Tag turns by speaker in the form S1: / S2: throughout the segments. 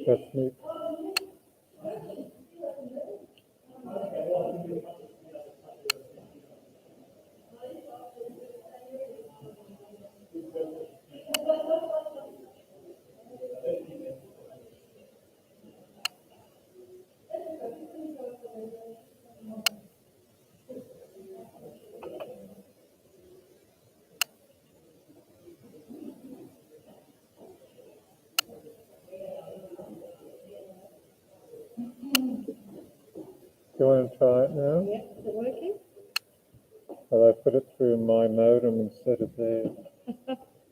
S1: That's neat. Do you want to try it now?
S2: Yeah, is it working?
S1: Well, I put it through my modem instead of theirs.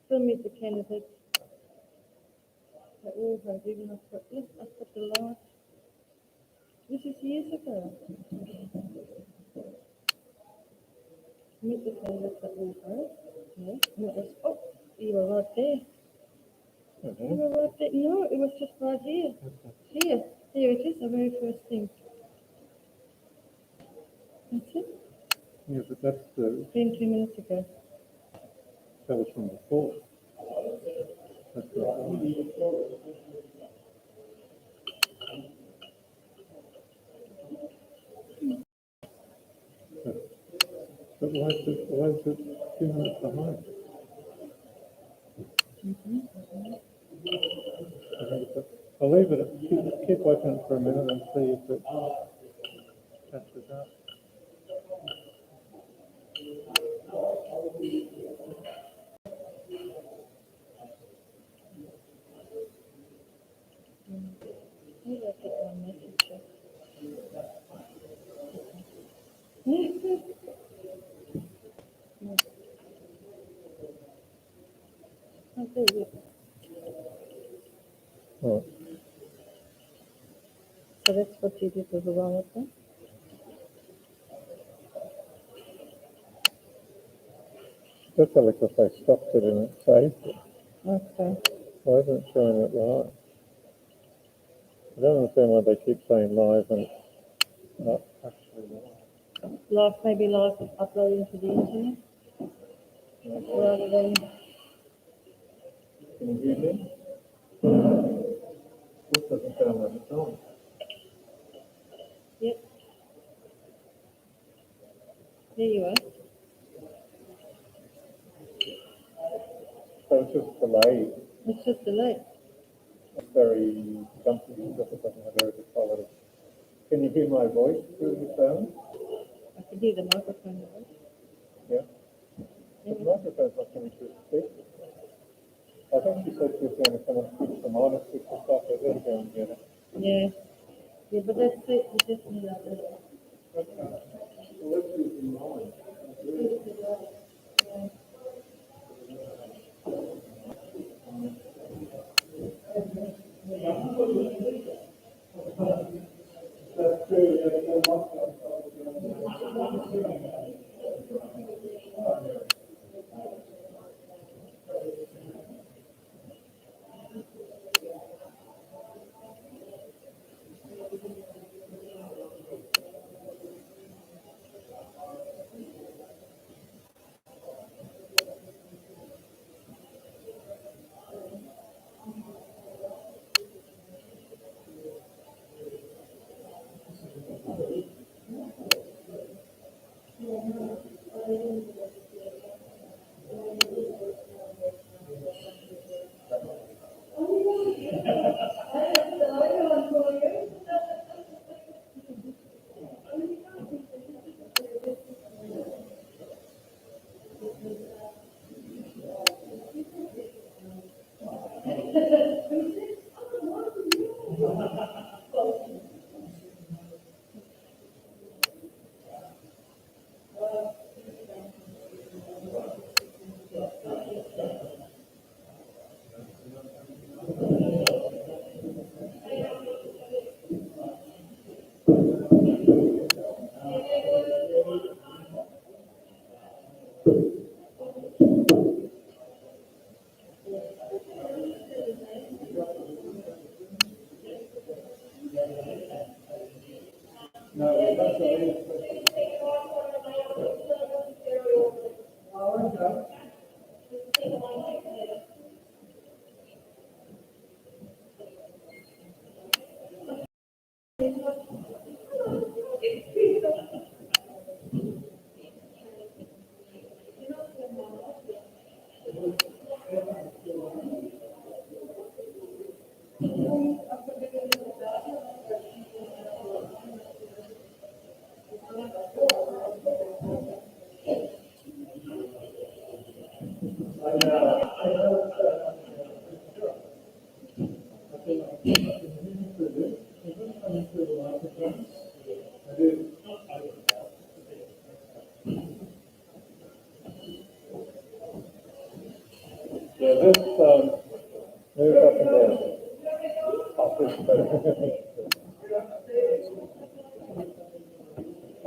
S2: Still meet the candidates. Oh, I've even put the last. This is years ago. Meet the candidates at Wauchope. Yeah, and it was, oh, you were right there. You were right there. No, it was just right here. Here it is, the very first thing. That's it.
S1: Yeah, but that's the,
S2: It's been 2 minutes ago.
S1: that was from before. That's not right. But why is it 2 minutes behind? I'll leave it, keep watching it for a minute and see if it catches up.
S2: Maybe I get one message. Oh, there you go.
S1: Oh,
S2: So that's what you did with the one with them?
S1: that's like if I stopped it and it saved it.
S2: Okay.
S1: Why isn't it showing it live? I don't understand why they keep saying live and it's not actually live.
S2: Maybe live uploading to the internet rather than.
S1: Can you hear me? This doesn't sound like it's on.
S2: Yep. There you are.
S1: So it's just delayed.
S2: It's just delayed.
S1: It's very jumpy because it doesn't have very good quality. Can you hear my voice through the sound?
S2: I can hear the microphone now.
S1: Yeah. The microphone's not coming through the speaker. I think she said she was going to come and switch them on and switch the stuff. I better go and get it.
S2: Yeah. Yeah, but that's it. You just need that.
S1: Okay. Well, let's use the line. Yeah, this moves up and down. Up this way.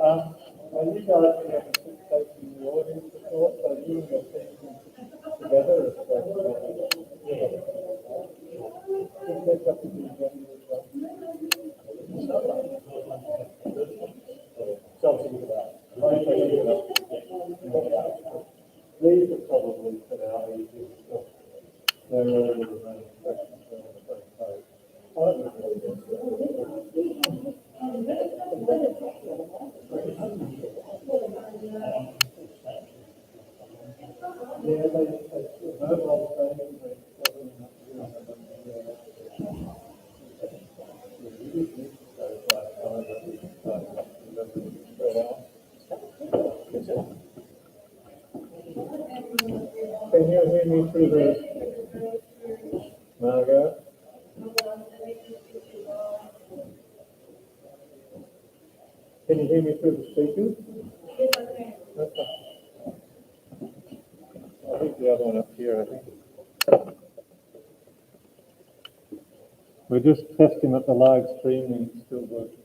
S1: Are you guys going to sit facing the audience at all? So you and your team together as just make up the agenda as well. Something about these are probably for now easy stuff. They're all the remaining questions on the same page. I don't yeah, they mobile training, they can you hear me through the Margaret? Can you hear me through the speakers? Yes, I can. Okay. I think the other one up here, I think. We're just testing that the live streaming is still working.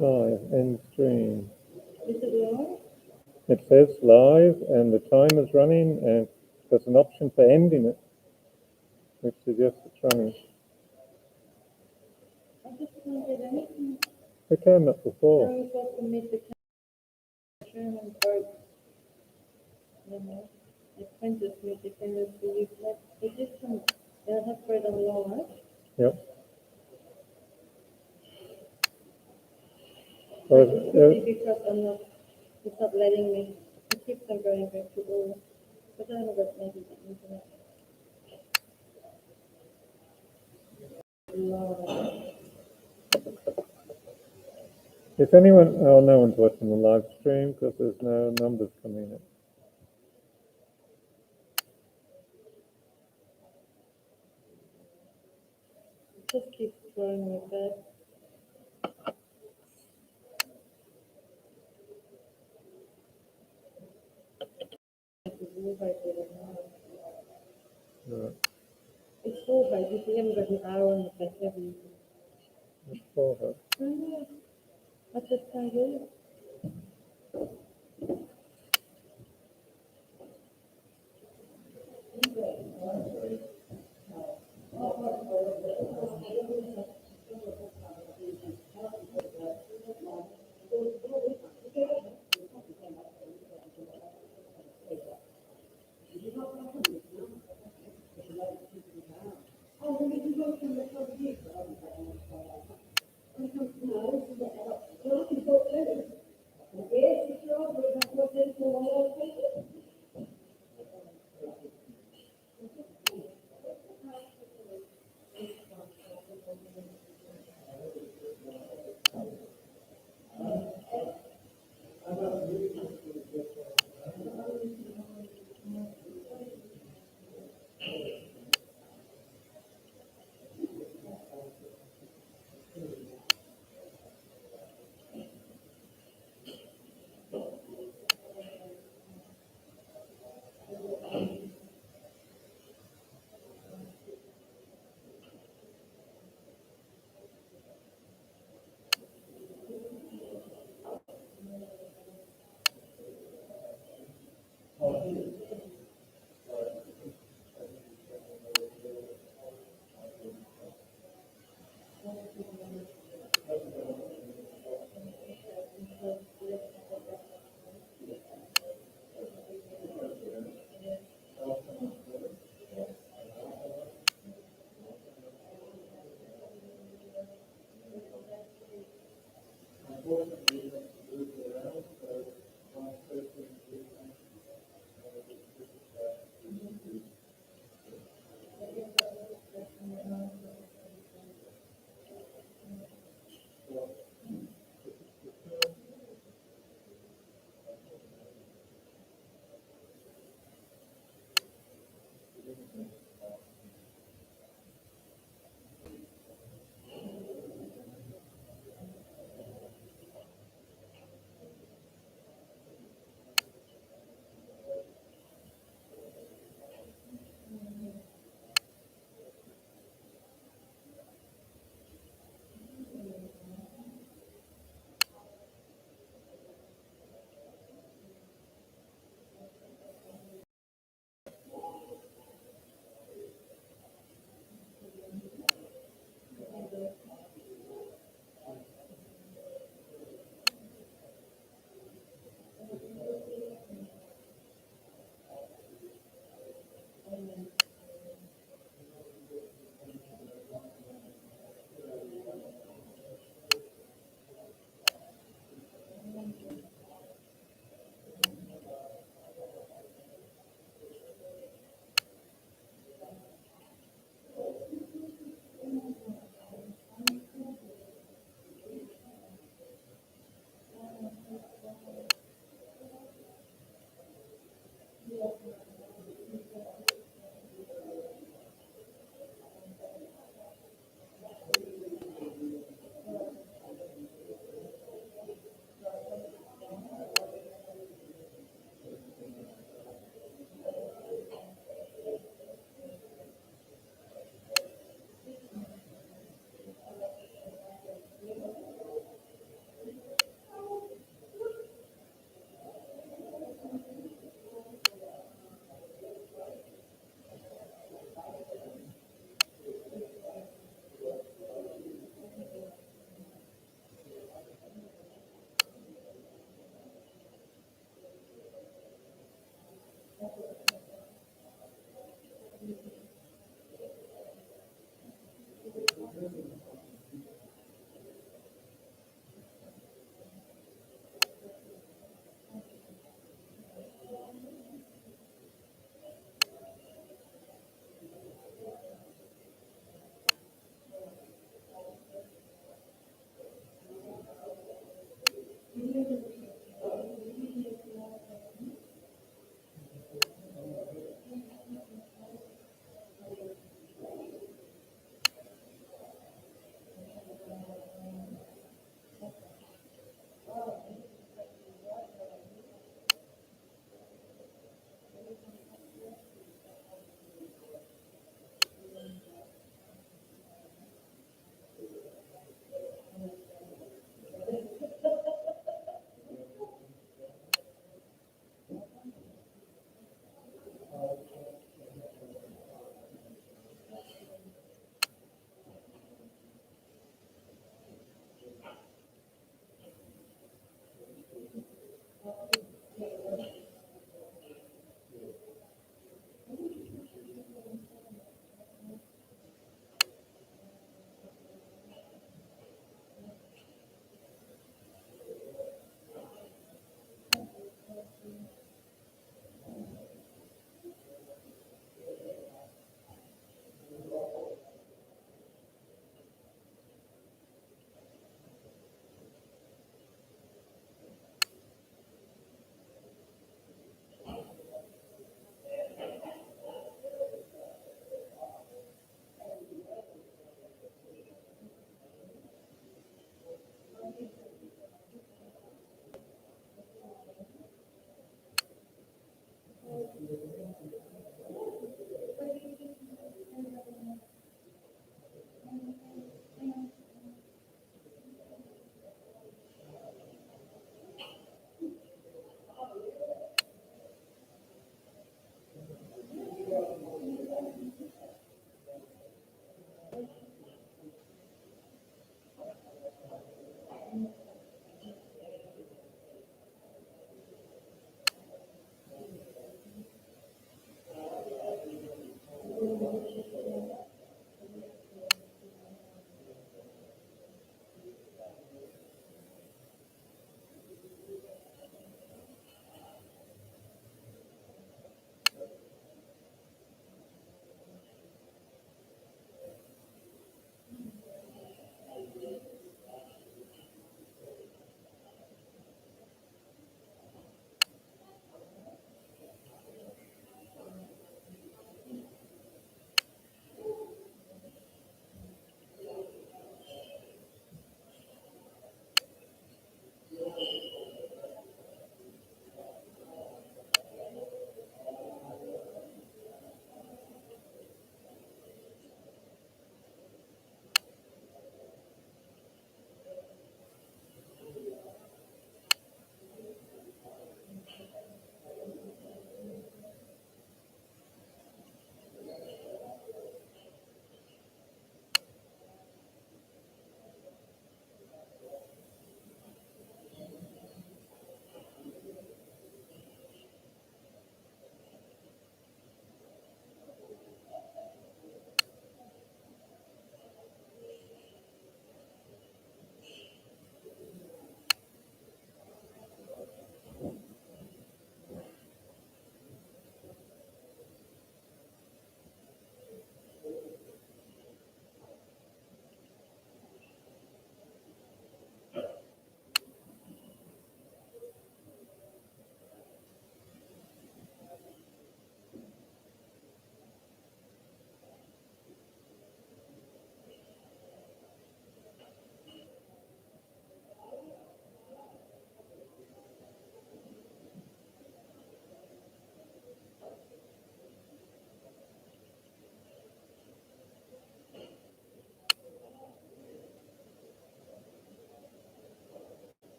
S1: Live, end stream.
S2: Is it live?
S1: It says live and the time is running and there's an option for ending it, which suggests it's running.
S2: I just can't get anything.
S1: It came up before.
S2: I was supposed to meet the Sherman broke. You know, the apprentice meet the cameras for you. It did come. They'll have to it on live.
S1: Yep.
S2: Because I'm not, it's not letting me. It keeps on going back to all. But I haven't got maybe the internet. Live.
S1: If anyone, oh, no one's watching the live stream because there's no numbers coming in.
S2: It just keeps throwing me back.
S1: Right.
S2: It's full by if you haven't got an hour on the back, have you?
S1: Let's call her.
S2: Oh, I just can't get it.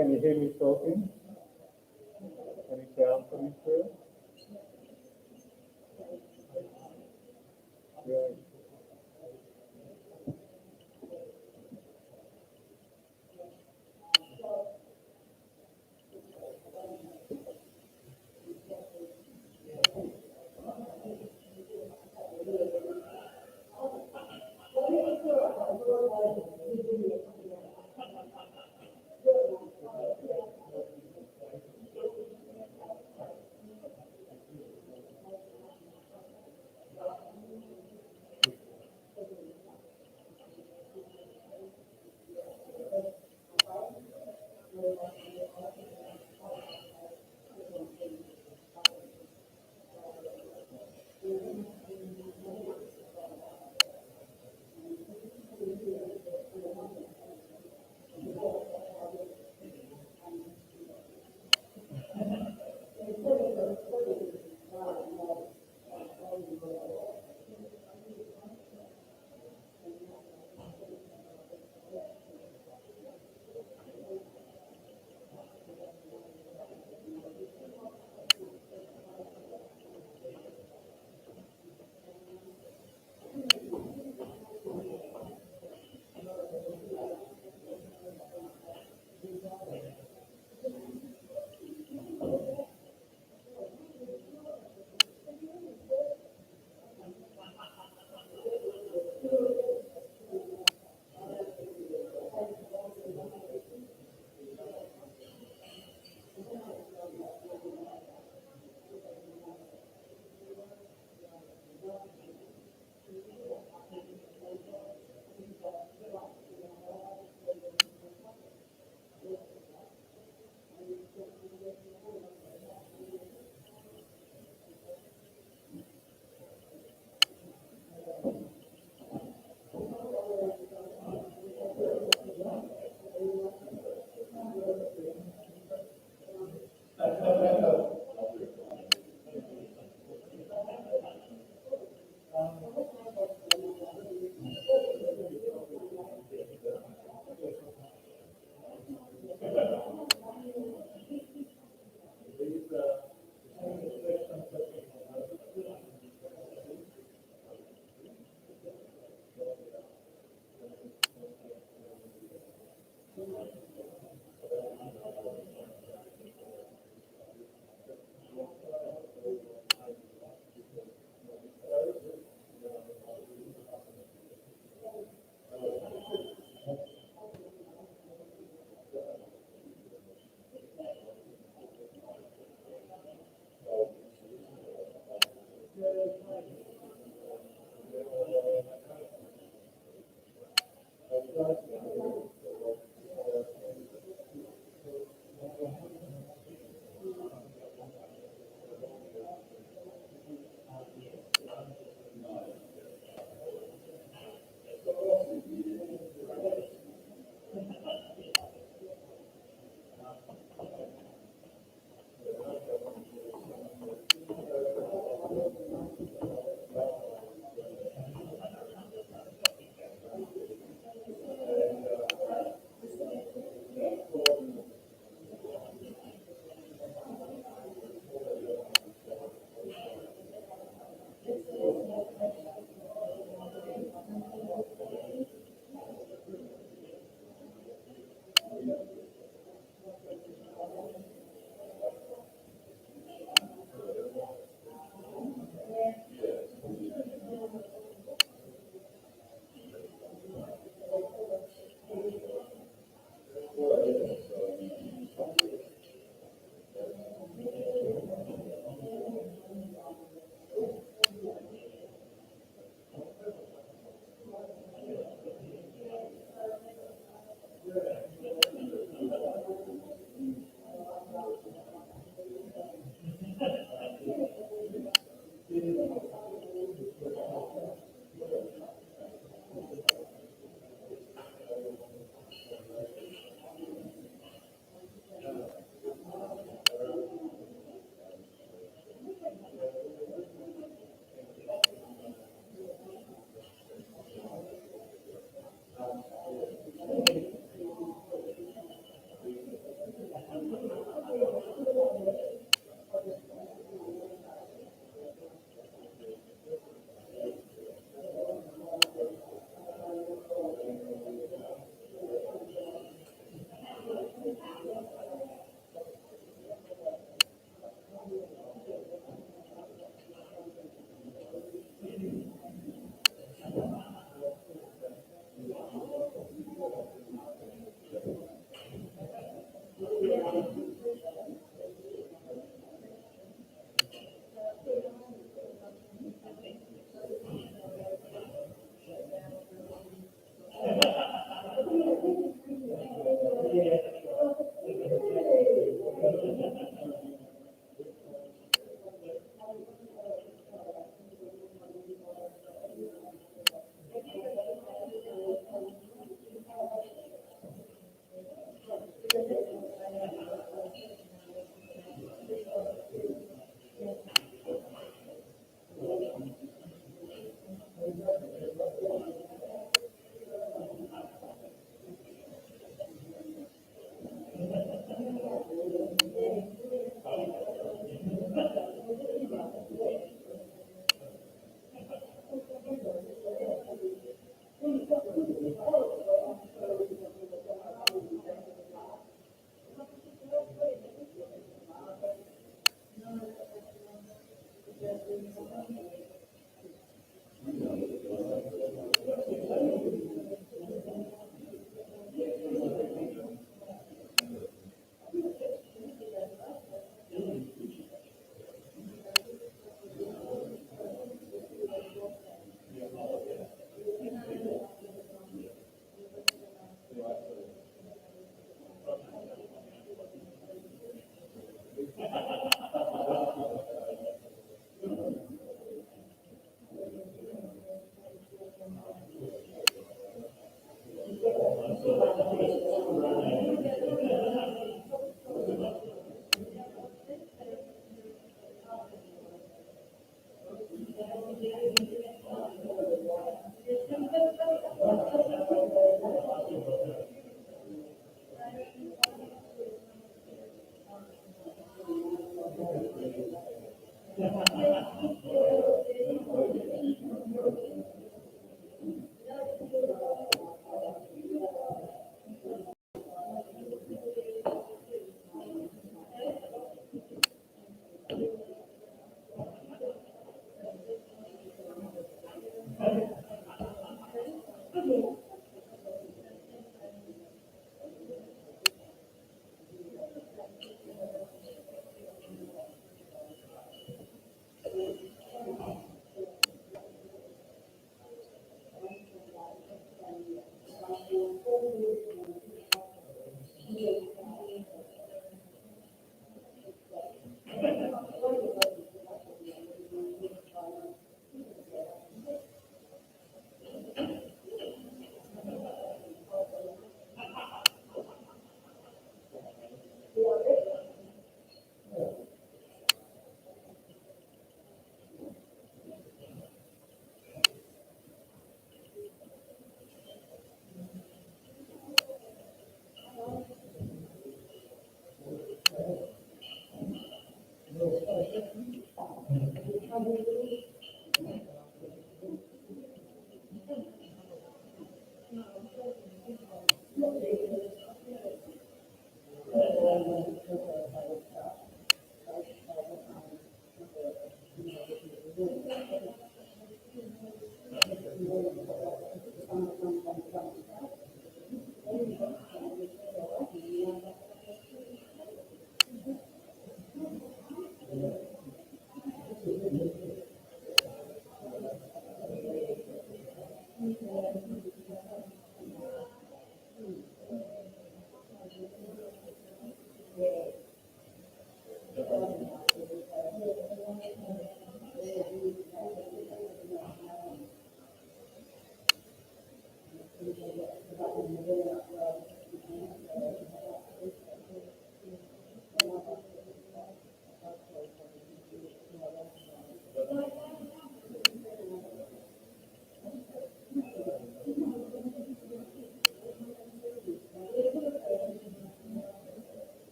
S1: Can you hear me talking? Any sound coming through? Great.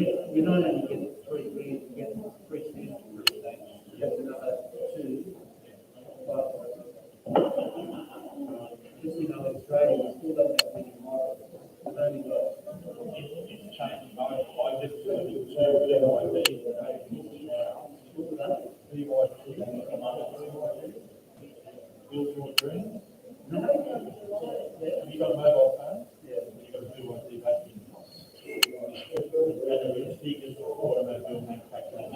S3: you not only get 3 grand, you get 3 cents for each day. You have another 2. Just Australia, we still don't have many models. We've only got it's changed. I just build your dreams. Have you got a mobile phone? Yeah. You've got a 212 battery. And the speakers for automobile manufacturers.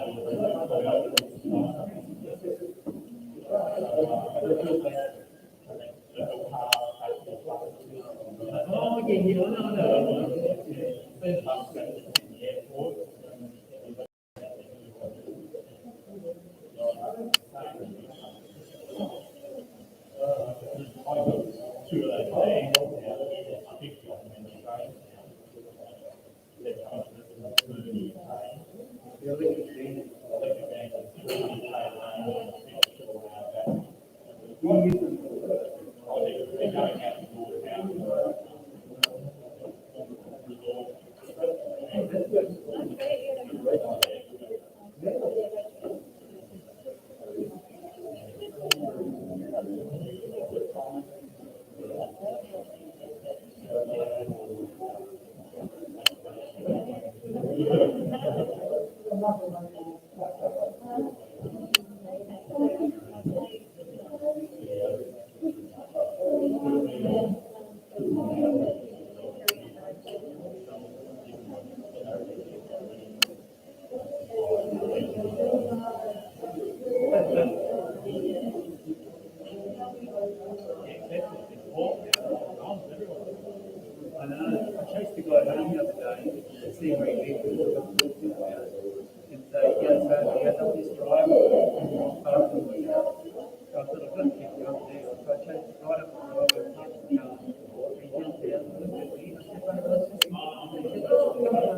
S3: Oh, yeah, no. I know. I chased the guy home the other day to see where he lived and what he talking about. And so he goes home, he goes up this driveway and parked in my house. So I thought, I've got to keep going there. So I chased the guy up the driveway, parked the car, and he jumped out and looked at me. I said, "Mate, let's just go." And he said, "Let's go."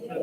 S3: And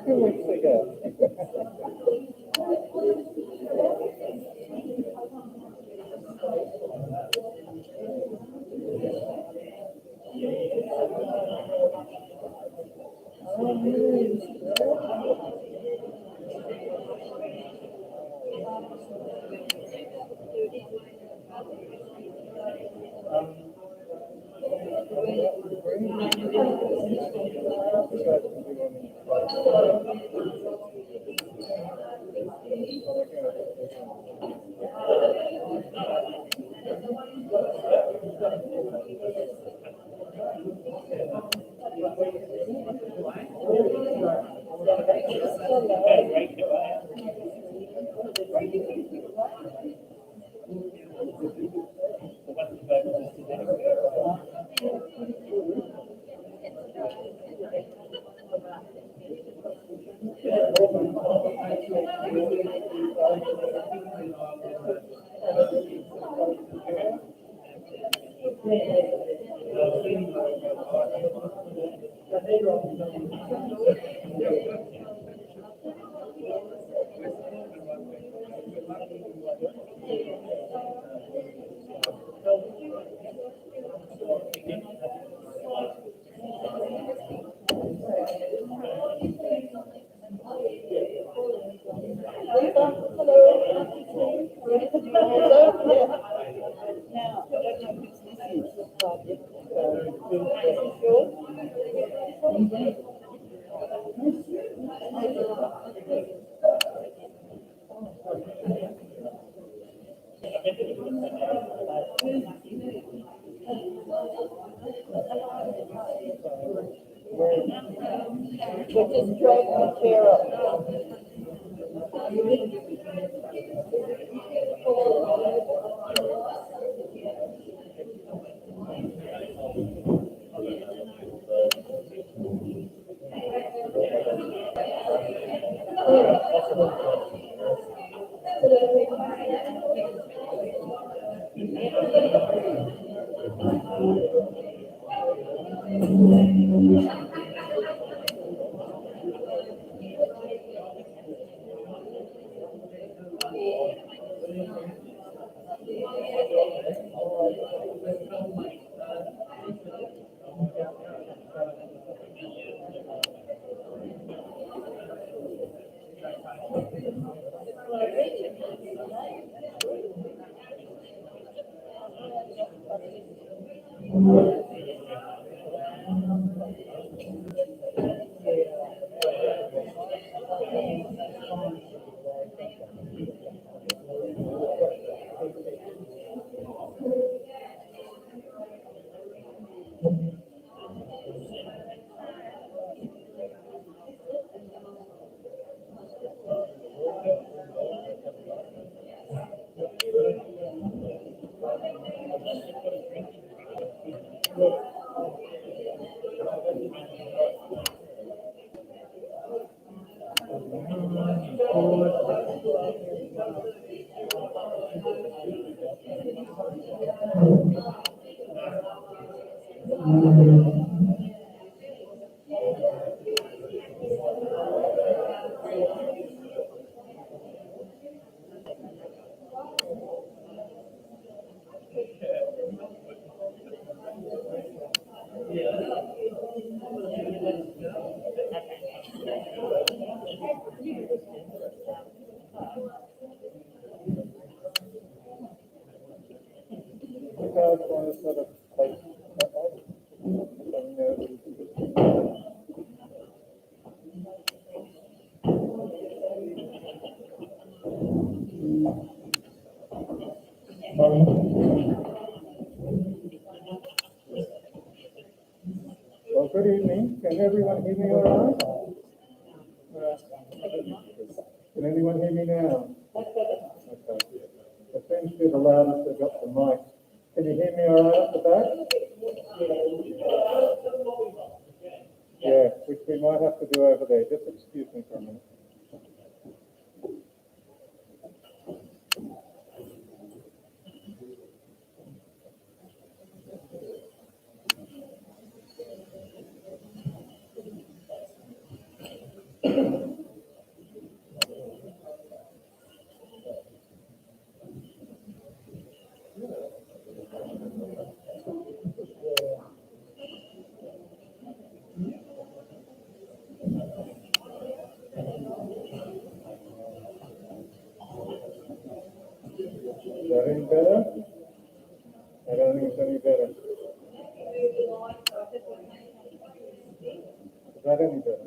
S1: 2 weeks ago.
S4: We just dragged the chair up.
S1: You guys want to sort of like that way? Well, good evening. Can everyone hear me all right? Can anyone hear me now? Okay. It seems to be the loudest I've got the mic. Can you hear me all right at the back? Yeah, which we might have to do over there. Just excuse me for a minute. Is that any better? I don't think it's any better. Is that any better?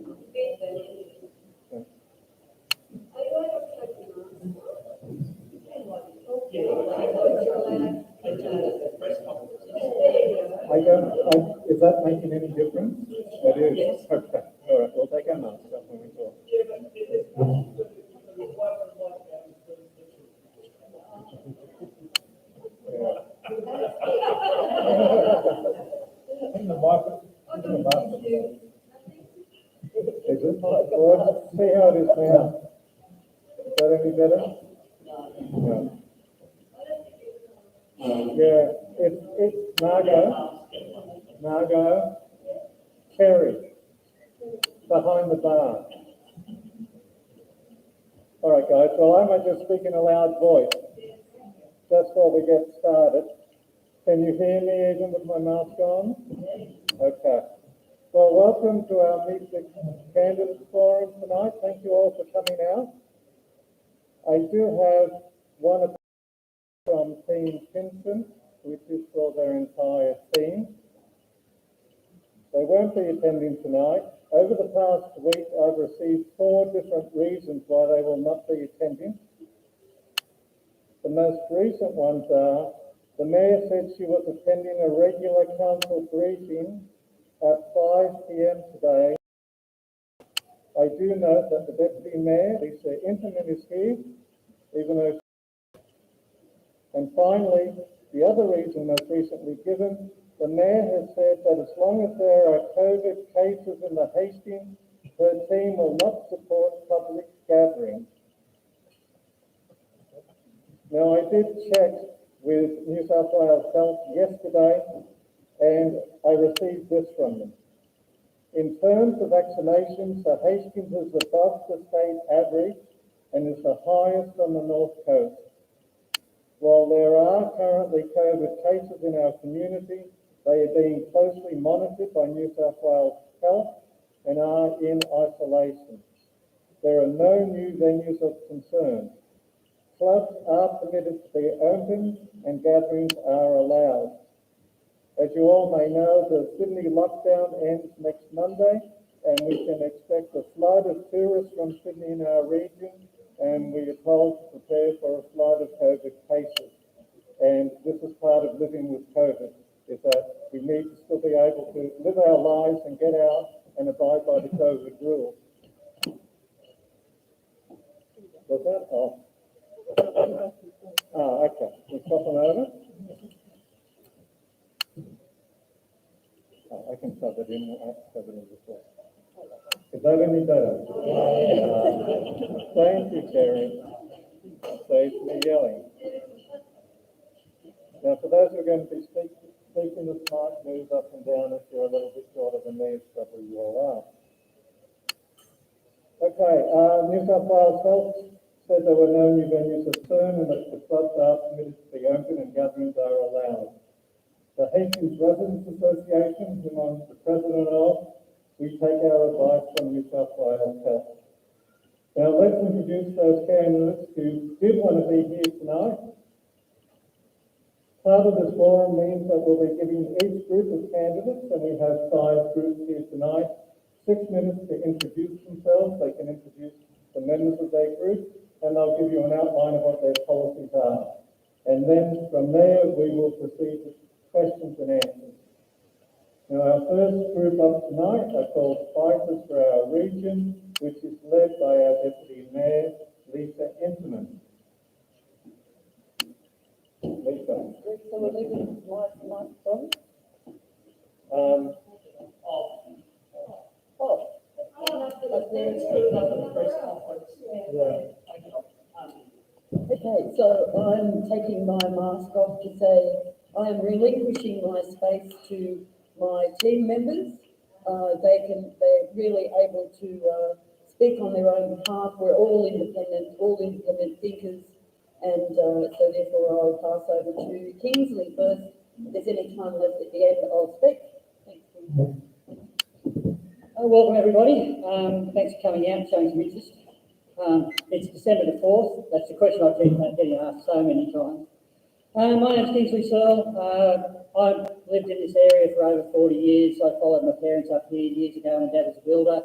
S1: Okay. Is that making any difference? It is. Okay. All right. We'll take our masks off when we talk. Is it? Well, let's see how it is now. Is that any better? No. Yeah, it's Margot, Terry, behind the bar. All right, guys, well, I might just speak in a loud voice, just while we get started. Can you hear me even with my mask on? Okay. Well, welcome to our Music Candidates Forum tonight. Thank you all for coming out. I do have one from Team Kinston, which is for their entire team. They won't be attending tonight. Over the past week, I've received 4 different reasons why they will not be attending. The most recent ones are, the Mayor said she was attending a regular council briefing at 5 p.m. today. I do note that the Deputy Mayor, Lisa Intamin, is here, even though. And finally, the other reason most recently given, the Mayor has said that as long as there are COVID cases in the Hastings, her team will not support public gatherings. Now, I did check with New South Wales Health yesterday, and I received this from them. In terms of vaccinations, the Hastings is above the state average and is the highest on the North Coast. While there are currently COVID cases in our community, they are being closely monitored by New South Wales Health and are in isolation. There are no new venues of concern. Clubs are permitted to be open and gatherings are allowed. As you all may know, the Sydney lockdown ends next Monday, and we can expect a flood of tourists from Sydney in our region, and we are told to prepare for a flood of COVID cases. And this is part of living with COVID, is that we need to still be able to live our lives and get out and abide by the COVID rules. Was that? Oh, okay. We swap them over? Oh, I can shove it in. I shove it in before. Is that any better? Thank you, Terry. That saves me yelling. Now, for those who are going to be speaking this mic, move up and down if you're a little bit shorter than me, as probably you all are. Okay, New South Wales Health said there were no new venues of concern and that the clubs are permitted to be open and gatherings are allowed. The Hastings Residents Association, whom I'm the president of, we take our advice from New South Wales Health. Now let's introduce those candidates who did want to be here tonight. Part of this forum means that we'll be giving each group of candidates, and we have 5 groups here tonight, 6 minutes to introduce themselves. They can introduce the members of their group, and they'll give you an outline of what their policies are. And then from there, we will proceed to questions and answers. Now, our first group up tonight are called Fighters for Our Region, which is led by our Deputy Mayor, Lisa Intamin. Lisa.
S4: So we're leaving mic on? Okay, so I'm taking my mask off to say I am relinquishing my space to my team members. They're really able to speak on their own behalf. We're all independent thinkers, and so therefore I'll pass over to Kingsley first. If there's any time left at the end, I'll speak. Thanks.
S5: Welcome everybody. Thanks for coming out and showing some interest. It's December the 4th. That's the question I keep getting asked so many times. My name's Kingsley Searle. I've lived in this area for over 40 years. I followed my parents up here years ago. My dad was a builder.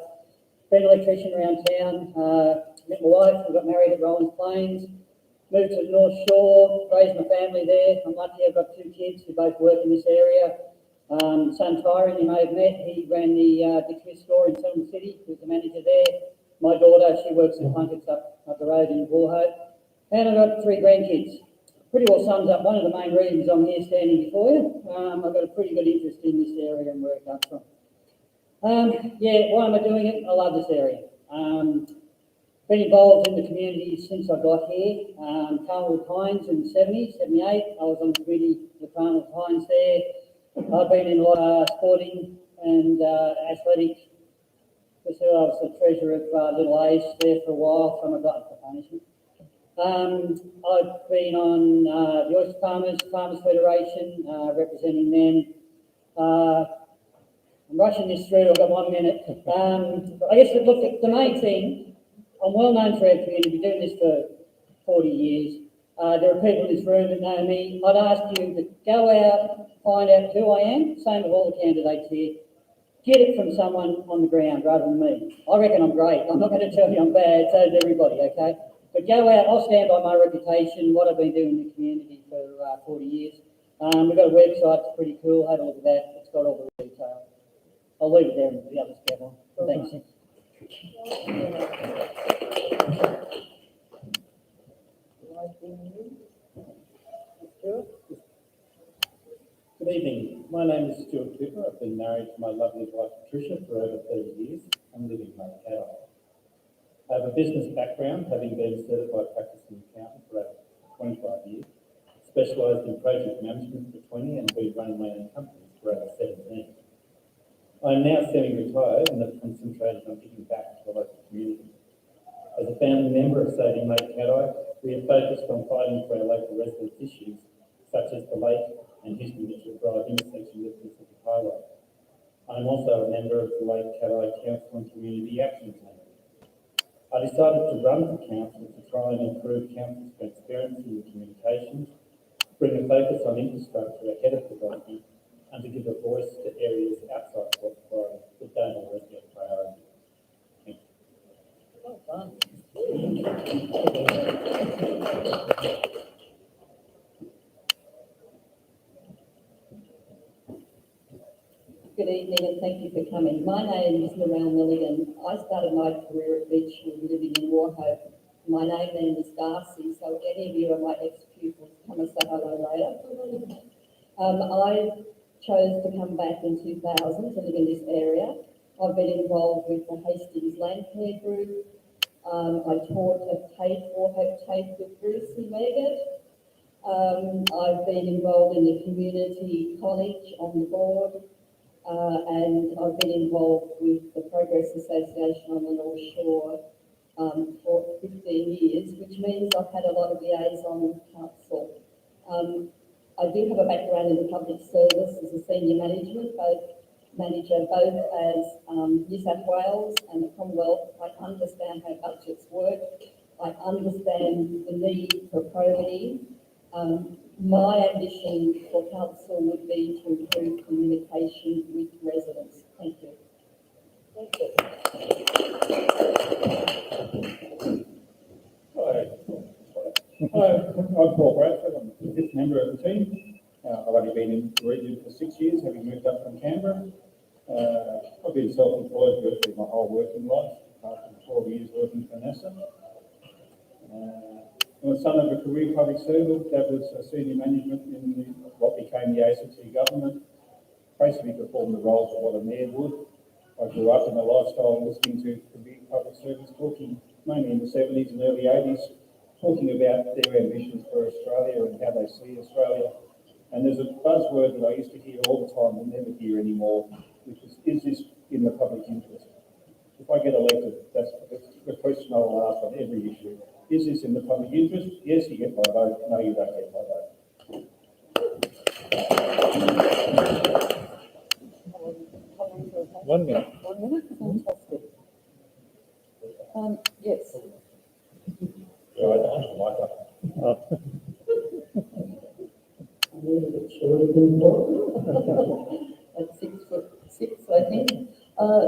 S5: Been an electrician around town. Met my wife. We got married at Rollins Plains. Moved to the North Shore. Raised my family there. I'm lucky I've got 2 kids who both work in this area. Son Tyron, you may have met. He ran the Dick Smith store in Settlement City. He was the manager there. My daughter, she works in Plunkett's up the road in Wauchope. And I've got 3 grandkids. Pretty well sums up one of the main reasons I'm here standing before you. I've got a pretty good interest in this area and where it comes from. Why am I doing it? I love this area. Been involved in the community since I got here. Carmel Pines in 70, 78. I was on the committee with Carmel Pines there. I've been in a lot of sporting and athletic. I was the treasurer of Little Ace there for a while from a glutton for punishment. I've been on the Oyster Farmers Federation, representing them. I'm rushing this through, I've got 1 minute. I guess, look, the main thing, I'm well known for our community, been doing this for 40 years. There are people in this room that know me. I'd ask you to go out, find out who I am, same with all the candidates here. get it from someone on the ground rather than me. I reckon I'm great. I'm not going to tell you I'm bad, so does everybody, okay? But go out, I'll stand by my reputation, what I've been doing in the community for 40 years. We've got a website, it's pretty cool, have a look at that, it's got all the detail. I'll leave it there and the others get on. Thanks.
S6: Good evening. My name is Stuart Cooper. I've been married to my lovely wife Patricia for over 30 years. I'm living in Macquarie. I have a business background, having been a certified practicing accountant for over 25 years, specialised in project management for 20 and been running my own companies for over 17. I'm now semi-retired and have concentrated on giving back to the local community. As a founding member of Saving Macquarie, we are focused on fighting for our local residents' issues, such as the Lake and Houston Mitchell Drive intersection with the Pacific Highway. I'm also a member of the Lake Cattai Council and Community Action Team. I decided to run for council to try and improve council's transparency and communications, bring a focus on infrastructure ahead of development, and to give a voice to areas outside of Macquarie that don't always get priority. Thank you.
S4: Well done. Good evening and thank you for coming. My name is Narelle Milligan. I started my career at Beechwood living in Wauchope. My name is Darcy, so if any of you are my ex-pupils, come and say hello later. I chose to come back in 2000 to live in this area. I've been involved with the Hastings Land Care Group. I taught at TAFE, Wauchope TAFE with Bruce and Megan. I've been involved in the community college on the board. And I've been involved with the Progress Association on the North Shore for 15 years, which means I've had a lot of liaison with council. I do have a background in the public service as a senior manager, both as New South Wales and the Commonwealth. I understand how budgets work. I understand the need for probity. My ambition for council would be to improve communication with residents. Thank you. Thank you.
S7: Hi, I'm Paul Bradford. I'm the fifth member of the team. I've only been in the region for 6 years, having moved up from Canberra. I've been self-employed virtually my whole working life, after 12 years working for NASA. I'm the son of a career public servant that was senior management in what became the ACT government, basically performed the roles of what a mayor would. I grew up in the lifestyle listening to career public servants talking, mainly in the 70s and early 80s, talking about their ambitions for Australia and how they see Australia. And there's a buzzword that I used to hear all the time and never hear anymore, which is this in the public interest? If I get elected, that's the question I will ask on every issue. Is this in the public interest? Yes, you get my vote. No, you don't get my vote.
S1: 1 minute.
S4: 1 minute, fantastic. Yes.
S7: Yeah, I don't have my vote.
S4: At 6'6", I think.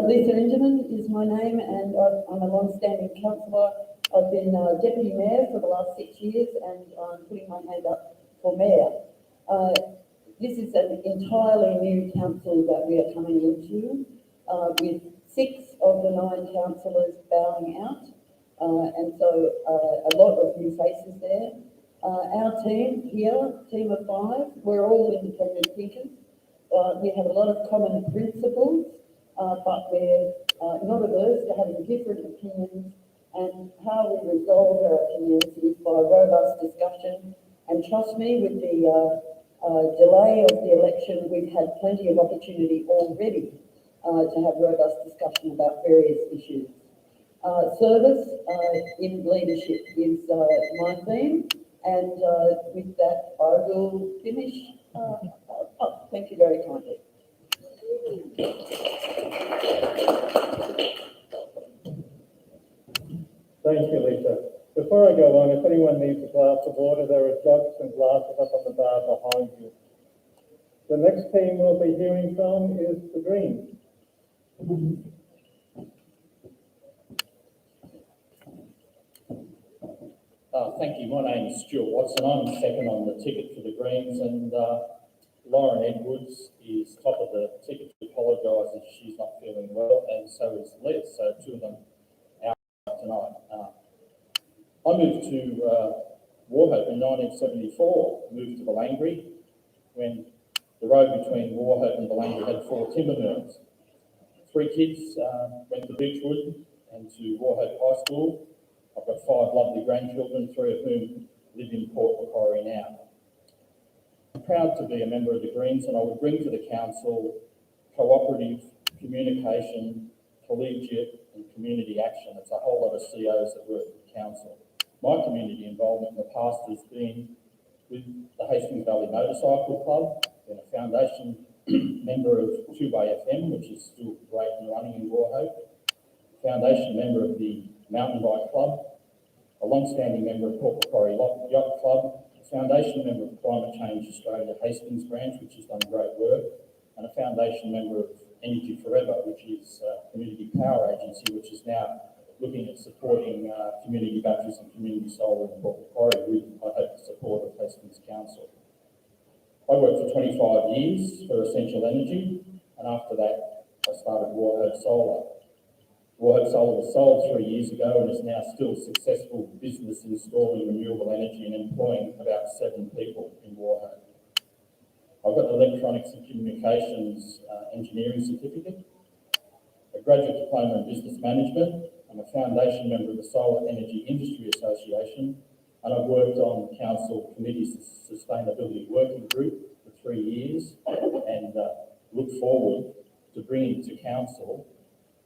S4: Lisa Ingerman is my name, and I'm a long-standing councillor. I've been deputy mayor for the last 6 years, and I'm putting my hand up for mayor. This is an entirely new council that we are coming into, with 6 of the 9 councillors bowing out, and so a lot of new faces there. Our team here, team of 5, we're all independent thinkers. We have a lot of common principles, but we're not averse to having different opinions, and how we resolve our opinions is by robust discussion. And trust me, with the delay of the election, we've had plenty of opportunity already to have robust discussion about various issues. Service in leadership is my theme, and with that I will finish. Thank you very kindly.
S1: Thank you, Lisa. Before I go on, if anyone needs a glass of water, there are jugs and glasses up on the bar behind you. The next team we'll be hearing from is the Greens.
S6: Thank you. My name is Stuart Watson. I'm second on the ticket for the Greens, and Lauren Edwards is top of the ticket to apologise if she's not feeling well, and so is Les. So two of them out tonight. I moved to Wauchope in 1974, moved to Macquarie when the road between Wauchope and Macquarie had 4 timber mills. 3 kids went to Beechwood and to Wauchope High School. I've got 5 lovely grandchildren, 3 of whom live in Port Macquarie now. I'm proud to be a member of the Greens, and I would bring to the council cooperative, communication, collegiate and community action. It's a whole lot of COs that work with council. My community involvement in the past has been with the Hastings Valley Motorcycle Club, been a foundation member of 2-Way FM, which is still great and running in Wauchope, foundation member of the Mountain Bike Club, a long-standing member of Port Macquarie Yacht Club, a foundation member of Climate Change Australia Hastings branch, which has done great work, and a foundation member of Energy Forever, which is a community power agency, which is now looking at supporting community batteries and community solar in Port Macquarie with, I hope, the support of Hastings Council. I worked for 25 years for Essential Energy, and after that, I started Wauchope Solar. Wauchope Solar was sold 3 years ago and is now still a successful business installing renewable energy and employing about 7 people in Wauchope. I've got an Electronics and Communications Engineering Certificate, a graduate diploma in Business Management. I'm a foundation member of the Solar Energy Industry Association, and I've worked on Council Committee's Sustainability Working Group for 3 years, and look forward to bringing to Council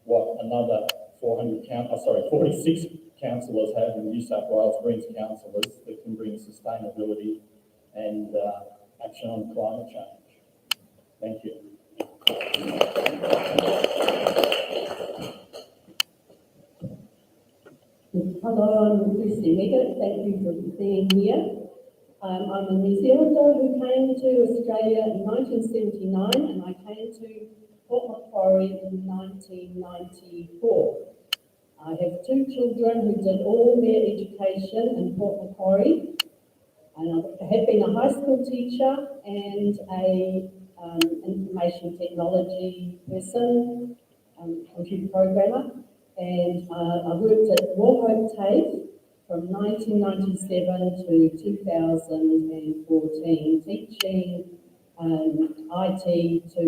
S6: what another 46 councillors have in New South Wales, Greens councillors, that can bring sustainability and action on climate change. Thank you.
S4: Hello, I'm Christy Wiggett. Thank you for being here. I'm a New Zealander who came to Australia in 1979, and I came to Port Macquarie in 1994. I have 2 children who did all their education in Port Macquarie, and I had been a high school teacher and a information technology person, computer programmer, and I worked at Wauchope from 1997 to 2014, teaching IT to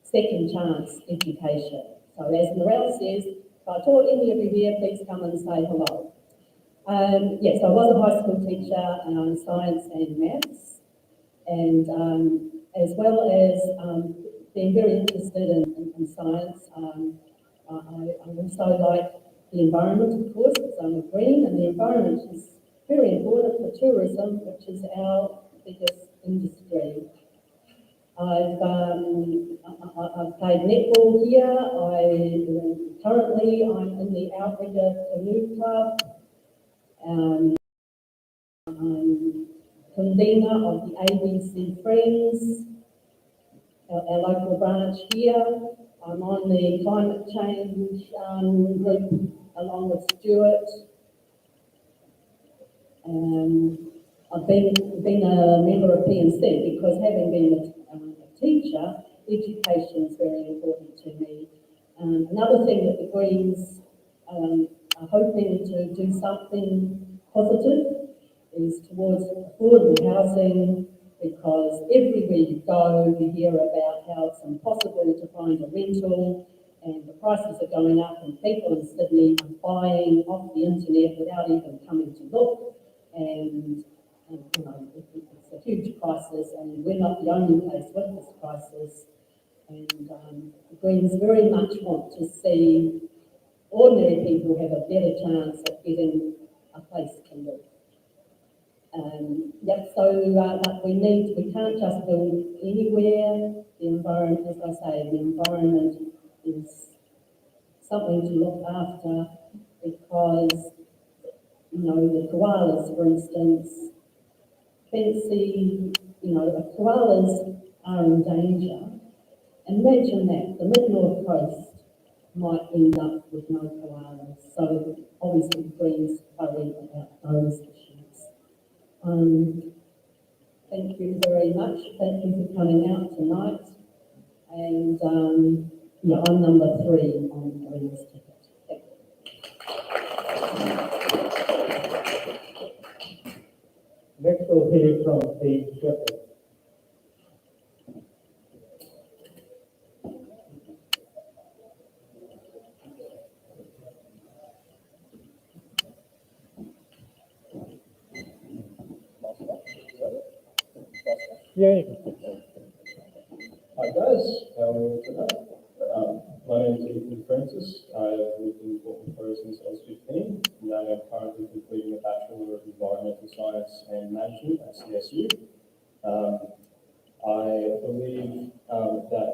S4: second chance education. So as Morel says, if I taught any of you here, please come and say hello. Yes, I was a high school teacher, science and maths, and as well as being very interested in science, I also like the environment, of course, because I'm a green, and the environment is very important for tourism, which is our biggest industry. I've played netball here. Currently I'm in the Outrigger Canoe Club. I'm convener of the ABC Friends, our local branch here. I'm on the climate change group along with Stuart. I've been a member of PNC because having been a teacher, education is very important to me. Another thing that the Greens are hoping to do something positive is towards affordable housing, because everywhere you go, you hear about how it's impossible to find a rental and the prices are going up, and people in Sydney are buying off the internet without even coming to look. And you know, it's a huge crisis, and we're not the only place with this crisis. And the Greens very much want to see ordinary people have a better chance of getting a place to live. But we can't just build anywhere. The environment, as I say, the environment is something to look after, because, you know, the koalas, for instance, fancy, you know, the koalas are in danger, Imagine that, the mid-north coast might end up with no koalas. So obviously please worry about those issues. Thank you very much. Thank you for coming out tonight. And yeah, I'm number 3 on Glenn's ticket. Thank you.
S1: Next we'll hear from Steve Shepherd. Yeah, you can speak.
S7: Hi guys, how are you tonight? My name is Ethan Francis. I've lived in Port Macquarie since I was 15, and I am currently completing a Bachelor of Environmental Science and Management at CSU. I believe that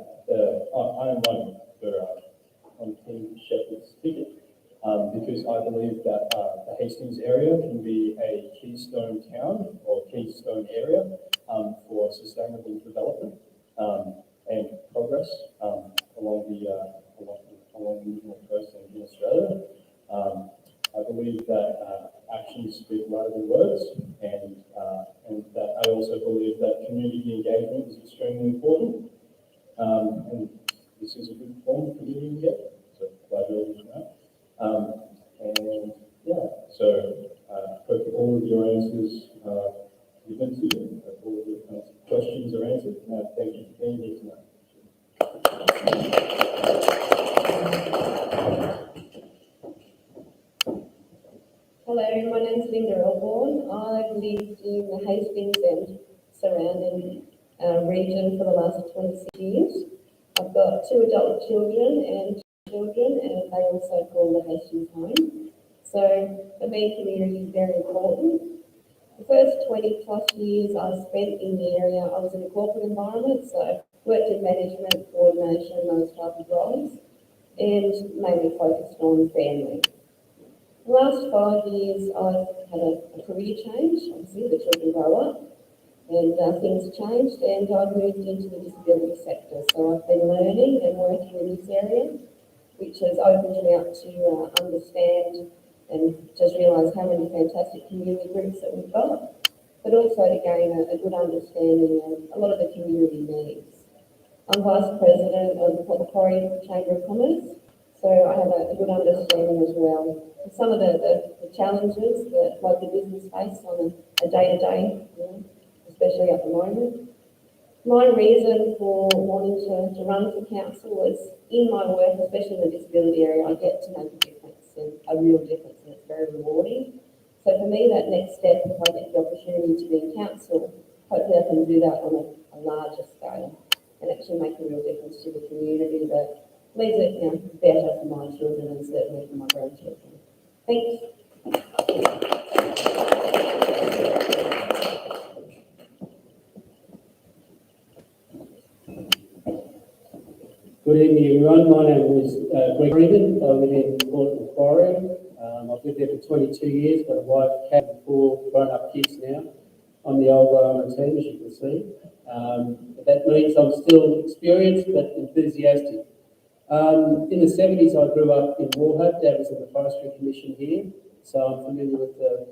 S7: I am running on Team Shepherd's ticket because I believe that the Hastings area can be a keystone town or keystone area for sustainable development and progress along the North Coast and in Australia. I believe that actions speak louder than words, and that I also believe that community engagement is extremely important. And this is a good form of community engagement, so glad you're all tonight. And yeah, so hope all of your answers given to you. Hope all of your questions are answered. Thank you for being here tonight.
S8: Hello, my name is Linda Elborn. I've lived in the Hastings and surrounding region for the last 26 years. I've got 2 adult children, and they also call the Hastings home. So for me, community is very important. The first 20 plus years I spent in the area, I was in a corporate environment, so worked in management, coordination, those type of roles, and mainly focused on family. The last 5 years I've had a career change. Obviously the children grow up and things changed, and I've moved into the disability sector. So I've been learning and working in this area, which has opened me up to understand and just realise how many fantastic community groups that we've got, but also to gain a good understanding of a lot of the community needs. I'm Vice President of the Port Macquarie Chamber of Commerce, so I have a good understanding as well of some of the challenges that local business face on a day-to-day, especially at the moment. My reason for wanting to run for council was in my work, especially in the disability area, I get to make a difference, and a real difference, and it's very rewarding. So for me, that next step, if I get the opportunity to be in council, hopefully I can do that on a larger scale and actually make a real difference to the community that leaves it better for my children and certainly for my grandchildren. Thanks.
S9: Good evening, everyone. My name is Greg Freeman. I live in Port Macquarie. I've lived there for 22 years, got a wife, cat, and 4 grown-up kids now. I'm the old guy on the team, as you can see. But that means I'm still experienced but enthusiastic. In the 70s, I grew up in Wauchope. Dad was in the Forestry Commission here, so I'm familiar with the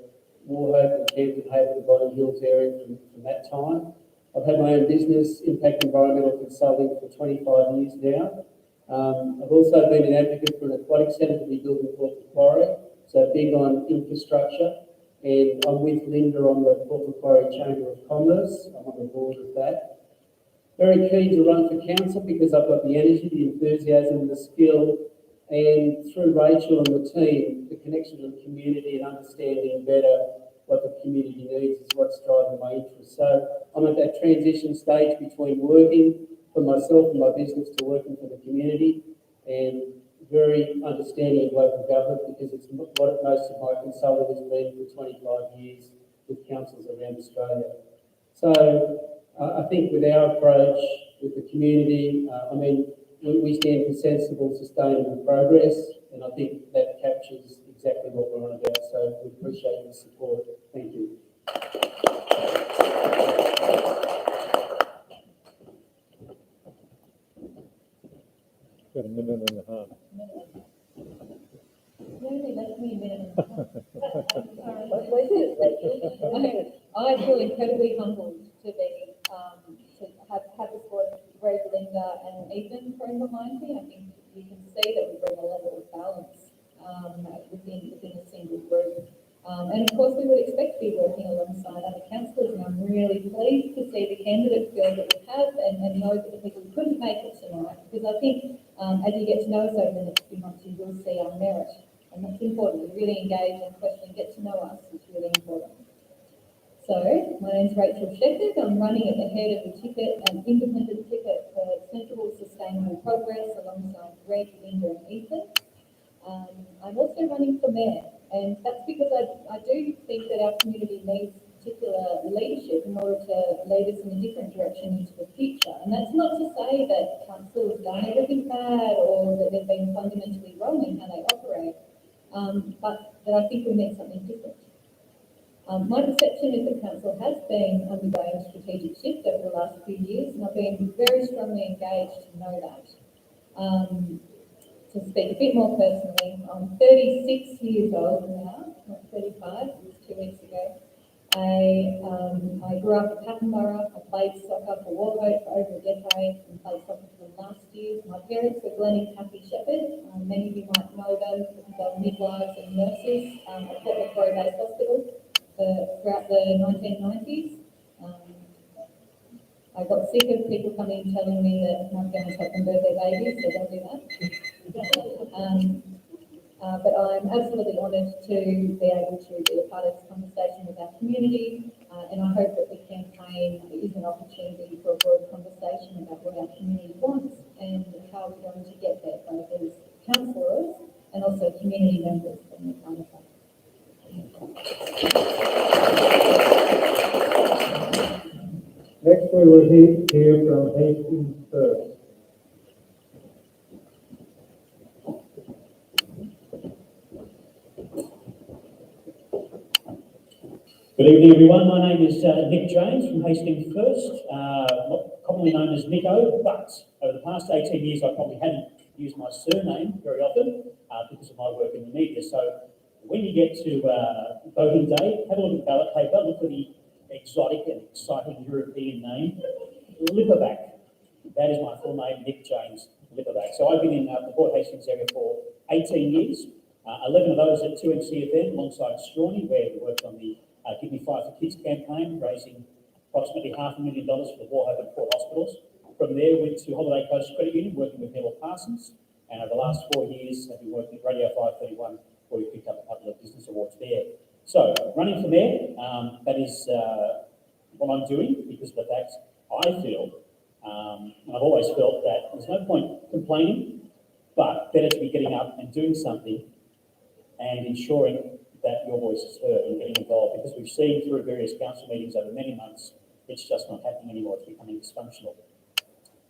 S9: Wauchope and Camden, Haven, Bottom Hills area from that time. I've had my own business, Impact Environmental Consulting, for 25 years now. I've also been an advocate for an aquatic centre to be built in Port Macquarie, so big on infrastructure. And I'm with Linda on the Port Macquarie Chamber of Commerce. I'm on the board of that. Very keen to run for council because I've got the energy, the enthusiasm, the skill, and through Rachel and the team, the connection to the community and understanding better what the community needs is what's driving my interest. So I'm at that transition stage between working for myself and my business to working for the community, and very understanding of local government because it's what most of my consulting has been for 25 years with councils around Australia. So I think with our approach with the community, we stand for sensible, sustainable progress, and I think that captures exactly what we're on about. So we appreciate your support. Thank you.
S1: got a minute and a half.
S2: You only left me a minute. Sorry.
S4: What was it, Rachel?
S8: I feel incredibly humbled to be, to have this board of Ray, Belinda and Ethan thrown behind me. I think you can see that we bring a level of balance, within a single group. And of course, we would expect to be working alongside other councillors, and I'm really pleased to see the candidate field that we have and know that the people who couldn't make it tonight, because I think as you get to know us over the next few months, you will see our merit. And that's important. We really engage and question, get to know us is really important. So, my name's Rachel Shepherd. I'm running at the head of the independent ticket for sensible, sustainable progress alongside Greg, Linda and Ethan. I'm also running for mayor, and that's because I do think that our community needs particular leadership in order to lead us in a different direction into the future. And that's not to say that council has done everything bad or that they've been fundamentally wrong in how they operate, but that I think we need something different. My perception is that council has been undergoing a strategic shift over the last few years, and I've been very strongly engaged to know that. To speak a bit more personally, I'm 36 years old now, not 35, it was 2 weeks ago. I grew up in Papenborough. I played soccer for Wauchope for over a decade and played soccer for the last years. My parents were Glenn and Kathy Shepherd. Many of you might know them because they were midwives and nurses at Port Macquarie Base Hospital throughout the 1990s. I got sick of people coming and telling me that my parents had them birthday babies, so don't do that. But I'm absolutely honoured to be able to be a part of this conversation with our community, and I hope that the campaign is an opportunity for a broad conversation about what our community wants and how we're going to get there, both as councillors and also community members from the council.
S1: Next we will hear from Hastings first.
S10: Good evening, everyone. My name is Nick James from Hastings First, commonly known as Nico, but over the past 18 years I probably haven't used my surname very often because of my work in the media. So when you get to voting day, have a look at the ballot paper, look for the exotic and exciting European name, Lipperback. That is my full name, Nick James Lipperback. So I've been in the Port Hastings area for 18 years, 11 of those at 2MCFN alongside Strawny, where we worked on the Give Me 5 for Kids campaign, raising approximately $500,000 for the Wauchope and Port hospitals. From there, went to Holiday Coast Credit Union, working with Neville Parsons, and over the last 4 years, I've been working at Radio 531, where we picked up a couple of business awards there. So, running for mayor, that is what I'm doing because of the fact I feel, and I've always felt that there's no point complaining, but better to be getting up and doing something and ensuring that your voice is heard and getting involved, because we've seen through various council meetings over many months, it's just not happening anymore, it's becoming dysfunctional.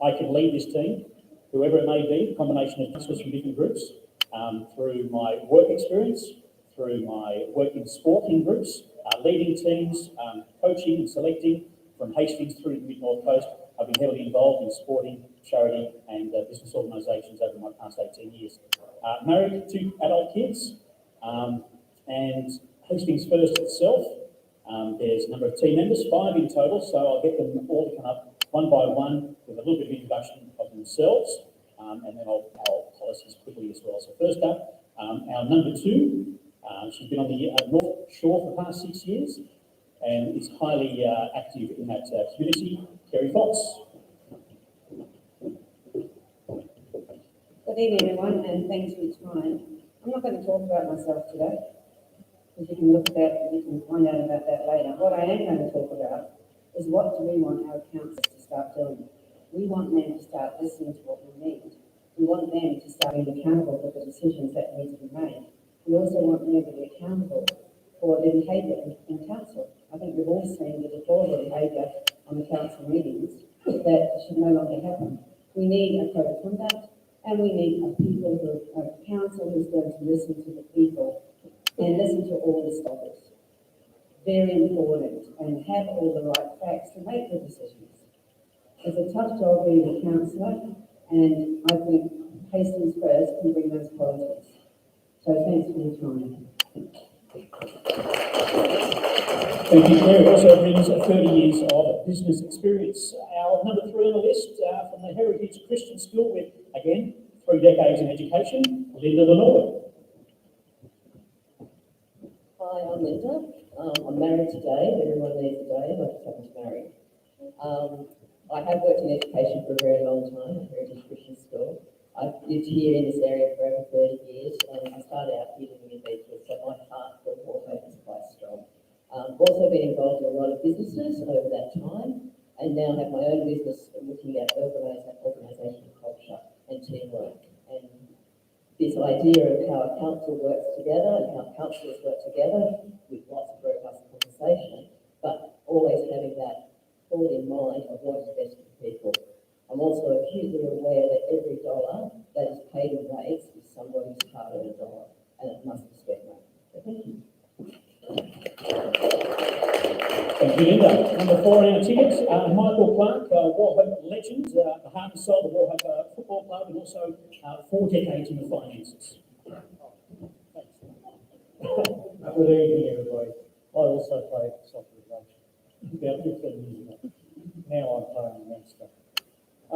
S10: I can lead this team, whoever it may be, a combination of councillors from different groups, through my work experience, through my work in sporting groups, leading teams, coaching and selecting from Hastings through the Mid-North Coast. I've been heavily involved in sporting, charity and business organisations over my past 18 years. Married to 2 adult kids, and Hastings First itself, there's a number of team members, 5 in total, so I'll get them all to come up one by one with a little bit of introduction of themselves, and then I'll policies quickly as well. So first up, our number 2, she's been on the North Shore for the past 6 years and is highly active in that community, Kerry Fox.
S11: Good evening, everyone, and thanks for your time. I'm not going to talk about myself today, because you can look at that, you can find out about that later. What I am going to talk about is what do we want our councillors to start doing. We want them to start listening to what we need. We want them to start being accountable for the decisions that need to be made. We also want them to be accountable for their behaviour in council. I think we've all seen the deplorable behaviour on the council meetings that should no longer happen. We need a code of conduct, and we need a council who's going to listen to the people and listen to all the stakeholders. Very important, and have all the right facts to make the decisions. It's a tough job being a councillor, and I think that can bring those qualities. So thanks for your time.
S10: Thank you, Claire. It also brings 30 years of business experience. Our number 3 on the list from the Heritage Christian School with, again, 3 decades in education, Linda Lenore.
S12: Hi, I'm Linda. I'm married today. Everyone needs a day, and I just happen to marry. I have worked in education for a very long time at Heritage Christian School. I've lived here in this area for over 30 years, and I started out here living in Beechwood, so my heart for Wauchope is quite strong. Also been involved in a lot of businesses over that time, and now have my own business looking at organisational culture and teamwork. And this idea of how a council works together and how councillors work together with lots of robust conversation, but always having that thought in mind of what is best for people. I'm also acutely aware that every dollar that is paid in rates is somebody's hard-earned dollar, and it must be spent right. So thank you.
S10: Thank you, Linda. Number 4 on our tickets, Michael Clark, Wauchope legend, the heart and soul of the Wauchope Football Club, and also 4 decades in the finances.
S13: Good evening, everybody. I also played soccer as well, about 15 years ago. Now I'm playing Leinster. I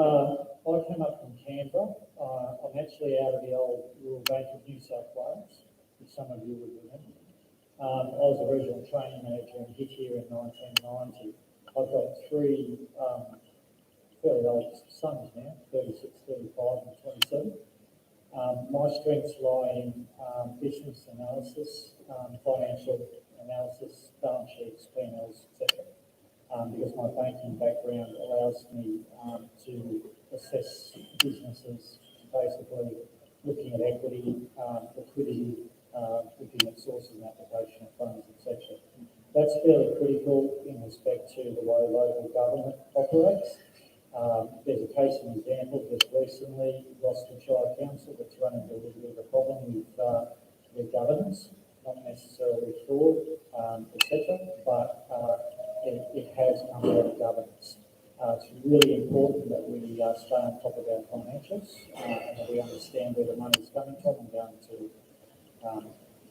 S13: came up from Canberra. I'm actually out of the old Rural Bank of New South Wales, which some of you would remember. I was a regional training manager and hit here in 1990. I've got 3 fairly old sons now, 36, 35 and 27. My strengths lie in business analysis, financial analysis, balance sheets, P&Ls, etc. Because my banking background allows me to assess businesses, basically looking at equity, liquidity, looking at sources and application of funds, etc. That's fairly critical in respect to the way local government operates. There's a case and example just recently, Gloucester Shire Council that's run into a little bit of a problem with their governance, not necessarily fraud, etc., but it has come out of governance. It's really important that we stay on top of our financials and that we understand where the money is coming from and going to.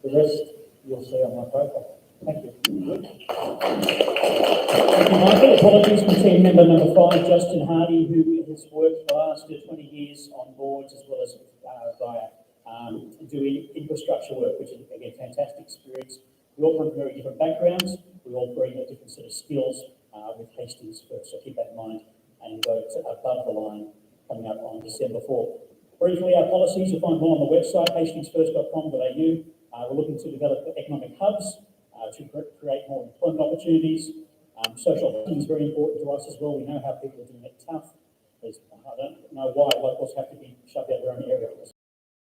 S13: The rest you'll see on my profile. Thank you.
S10: Thank you, Michael. Apologies for team member number 5, Justin Hardy, who has worked for the last 20 years on boards as well as via doing infrastructure work, which is, again, fantastic experience. We all come from very different backgrounds. We all bring a different set of skills with Hastings first, so keep that in mind and go to above the line coming up on December 4th. Briefly, our policies, you'll find more on the website, hastingsfirst.com.au. We're looking to develop economic hubs to create more employment opportunities. Social housing is very important to us as well. We know how people are doing it tough. I don't know why locals have to be shut out of their own area.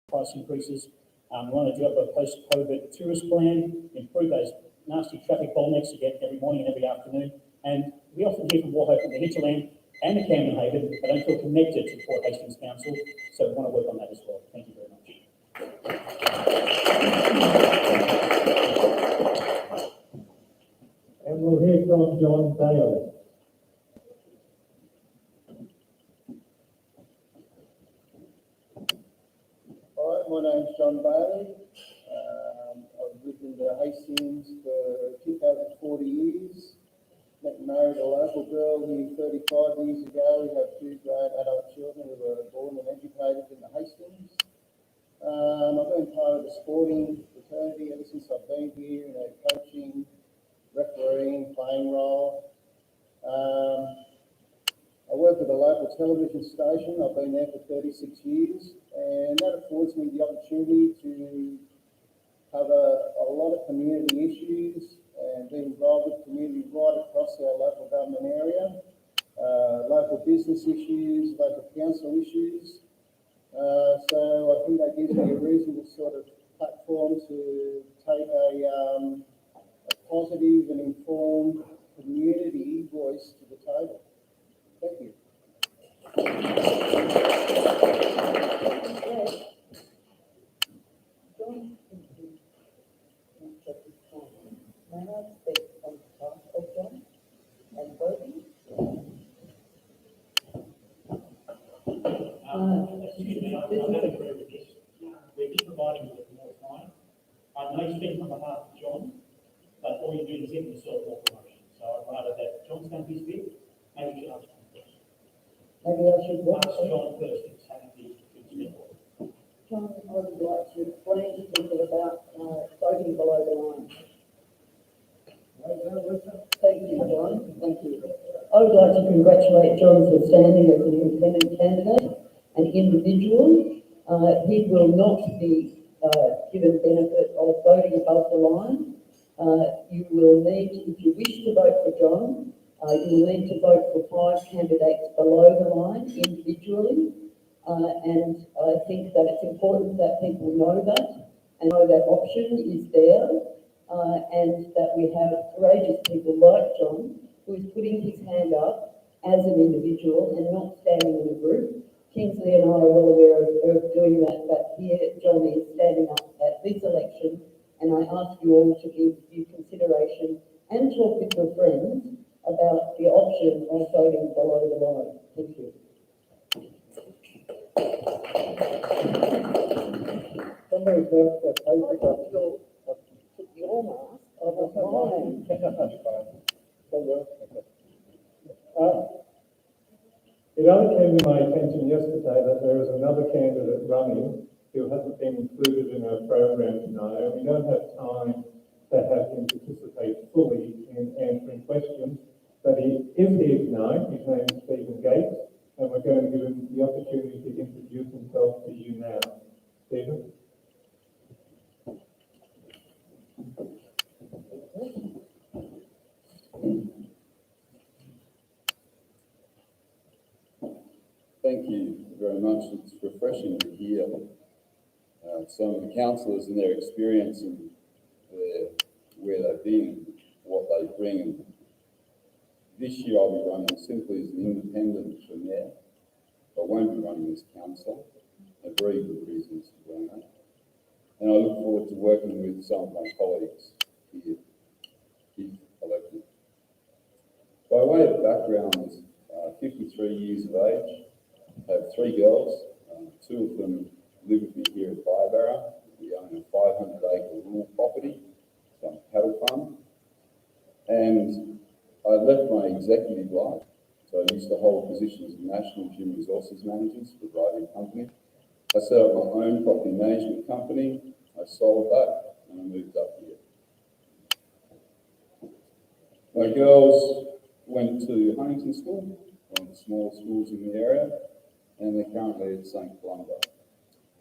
S10: Price increases. We want to develop a post-COVID tourist plan, improve those nasty traffic bottlenecks you get every morning and every afternoon. And we often hear from Wauchope and the hinterland and the Camden Haven, they don't feel connected to Port Hastings Council, so we want to work on that as well. Thank you very much.
S13: And we'll hear from John Bailey.
S14: Hi, my name's John Bailey. I've lived in the Hastings for 2,040 years. Met and married a local girl here 35 years ago. We have 2 grown adult children who were born and educated in the Hastings. I've been part of the sporting fraternity ever since I've been here in a coaching, refereeing, playing role. I work at a local television station. I've been there for 36 years, and that affords me the opportunity to cover a lot of community issues and be involved with community right across our local government area, local business issues, local council issues. So I think that gives me a reasonable sort of platform to take a positive and informed community voice to the table. Thank you.
S12: May I speak on behalf of John and Brodie?
S10: John first to take the report.
S4: John, I would like to explain to people about voting below the line. Thank you, John. Thank you. I would like to congratulate John for standing as an independent candidate, an individual. He will not be given benefit of voting above the line. You will need, if you wish to vote for John, you will need to vote for 5 candidates below the line individually. And I think that it's important that people know that and know that option is there, and that we have courageous people like John, who is putting his hand up as an individual and not standing in a group. Kingsley and I are well aware of doing that, but here John is standing up at this election, and I ask you all to give due consideration and talk with your friends about the option of voting below the line. Thank you.
S1: Somebody's left their paper.
S4: Your mask of mine.
S1: It only came to my attention yesterday that there is another candidate running who hasn't been included in our program tonight, and we don't have time to have him participate fully in answering questions, but he is here tonight. His name is Stephen Gates, and we're going to give him the opportunity to introduce himself to you now. Stephen?
S15: Thank you very much. It's refreshing to hear some of the councillors and their experience and where they've been and what they bring. And this year I'll be running simply as an independent for mayor. I won't be running as councillor. A very good reasons for doing that. And I look forward to working with some of my colleagues here if elected. By way of background, 53 years of age. I have 3 girls. 2 of them live with me here at Bybarra. We own a 500-acre rural property, some cattle farm. And I left my executive life. So I used to hold positions of national human resources managers for a driving company. I set up my own property management company. I sold that and I moved up here. My girls went to Huntington School, one of the small schools in the area, and they're currently at St. Columba.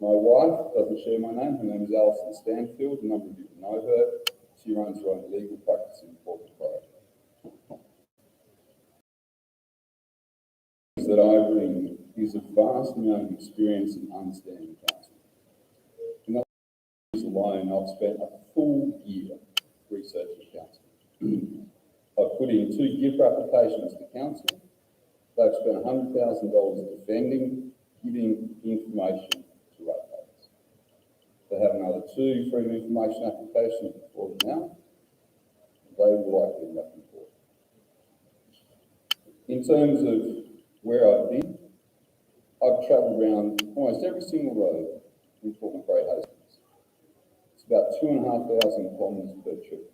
S15: My wife doesn't share my name. Her name is Alison Stanfield. A number of you know her. She runs her own legal practice in Port Macquarie. That I bring is a vast amount of experience in understanding council. In that years alone, I've spent a full year researching council. I've put in 2 gift applications to council. They've spent $100,000 defending, giving information to ratepayers. They have another 2 freedom of information applications before them now. They will likely end up in court. In terms of where I've been, I've travelled around almost every single road in Port Macquarie Hastings. It's about 2,500 kilometres per trip.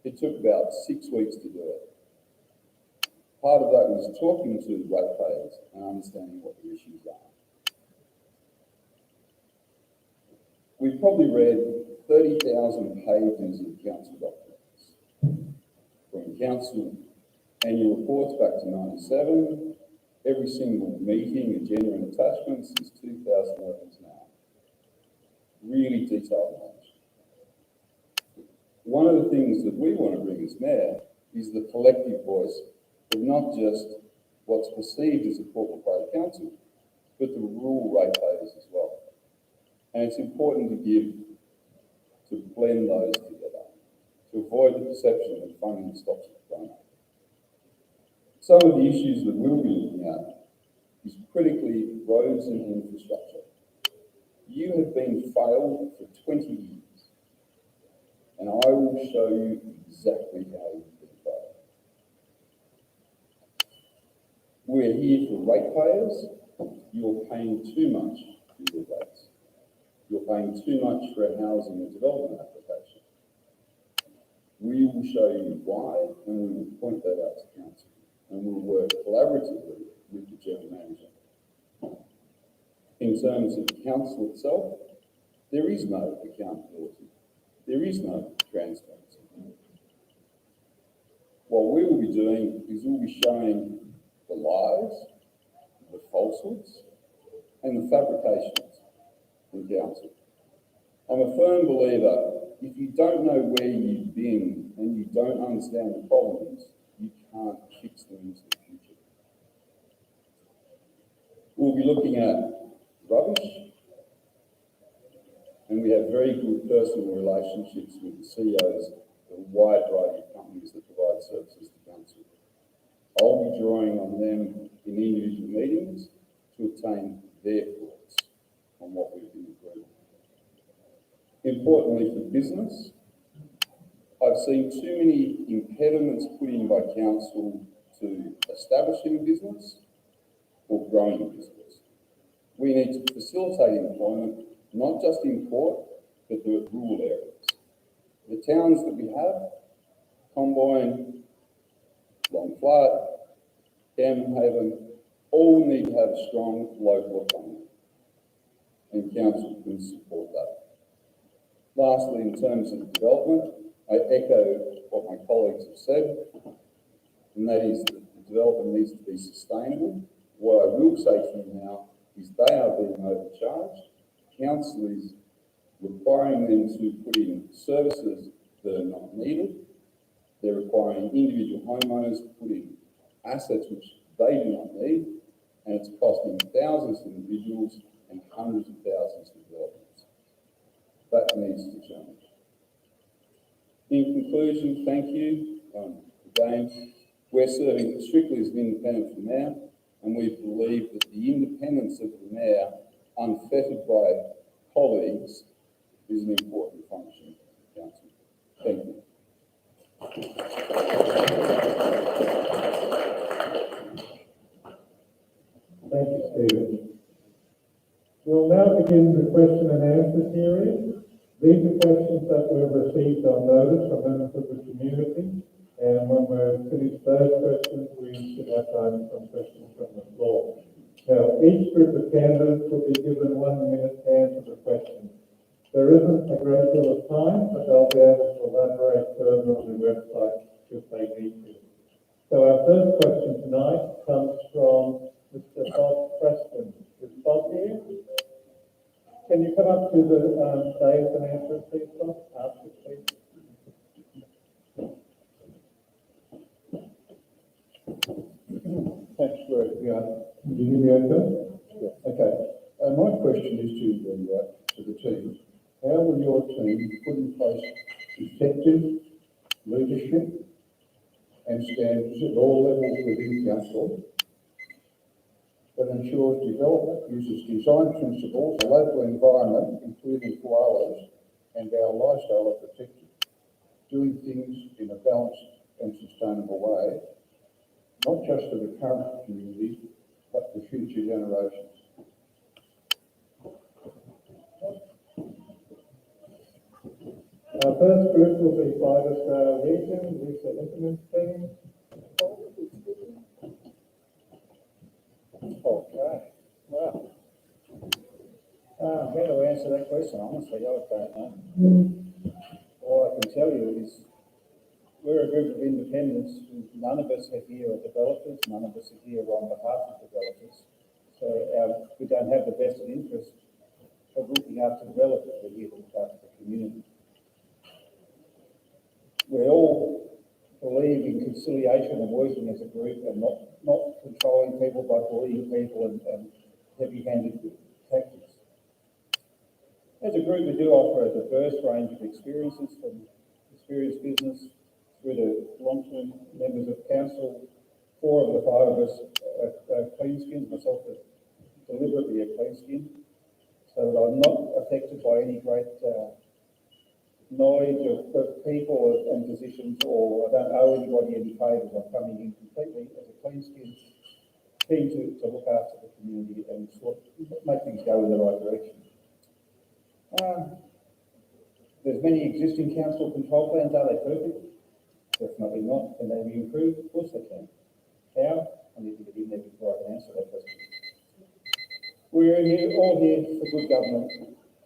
S15: It took about 6 weeks to do it. Part of that was talking to ratepayers and understanding what the issues are. We've probably read 30,000 pages of council documents. From council annual reports back to '97, every single meeting, agenda and attachments is 2011 now. Really detailed knowledge. One of the things that we want to bring as mayor is the collective voice of not just what's perceived as a Port Macquarie council, but the rural ratepayers as well. And it's important to blend those together, to avoid the perception that funding stops at the donor. Some of the issues that we'll be looking at is critically roads and infrastructure. You have been failed for 20 years, and I will show you exactly how you've been failed. We're here for ratepayers. You're paying too much for your rates. You're paying too much for a housing and development application. We will show you why, and we will point that out to council. And we'll work collaboratively with the general manager. In terms of the council itself, there is no accountability. There is no transparency. What we will be doing is we'll be showing the lies, the falsehoods, and the fabrications in council. I'm a firm believer, if you don't know where you've been and you don't understand the problems, you can't fix them into the future. We'll be looking at rubbish, and we have very good personal relationships with the CEOs of a wide variety of companies that provide services to council. I'll be drawing on them in individual meetings to obtain their thoughts on what we've been agreeing. Importantly for business, I've seen too many impediments put in by council to establishing a business or growing a business. We need to facilitate employment, not just in port, but the rural areas. The towns that we have, Comboyne, Longflat, Camdenhaven, all need to have a strong local economy, and council can support that. Lastly, in terms of development, I echo what my colleagues have said, and that is that the development needs to be sustainable. What I will say to you now is they are being overcharged. Council is requiring them to put in services that are not needed. They're requiring individual homeowners to put in assets which they do not need, and it's costing thousands of individuals and hundreds of thousands of developments. That needs to change. In conclusion, thank you. Again, we're serving strictly as an independent for mayor, and we believe that the independence of the mayor, unfettered by colleagues, is an important function of the council. Thank you.
S1: Thank you, Stephen. We'll now begin the question and answer period. These are questions that we've received on notice from members of the community, and when we're finished those questions, we should have time for questions from the floor. Now, each group of candidates will be given 1 minute to answer the question. There isn't a great deal of time, but they'll be able to elaborate further on the website if they need to. So our first question tonight comes from Mr. Bob Preston. Is Bob here? Can you come up to the dais and answer it, please, Bob? Ask it, please.
S7: Thanks, Greg. Yeah. Can you hear me okay? Yeah. Okay. My question is to the team. How will your team put in place effective leadership and standards at all levels within council that ensures development uses design principles, the local environment, including koalas, and our lifestyle are protected, doing things in a balanced and sustainable way, not just for the current community, but for future generations?
S1: Our first group will be by Australia region, Lisa Intiman's team.
S7: Okay, well, how to answer that question? Honestly, I don't know. All I can tell you is we're a group of independents. None of us are here are developers. None of us are here on behalf of developers. So we don't have the vested interest of looking after developers. We're here to look after the community. We all believe in conciliation and working as a group and not controlling people by bullying people and heavy-handed tactics. As a group, we do offer a diverse range of experiences, from experienced business through to long-term members of council. 4 of the 5 of us are clean skins, myself deliberately a clean skin, so that I'm not affected by any great knowledge of people and positions, or I don't owe anybody any favours. I'm coming in completely as a clean skin, keen to look after the community and sort of make things go in the right direction. There's many existing council control plans. Are they perfect? Definitely not. Can they be improved? Of course they can. How? I need to get in there before I can answer that question. We're here, all here for good government,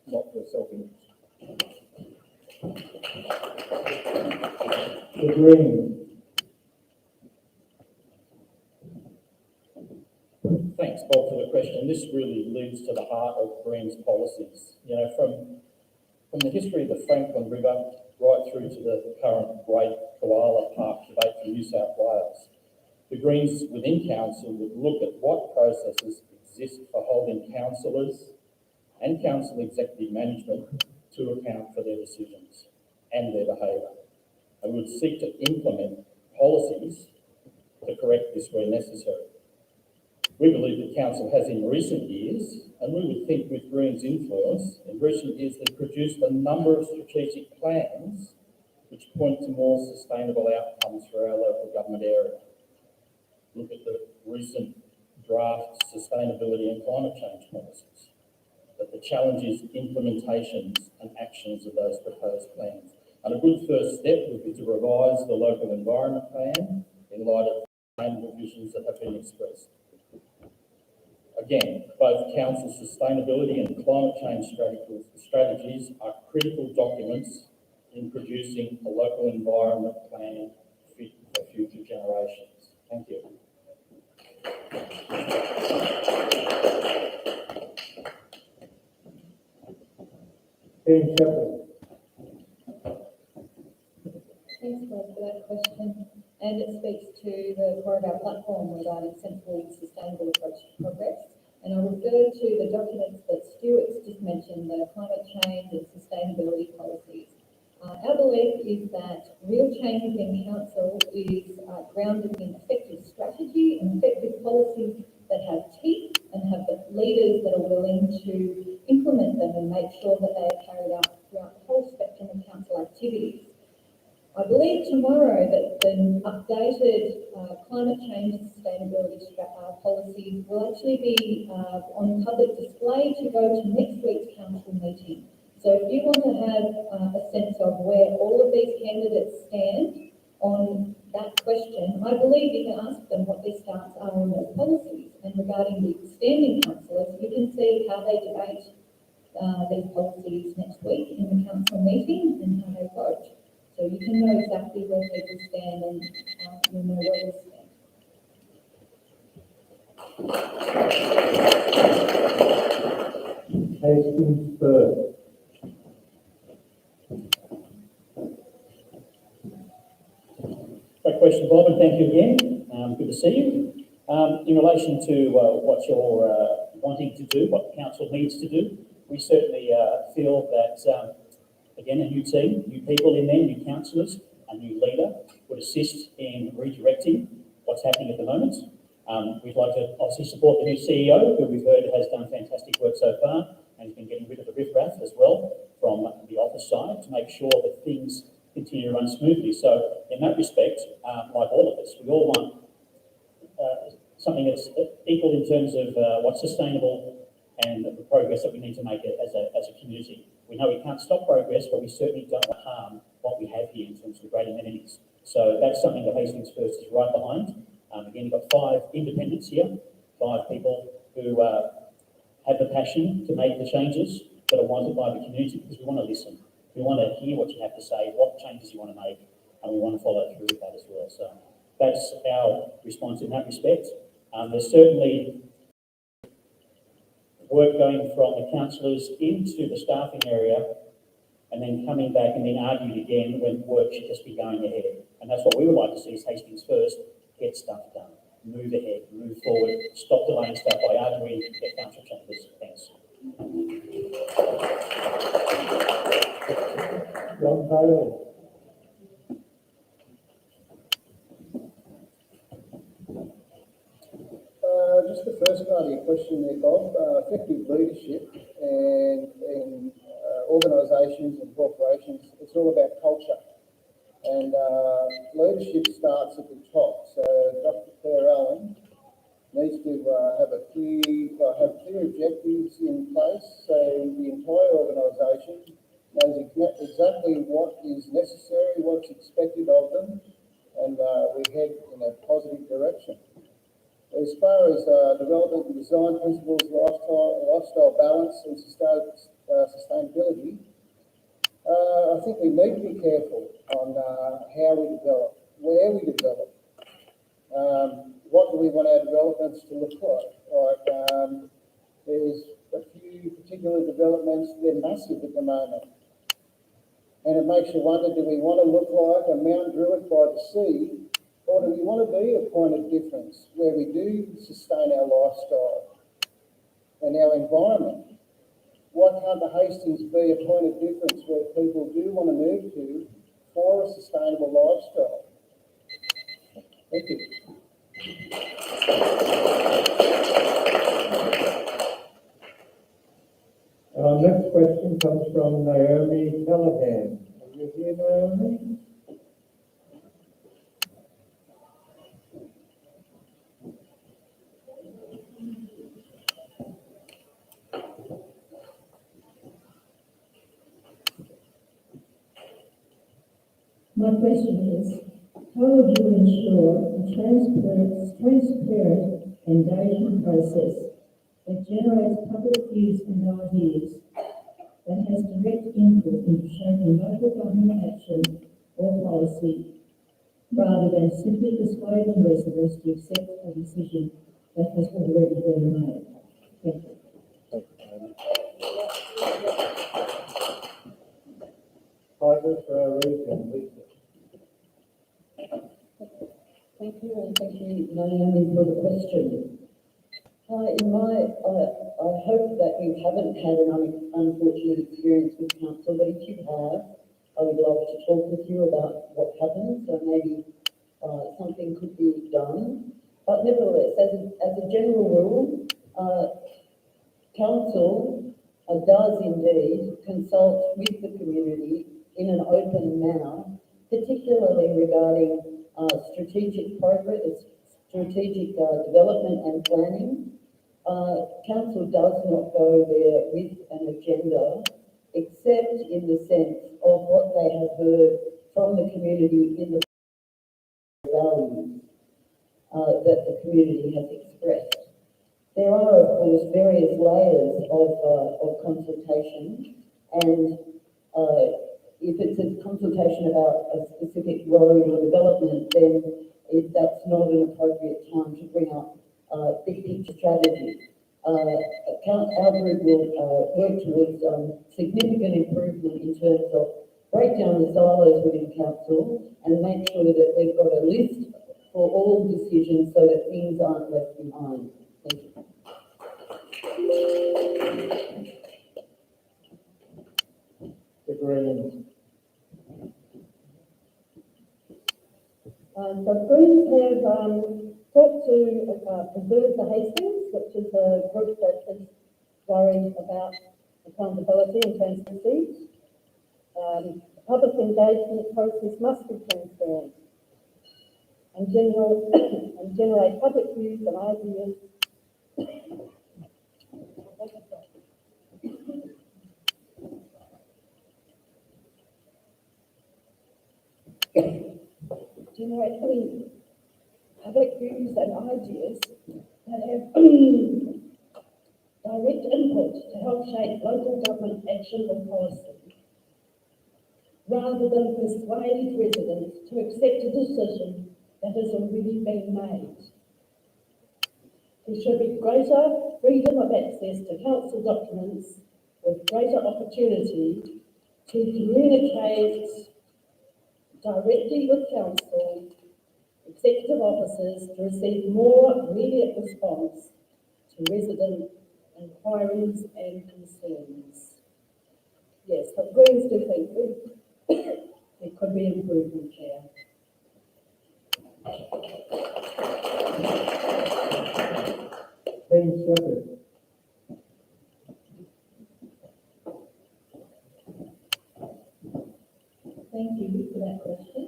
S7: not for self-interest.
S13: The Greens.
S6: Thanks, Bob, for the question. This really leads to the heart of Greens policies. You know, from the history of the Franklin River right through to the current Great Koala Park debate from New South Wales, the Greens within council would look at what processes exist for holding councillors and council executive management to account for their decisions and their behaviour, and would seek to implement policies to correct this where necessary. We believe that council has in recent years, and we would think with Greens' influence, in recent years they've produced a number of strategic plans which point to more sustainable outcomes for our local government area. Look at the recent draft sustainability and climate change policies. But the challenge is implementations and actions of those proposed plans. And a good first step would be to revise the local environment plan in light of sustainable visions that have been expressed. Again, both council sustainability and climate change strategies are critical documents in producing a local environment plan fit for future generations. Thank you.
S13: Ian Shepherd.
S16: Thanks, Bob, for that question. And it speaks to the core of our platform regarding sensible and sustainable approach to progress. And I refer to the documents that Stuart's just mentioned, the climate change and sustainability policies. Our belief is that real change within council is grounded in effective strategy and effective policies that have teeth and have the leaders that are willing to implement them and make sure that they are carried out throughout the whole spectrum of council activities. I believe tomorrow that the updated climate change and sustainability policies will actually be on public display to go to next week's council meeting. So if you want to have a sense of where all of these candidates stand on that question, I believe you can ask them what their stance are on those policies. And regarding the standing councillors, you can see how they debate these policies next week in the council meeting and how they vote. So you can know exactly where people stand and you'll know where we stand.
S13: Hastings first.
S10: Great question, Bob, and thank you again. Good to see you. In relation to what you're wanting to do, what the council needs to do, we certainly feel that again, a new team, new people in there, new councillors, a new leader would assist in redirecting what's happening at the moment. We'd like to obviously support the new CEO, who we've heard has done fantastic work so far, and has been getting rid of the riffraff as well from the office side to make sure that things continue to run smoothly. So in that respect, like all of us, we all want something that's equal in terms of what's sustainable and the progress that we need to make as a community. We know we can't stop progress, but we certainly don't want to harm what we have here in terms of great amenities. So that's something that Hastings First is right behind. Again, you've got 5 independents here, 5 people who have the passion to make the changes that are wanted by the community, because we want to listen. We want to hear what you have to say, what changes you want to make, and we want to follow through with that as well. So that's our response in that respect. There's certainly work going from the councillors into the staffing area and then coming back and then argued again when work should just be going ahead. And that's what we would like to see is Hastings First, get stuff done, move ahead, move forward, stop delaying stuff by arguing, get council chambers. Thanks.
S13: John Taylor.
S14: Just the first part of your question there, Bob. Effective leadership and organisations and corporations, it's all about culture. And leadership starts at the top. So Dr. Claire Allen needs to have clear objectives in place, so the entire organisation knows exactly what is necessary, what's expected of them, and we head in a positive direction. As far as development and design principles, lifestyle balance and sustainability, I think we need to be careful on how we develop, where we develop. What do we want our developments to look like? There's a few particular developments, they're massive at the moment. And it makes you wonder, do we want to look like a Mount Druitt by the sea, or do we want to be a point of difference where we do sustain our lifestyle and our environment? Why can't the Hastings be a point of difference where people do want to move to for a sustainable lifestyle? Thank you.
S1: Our next question comes from Naomi Callahan. Are you here, Naomi?
S17: My question is, how would you ensure a transparent engagement process that generates public views and ideas, that has direct input into shaping local government action or policy, rather than simply persuading residents to accept a decision that has already been made? Thank you.
S1: Tigers for our region, Lisa.
S4: Thank you, and thank you, Naomi, for the question. I hope that you haven't had an unfortunate experience with council, but if you have, I would love to talk with you about what happened, so maybe something could be done. But nevertheless, as a general rule, council does indeed consult with the community in an open manner, particularly regarding strategic progress, strategic development and planning. Council does not go there with an agenda, except in the sense of what they have heard from the community in the values that the community has expressed. There are, of course, various layers of consultation, and if it's a consultation about a specific road or development, then that's not an appropriate time to bring up big picture strategy. Our group will work towards significant improvement in terms of break down the silos within council and make sure that they've got a list for all decisions so that things aren't left behind. Thank you.
S1: The Greens.
S2: So Greens have talked to Preserve the Hastings, which is a group that is worried about accountability and transparency. The public engagement process must be transparent and generate public views and ideas. Generate public views and ideas that have direct input to help shape local government action or policy, rather than persuade residents to accept a decision that has already been made. There should be greater freedom of access to council documents with greater opportunity to communicate directly with council executive officers to receive more immediate response to resident inquiries and concerns. Yes, the Greens do think there could be improvement here.
S1: Dean Shepherd.
S16: Thank you for that question.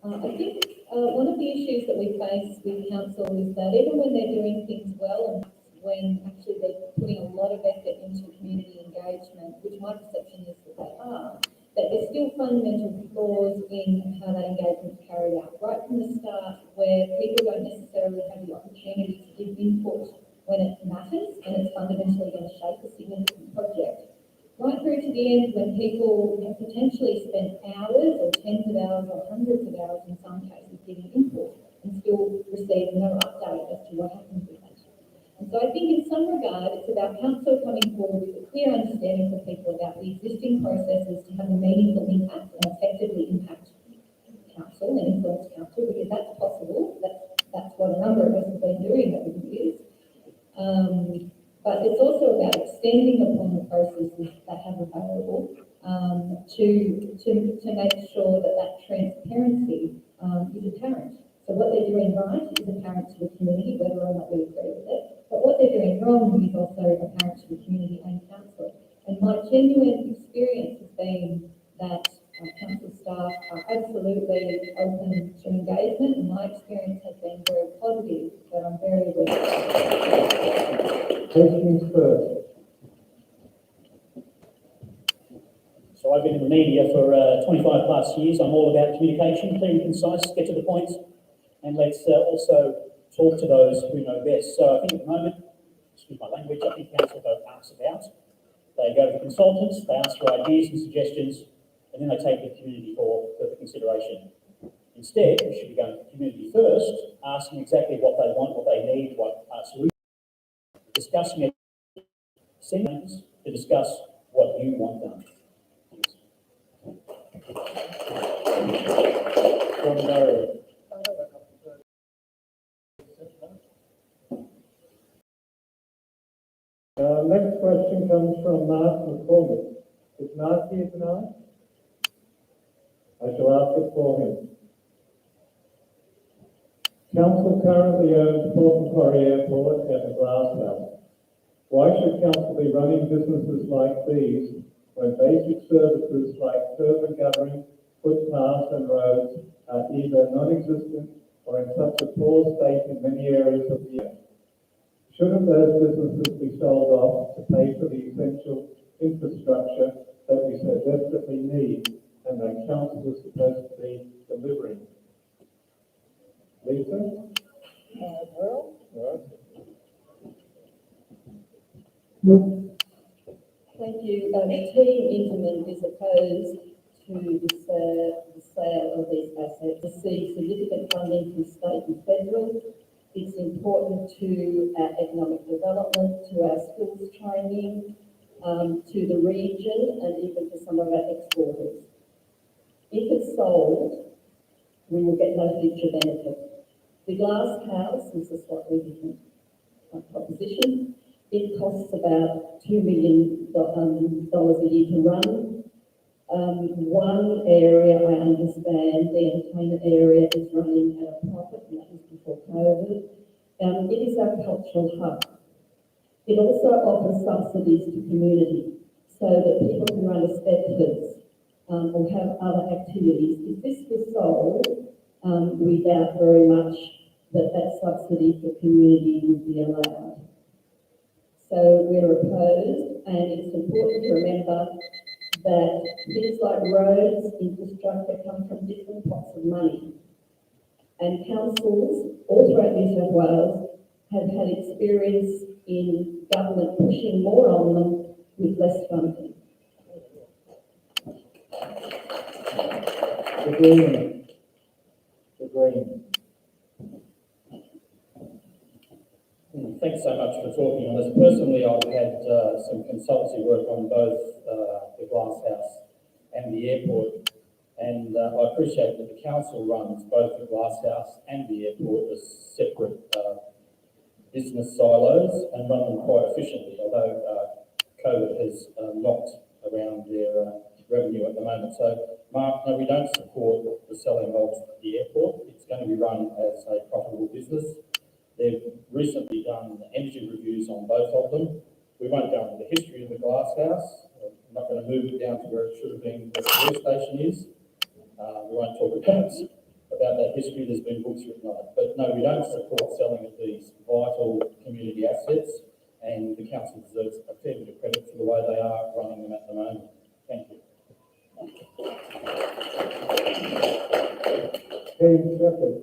S16: I think one of the issues that we face with council is that even when they're doing things well and when actually they're putting a lot of effort into community engagement, which my perception is that they are, that there's still fundamental flaws in how that engagement is carried out. Right from the start, where people don't necessarily have the opportunity to give input when it matters and it's fundamentally going to shape a significant project. Right through to the end, when people have potentially spent hours or tens of hours or hundreds of hours in some cases giving input and still receive no update as to what happens with that. And so I think in some regard, it's about council coming forward with a clear understanding for people about the existing processes to have a meaningful impact and effectively impact council and influence council, because that's possible. That's what a number of us have been doing over the years. But it's also about extending upon the processes that have available to make sure that that transparency is apparent. So what they're doing right is apparent to the community, whether or not we agree with it. But what they're doing wrong is also apparent to the community and council. And my genuine experience has been that council staff are absolutely open to engagement, and my experience has been very positive, but I'm very aware.
S1: Hastings first.
S10: So I've been in the media for 25 plus years. I'm all about communication, clear and concise, get to the point, and let's also talk to those who know best. So I think at the moment, excuse my language, I think council go ask about. They go to consultants, they ask for ideas and suggestions, and then they take the community for further consideration. Instead, we should be going to the community first, asking exactly what they want, what they need, what solutions, discussing it, sending to discuss what you want done.
S1: Next question comes from Mark McCormick. Is Mark here tonight? I shall ask it for him. Council currently owns Port Macquarie Airport and the Glass House. Why should council be running businesses like these when basic services like server gathering, footpaths and roads are either non-existent or in such a poor state in many areas of the earth? Shouldn't those businesses be sold off to pay for the essential infrastructure that we so desperately need and that council is supposed to be delivering? Lisa?
S12: Thank you. Team Intamin is opposed to the sale of these assets. To see significant funding from state and federal. It's important to our economic development, to our skills training, to the region, and even to some of our exporters. If it's sold, we will get no future benefit. The Glass House is a slightly different proposition. It costs about $2 million a year to run. One area, I understand, the entertainment area is running at a profit, and that was before COVID. It is our cultural hub. It also offers subsidies to community so that people can run estate or have other activities. If this was sold, we doubt very much that subsidy for community would be allowed. So we're opposed, and it's important to remember that things like roads, infrastructure come from different pots of money. And councils all throughout New South Wales have had experience in government pushing more on them with less funding.
S6: Thanks so much for talking on this. Personally, I've had some consultancy work on both the Glass House and the airport, and I appreciate that the council runs both the Glass House and the airport as separate business silos and run them quite efficiently, although COVID has knocked around their revenue at the moment. So, Mark, no, we don't support the selling of the airport. It's going to be run as a profitable business. They've recently done energy reviews on both of them. We won't go into the history of the Glass House. I'm not going to move it down to where it should have been, where the police station is. We won't talk about that history. There's been books written on it. But no, we don't support selling of these vital community assets, and the council deserves a fair bit of credit for the way they are running them at the moment. Thank you.
S1: Team Shepherd.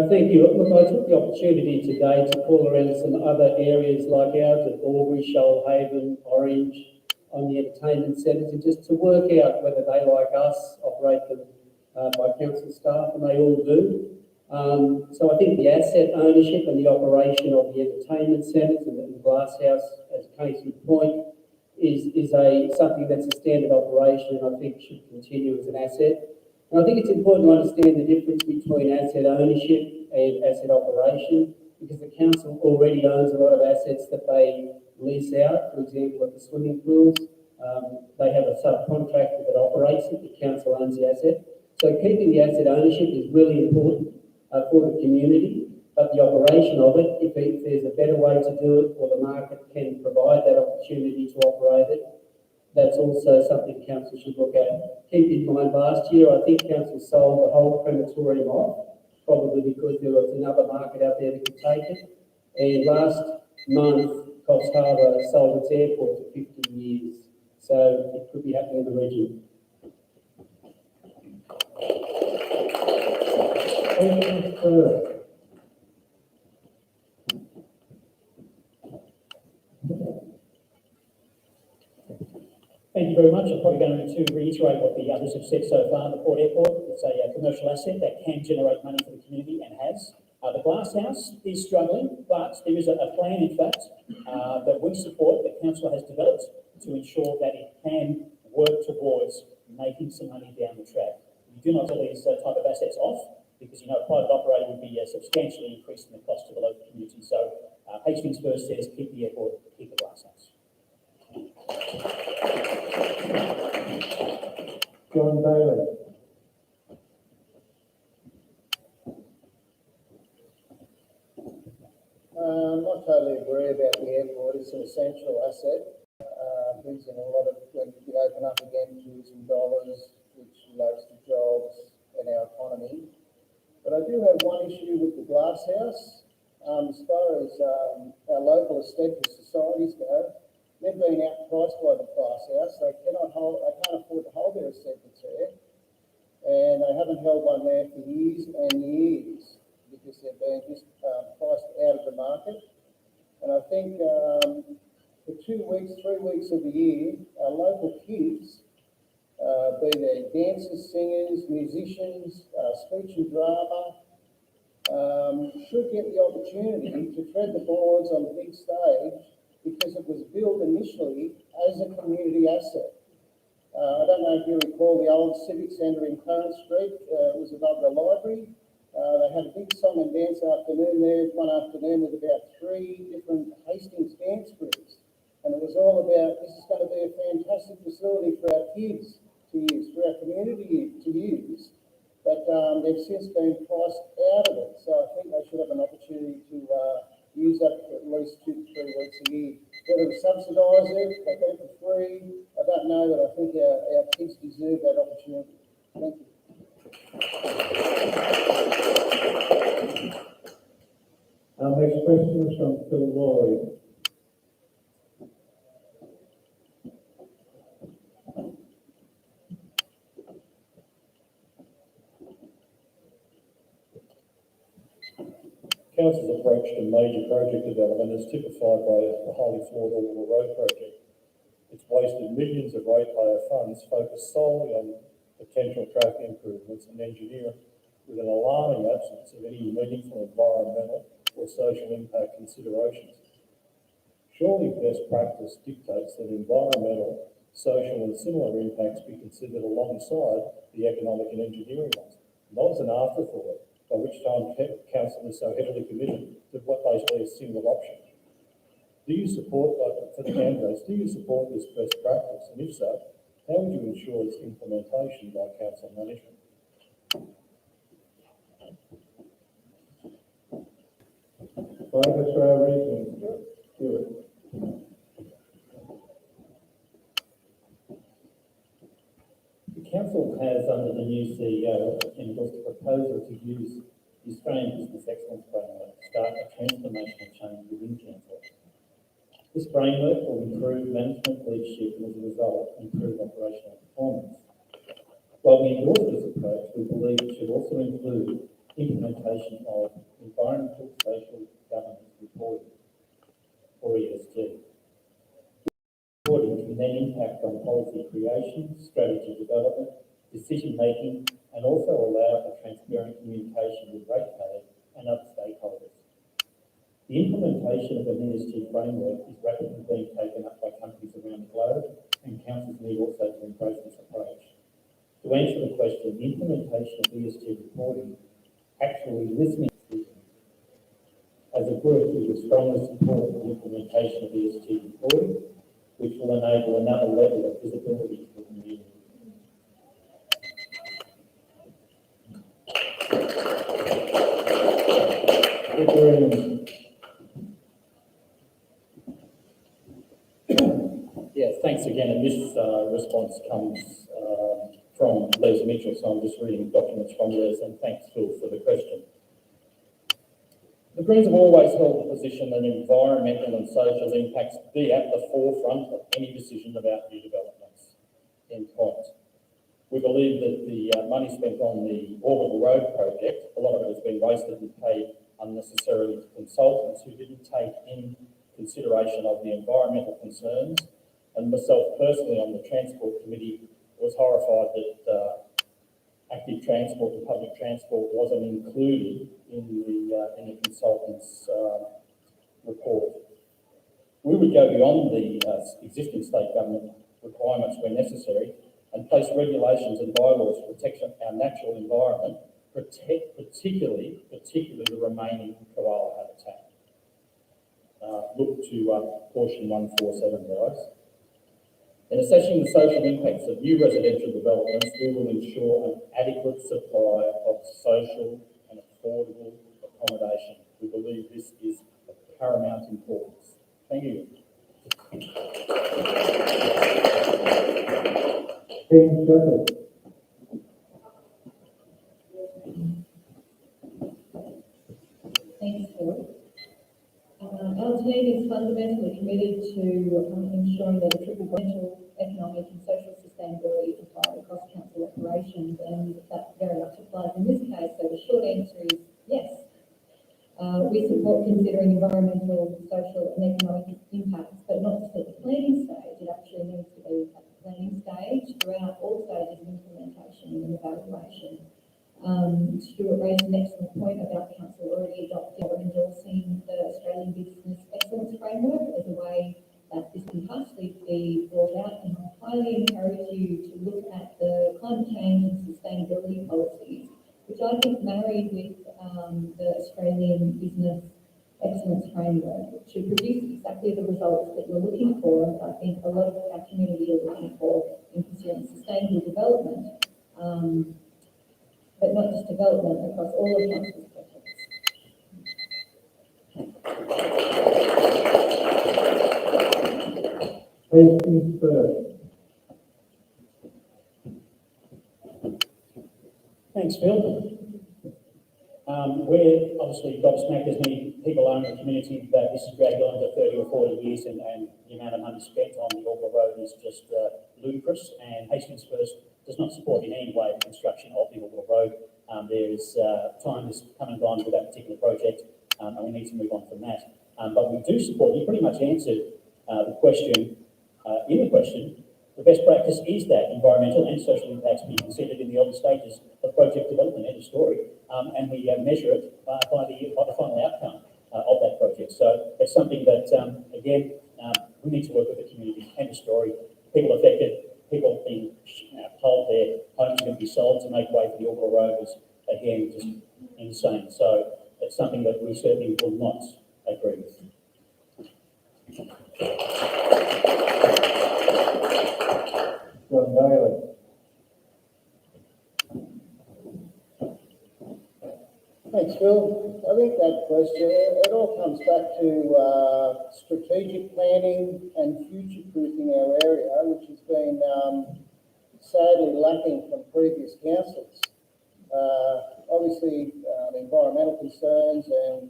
S9: Thank you. Look, I took the opportunity today to call around some other areas like ours at Albury, Shoalhaven, Orange, on the entertainment centres, and just to work out whether they, like us, operate them by council staff, and they all do. So I think the asset ownership and the operation of the entertainment centres and the Glasshouse, as a case in point, is something that's a standard operation and I think should continue as an asset. And I think it's important to understand the difference between asset ownership and asset operation, because the council already owns a lot of assets that they lease out. For example, at the swimming pools, they have a subcontractor that operates it, the council owns the asset. So keeping the asset ownership is really important for the community, but the operation of it, if there's a better way to do it, or the market can provide that opportunity to operate it, that's also something council should look at. Keep in mind, last year, I think council sold the whole crematorium off, probably because there was another market out there that could take it. And last month, Coffs Harbour sold its airport for 50 years. So it could be happening in the region.
S10: Thank you very much. I'm probably going to reiterate what the others have said so far. The Port Airport is a commercial asset that can generate money for the community and has. The Glasshouse is struggling, but there is a plan, in fact, that we support, that council has developed to ensure that it can work towards making some money down the track. We do not sell these type of assets off because, you know, a private operator would be substantially increasing the cost to the local community. So Hastings First says keep the airport, keep the Glasshouse.
S1: John Bailey.
S14: I totally agree about the airport. It's an essential asset. Brings in a lot of, when you open up again, tourism dollars, which relates to jobs and our economy. But I do have one issue with the Glasshouse. As far as our local established societies go, they've been outpriced by the Glasshouse. They can't afford to hold their establishments there. And they haven't held one there for years and years because they've been just priced out of the market. And I think for 2 weeks, 3 weeks of the year, our local kids, be they dancers, singers, musicians, speech and drama, should get the opportunity to tread the boards on the big stage because it was built initially as a community asset. I don't know if you recall the old Civic Centre in Clarence Street. It was above the library. They had a big song and dance afternoon there, one afternoon with about 3 different Hastings dance groups. And it was all about, this is going to be a fantastic facility for our kids to use, for our community to use. But they've since been priced out of it. So I think they should have an opportunity to use that for at least 2 to 3 weeks a year. Whether we subsidise it, they get it for free, I don't know, but I think our kids deserve that opportunity. Thank you.
S1: Our next question is from Phil Laurie.
S13: Council's approach to major project development is typified by the highly flawed Albury Road project. It's wasted millions of ratepayer funds focused solely on potential traffic improvements and engineering, with an alarming absence of any meaningful environmental or social impact considerations. Surely best practice dictates that environmental, social and similar impacts be considered alongside the economic and engineering ones, not as an afterthought, by which time council is so heavily committed to what basically is a single option. Do you support, for the candidates, do you support this best practice? And if so, how would you ensure its implementation by council management?
S1: Focus for our region. Stuart.
S6: The council has, under the new CEO, endorsed a proposal to use the Australian Business Excellence Framework to start a transformational change within council. This framework will improve management leadership and as a result, improve operational performance. While we endorse this approach, we believe it should also include implementation of environmental social governance reporting, or ESG. Reporting can then impact on policy creation, strategy development, decision-making, and also allow for transparent communication with ratepayers and other stakeholders. The implementation of an ESG framework is rapidly being taken up by countries around the globe, and councils need also to embrace this approach. To answer the question, the implementation of ESG reporting, actually listening to decisions. As a group, we would strongly support the implementation of ESG reporting, which will enable another level of visibility to the community. Yes, thanks again. And this response comes from Les Mitchell, so I'm just reading documents from Les, and thanks, Phil, for the question. The Greens have always held the position that environmental and social impacts be at the forefront of any decision about new developments. End point. We believe that the money spent on the Orbital Road project, a lot of it has been wasted and paid unnecessarily to consultants who didn't take in consideration of the environmental concerns. And myself personally on the Transport Committee was horrified that active transport and public transport wasn't included in the consultant's report. We would go beyond the existing state government requirements where necessary and place regulations and bylaws to protect our natural environment, particularly the remaining koala habitat. Look to portion 147, guys. In assessing the social impacts of new residential developments, we will ensure an adequate supply of social and affordable accommodation. We believe this is of paramount importance. Thank you.
S16: Thanks, Phil. Our team is fundamentally committed to ensuring that a triple mental, economic and social sustainability is applied across council operations, and that very much applies in this case. So the short answer is yes. We support considering environmental, social and economic impacts, but not just at the planning stage. It actually needs to be at the planning stage throughout all stages of implementation and evaluation. Stuart raised an excellent point about council already adopting or endorsing the Australian Business Excellence Framework as a way that this can possibly be brought out, and I highly encourage you to look at the climate change and sustainability policies, which I think married with the Australian Business Excellence Framework to produce exactly the results that you're looking for, and I think a lot of our community are looking for in pursuing sustainable development. But not just development, across all of council's projects.
S10: Thanks, Phil. We're obviously gobsmacked, as many people are in the community, that this has dragged on for 30 or 40 years, and the amount of money spent on the Orbital Road is just ludicrous, and Hastings First does not support in any way the construction of the Orbital Road. There's time has come and gone with that particular project, and we need to move on from that. But we do support, you pretty much answered the question, in the question, the best practice is that environmental and social impacts be considered in the early stages of project development, end of story, and we measure it by the final outcome of that project. So it's something that, again, we need to work with the community, end of story. People affected, people being told their homes are going to be sold to make way for the Orbital Road is, again, just insane. So it's something that we certainly will not agree with.
S1: John Bailey.
S14: Thanks, Phil. I think that question, it all comes back to strategic planning and future-proofing our area, which has been sadly lacking from previous councils. Obviously, environmental concerns and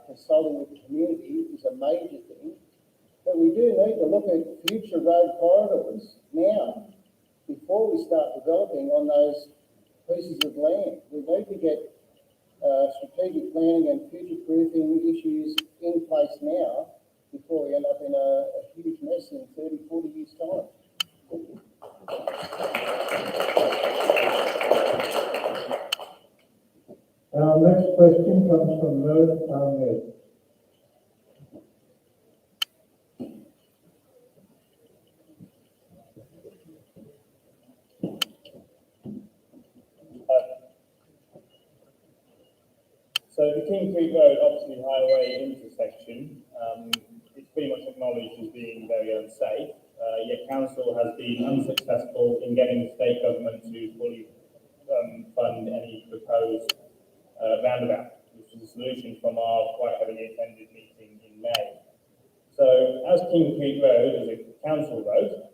S14: consulting with the community is a major thing, we do need to look at future road corridors now, before we start developing on those pieces of land. We need to get strategic planning and future-proofing issues in place now, before we end up in a huge mess in 30, 40 years' time.
S1: Our next question comes from Merv Ahmed.
S18: So the King Creek Road Oxley Highway intersection, it's pretty much acknowledged as being very unsafe. Yet council has been unsuccessful in getting the state government to fully fund any proposed roundabout, which is a solution from our quite heavily attended meeting in May. So as King Creek Road is a council road,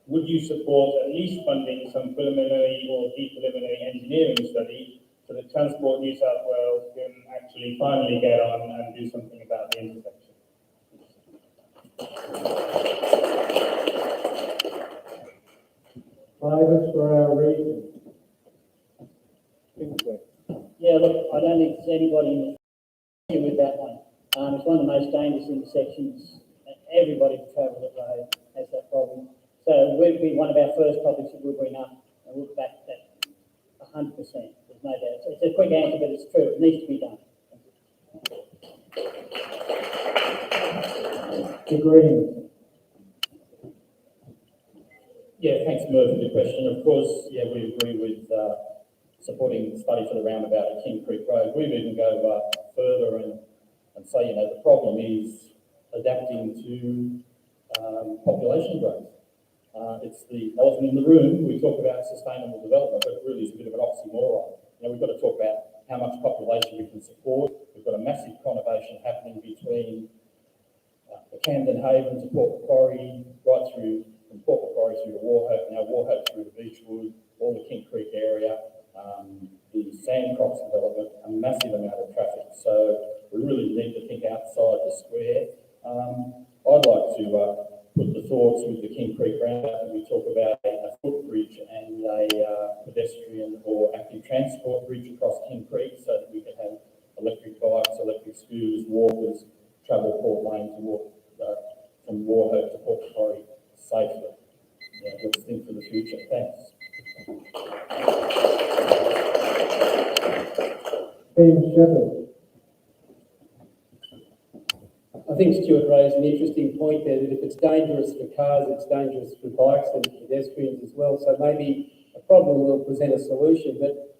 S18: would you support at least funding some preliminary or preliminary engineering study so that Transport New South Wales can actually finally get on and do something about the intersection?
S1: Favours for our region.
S5: Yeah, look, I don't think there's anybody in the with that one. It's one of the most dangerous intersections. Everybody who travels that road has that problem. So it would be one of our first topics that we'll bring up and look back at that 100%. There's no doubt. It's a quick answer, but it's true. It needs to be done.
S1: The Greens.
S6: Yeah, thanks, Merv, for the question. Of course, yeah, we agree with supporting the study for the roundabout at King Creek Road. We'd even go further and say, you know, the problem is adapting to population growth. It's the elephant in the room. We talk about sustainable development, but it really is a bit of an oxymoron. You know, we've got to talk about how much population we can support. We've got a massive conurbation happening between the Camden Haven to Port Macquarie, right through from Port Macquarie through to Wauchope, now Wauchope through to Beechwood, all the King Creek area, the Sandcrops development, a massive amount of traffic. So we really need to think outside the square. I'd like to put the thoughts with the King Creek roundabout, and we talk about a footbridge and a pedestrian or active transport bridge across King Creek so that we can have electric bikes, electric scooters, walkers, travel Port Lane to walk from Wauchope to Port Macquarie safely. Yeah, let's think for the future. Thanks.
S1: Ian Shepherd.
S9: I think Stuart raised an interesting point there, that if it's dangerous for cars, it's dangerous for bikes and pedestrians as well. So maybe a problem will present a solution, but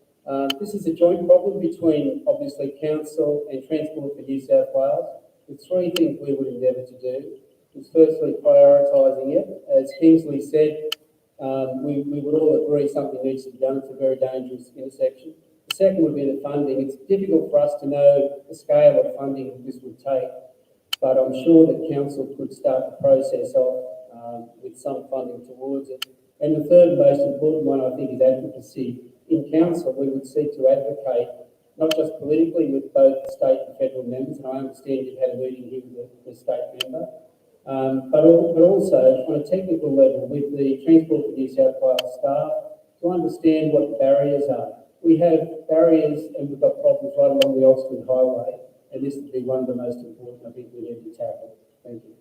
S9: this is a joint problem between, obviously, Council and Transport for New South Wales. There's three things we would endeavour to do. Is firstly prioritising it. As Kingsley said, we would all agree something needs to be done. It's a very dangerous intersection. The second would be the funding. It's difficult for us to know the scale of funding this would take, but I'm sure that Council could start the process off with some funding towards it. And the third most important one, I think, is advocacy. In Council, we would seek to advocate, not just politically with both the state and federal members, and I understand you've had a meeting here with the state member, but also on a technical level with the Transport for New South Wales staff to understand what the barriers are. We have barriers and we've got problems right along the Oxford Highway, and this would be one of the most important I think we need to tackle. Thank you.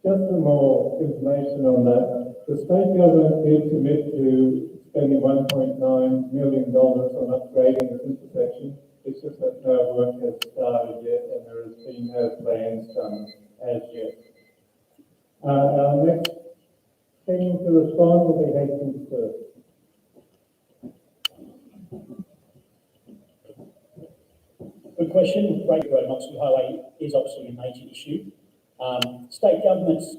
S1: Just some more information on that. The state government did commit to spending $1.9 million on upgrading this intersection. It's just that no work has started yet and there has been no plans done as yet. Our next thing to respond will be Hastings first.
S10: Good question. Great Road and Oxley Highway is obviously a major issue. State governments,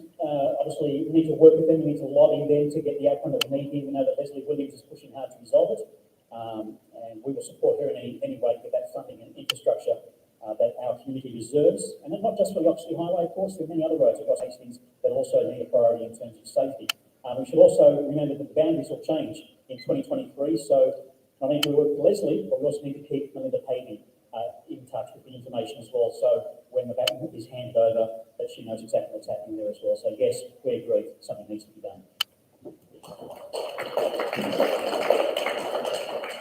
S10: obviously, we need to work with them, we need to lobby them to get the outcome that we need. We know that Leslie Williams is pushing hard to resolve it, and we will support her in any way to get that funding and infrastructure that our community deserves. And not just for the Oxley Highway, of course, there are many other roads across Hastings that also need a priority in terms of safety. We should also remember that the boundaries will change in 2023, so I need to work for Leslie, but we also need to keep Melinda Pavey in touch with the information as well. So when the baton is handed over, that she knows exactly what's happening there as well. So yes, we agree something needs to be done.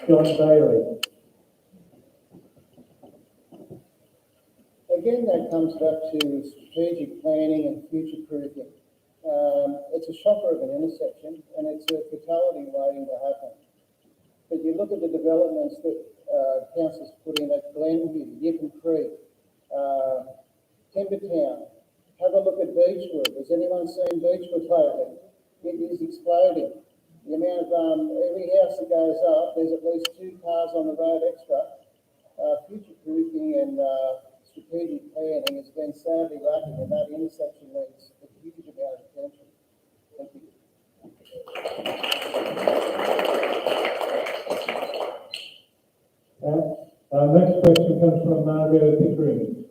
S1: John Bailey.
S14: Again, that comes back to strategic planning and future proofing. It's a shocker of an intersection and it's a fatality waiting to happen. But you look at the developments that council's put in at Glenview, Yippan Creek, Timbertown. Have a look at Beechwood. Has anyone seen Beechwood lately? It is exploding. The amount of every house that goes up, there's at least 2 cars on the road extra. Future proofing and strategic planning has been sadly lacking, and that intersection needs a huge amount of attention. Thank you.
S1: Next question comes from Margaret Pickering.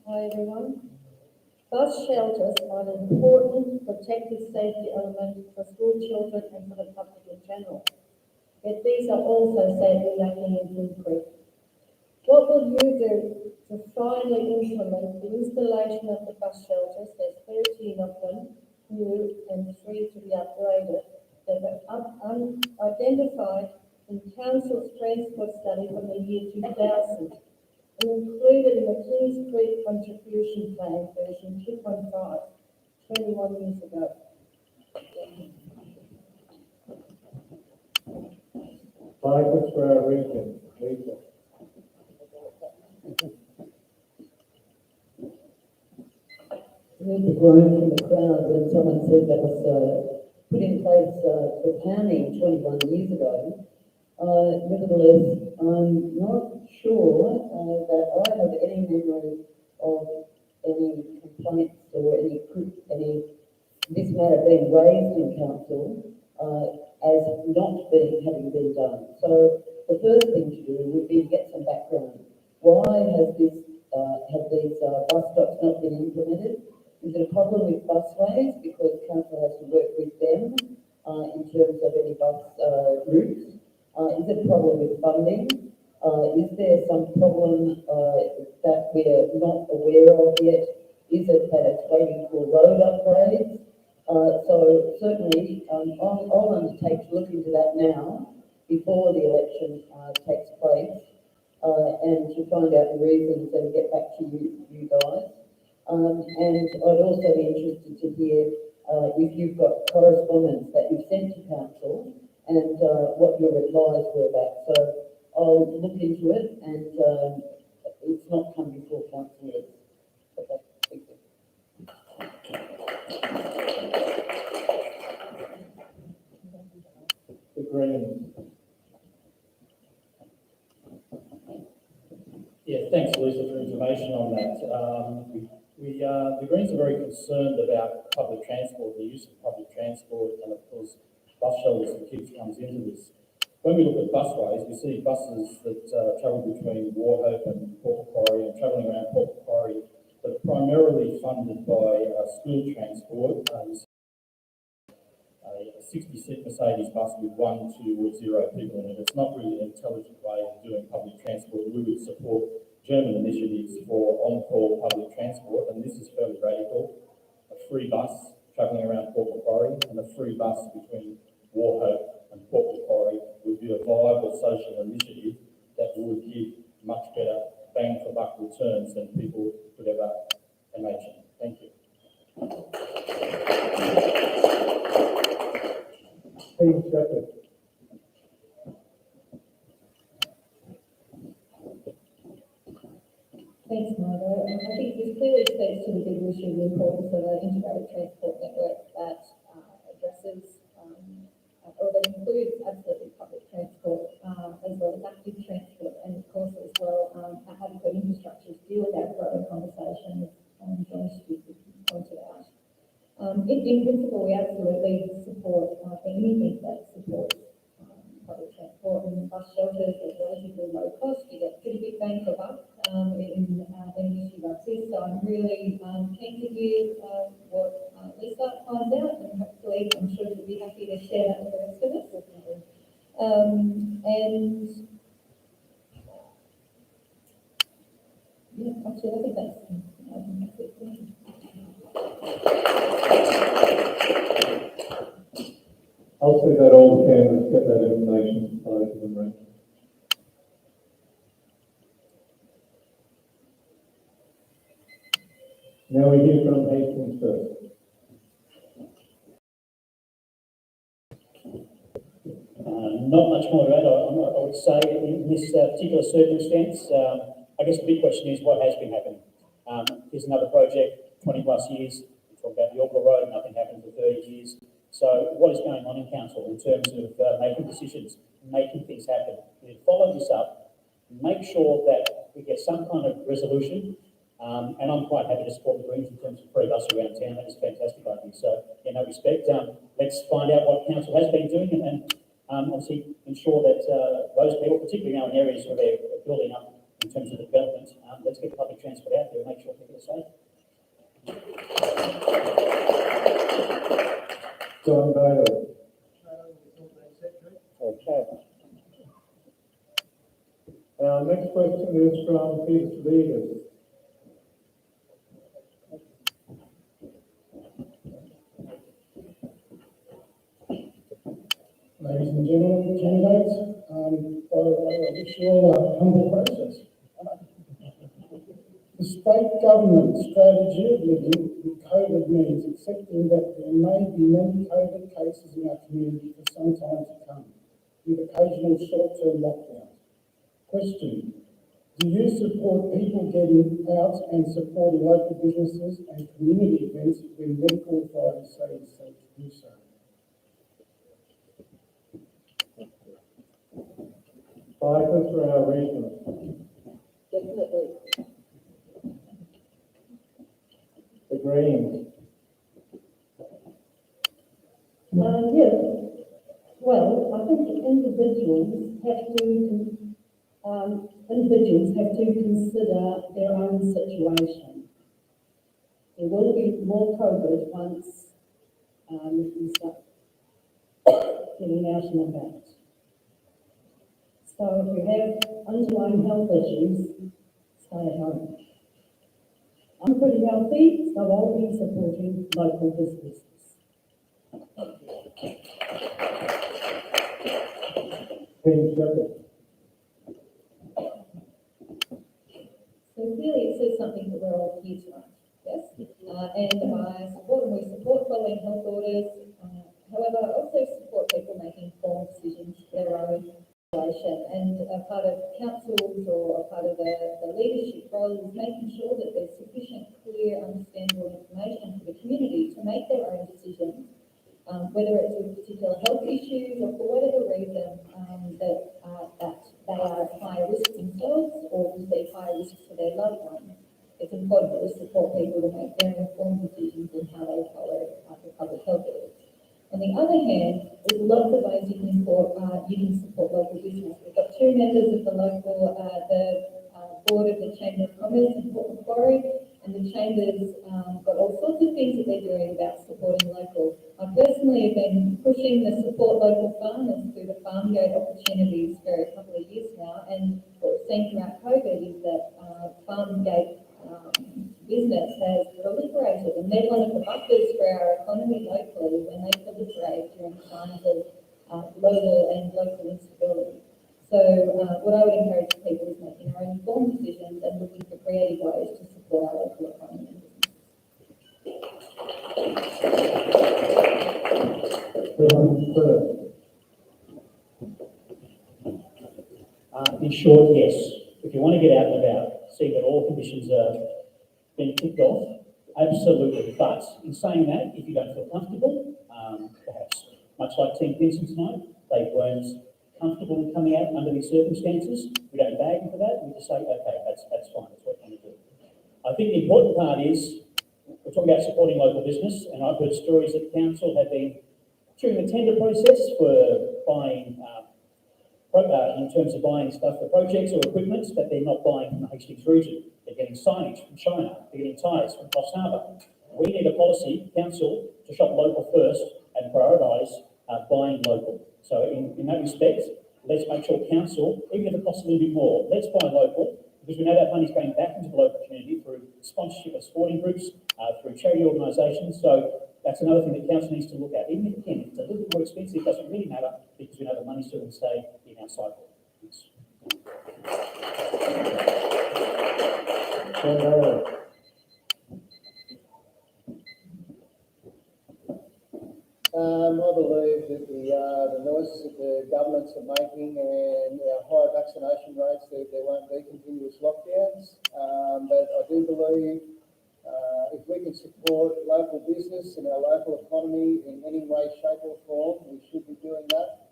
S2: Hi everyone. Bus shelters are an important protective safety element for school children and for the public in general. Yet these are also sadly lacking in Blue Creek. What will you do to finally implement the installation of the bus shelters? There's 13 of them, new and 3 to be upgraded, that were identified in Council's transport study from the year 2000 and included in the Kings Creek Contribution Plan version 2.5, 21 years ago.
S1: Focus for our region. Lisa.
S12: There's a groan from the crowd when someone said that was put in place for planning 21 years ago. Nevertheless, I'm not sure that I have any memory of any complaints or any this matter being raised in council as not having been done. So the first thing to do would be to get some background. Why has this have these bus stops not been implemented? Is it a problem with busways because council has to work with them in terms of any bus routes? Is it a problem with funding? Is there some problem that we're not aware of yet? Is it that it's waiting for road upgrades? So certainly I'll undertake to look into that now before the election takes place and to find out the reasons and get back to you guys. And I'd also be interested to hear if you've got correspondence that you've sent to council and what your replies were back. So I'll look into it and it's not come before council yet. Okay, thank you.
S1: The Greens.
S10: Yeah, thanks, Lisa, for information on that. The Greens are very concerned about public transport, the use of public transport, and of course, bus shelters and kids comes into this. When we look at busways, we see buses that travel between Wauchope and Port Macquarie and travelling around Port Macquarie that are primarily funded by school transport. A 60-seat Mercedes bus with 1, 2 or 0 people in it. It's not really an intelligent way of doing public transport. We would support German initiatives for on-call public transport, and this is fairly radical. A free bus travelling around Port Macquarie and a free bus between Wauchope and Port Macquarie would be a viable social initiative that would give much better bang for buck returns than people could ever imagine. Thank you.
S1: Steve Shepherd.
S16: Thanks, Margaret. I think this clearly speaks to the big issue, the importance of an integrated transport network that addresses or that includes absolutely public transport as well as active transport, and of course as well adequate infrastructure to deal with that growing conversation as Josh pointed out. In principle, we absolutely support anything that supports public transport, and bus shelters are relatively low cost. You get pretty big bang for buck in an issue like this. So I'm really keen to hear what Lisa finds out, and hopefully I'm sure she'll be happy to share that with the rest of us. And yeah, actually, I think that's it for me.
S1: I'll see that all cameras get that information supplied to them, right? Now we hear from Hastings first.
S10: Not much more to add. I would say in this particular circumstance, I guess the big question is what has been happening. Here's another project, 20 plus years. We talk about the Auckland Road, nothing happened for 30 years. So what is going on in council in terms of making decisions, making things happen? We follow this up, make sure that we get some kind of resolution. And I'm quite happy to support the Greens in terms of free bus around town. That is a fantastic idea. So in that respect, let's find out what council has been doing and obviously ensure that those people, particularly now in areas where they're building up in terms of development, let's get public transport out there and make sure people are safe.
S1: John Bailey. Okay. Our next question is from Peter Vegas.
S19: Ladies and gentlemen, candidates, by the way, I wish you all a humble process. The state government strategy of living with COVID means accepting that there may be many COVID cases in our community for some time to come, with occasional short-term lockdowns. Question: do you support people getting out and supporting local businesses and community events when medical authorities say it's safe to do so?
S1: Focus for our region.
S12: Definitely.
S1: The Greens.
S4: Yes. Well, I think individuals have to consider their own situation. There will be more COVID once we start getting out and about. So if you have underlying health issues, stay at home. I'm pretty healthy, so I'll be supporting local businesses.
S16: So clearly it says something that we're all here tonight, yes? And I support and we support following health orders. However, I also support people making informed decisions for their own situation. And a part of councils or a part of the leadership role is making sure that there's sufficient, clear, understandable information for the community to make their own decisions, whether it's with particular health issues or for whatever reason that they are at higher risk themselves or perceive higher risks for their loved ones. It's important that we support people to make very informed decisions in how they follow the public health orders. On the other hand, there's lots of ways you can support local business. We've got two members of the local, board of the Chamber of Commerce in Macquarie, and the Chamber's got all sorts of things that they're doing about supporting local. I personally have been pushing the support local farmers through the farm gate opportunities for a couple of years now, and what we've seen throughout COVID is that farm gate business has proliferated, and they're one of the buffers for our economy locally when they proliferate during times of global and local instability. So what I would encourage people is making our own informed decisions and looking for creative ways to support our local economy.
S10: In short, yes. If you want to get out and about, see that all conditions are being ticked off, absolutely. But in saying that, if you don't feel comfortable, perhaps, much like Team Vincent tonight, they weren't comfortable in coming out under these circumstances. We don't bag them for that. We just say, okay, that's fine. That's what we're going to do. I think the important part is we're talking about supporting local business, and I've heard stories that council have been during the tender process for buying in terms of buying stuff for projects or equipment that they're not buying from the Hastings region. They're getting signage from China, they're getting tyres from Coffs Harbour. We need a policy, council, to shop local first and prioritise buying local. So in that respect, let's make sure council, even if it costs a little bit more, let's buy local, because we know that money's going back into the local community through sponsorship of sporting groups, through charity organisations. So that's another thing that council needs to look at. Even if it's a little bit more expensive, it doesn't really matter, because we know the money's still going to stay in our cycle. Thanks.
S14: I believe that the noises that the governments are making and our high vaccination rates, there won't be continuous lockdowns. But I do believe if we can support local business and our local economy in any way, shape or form, we should be doing that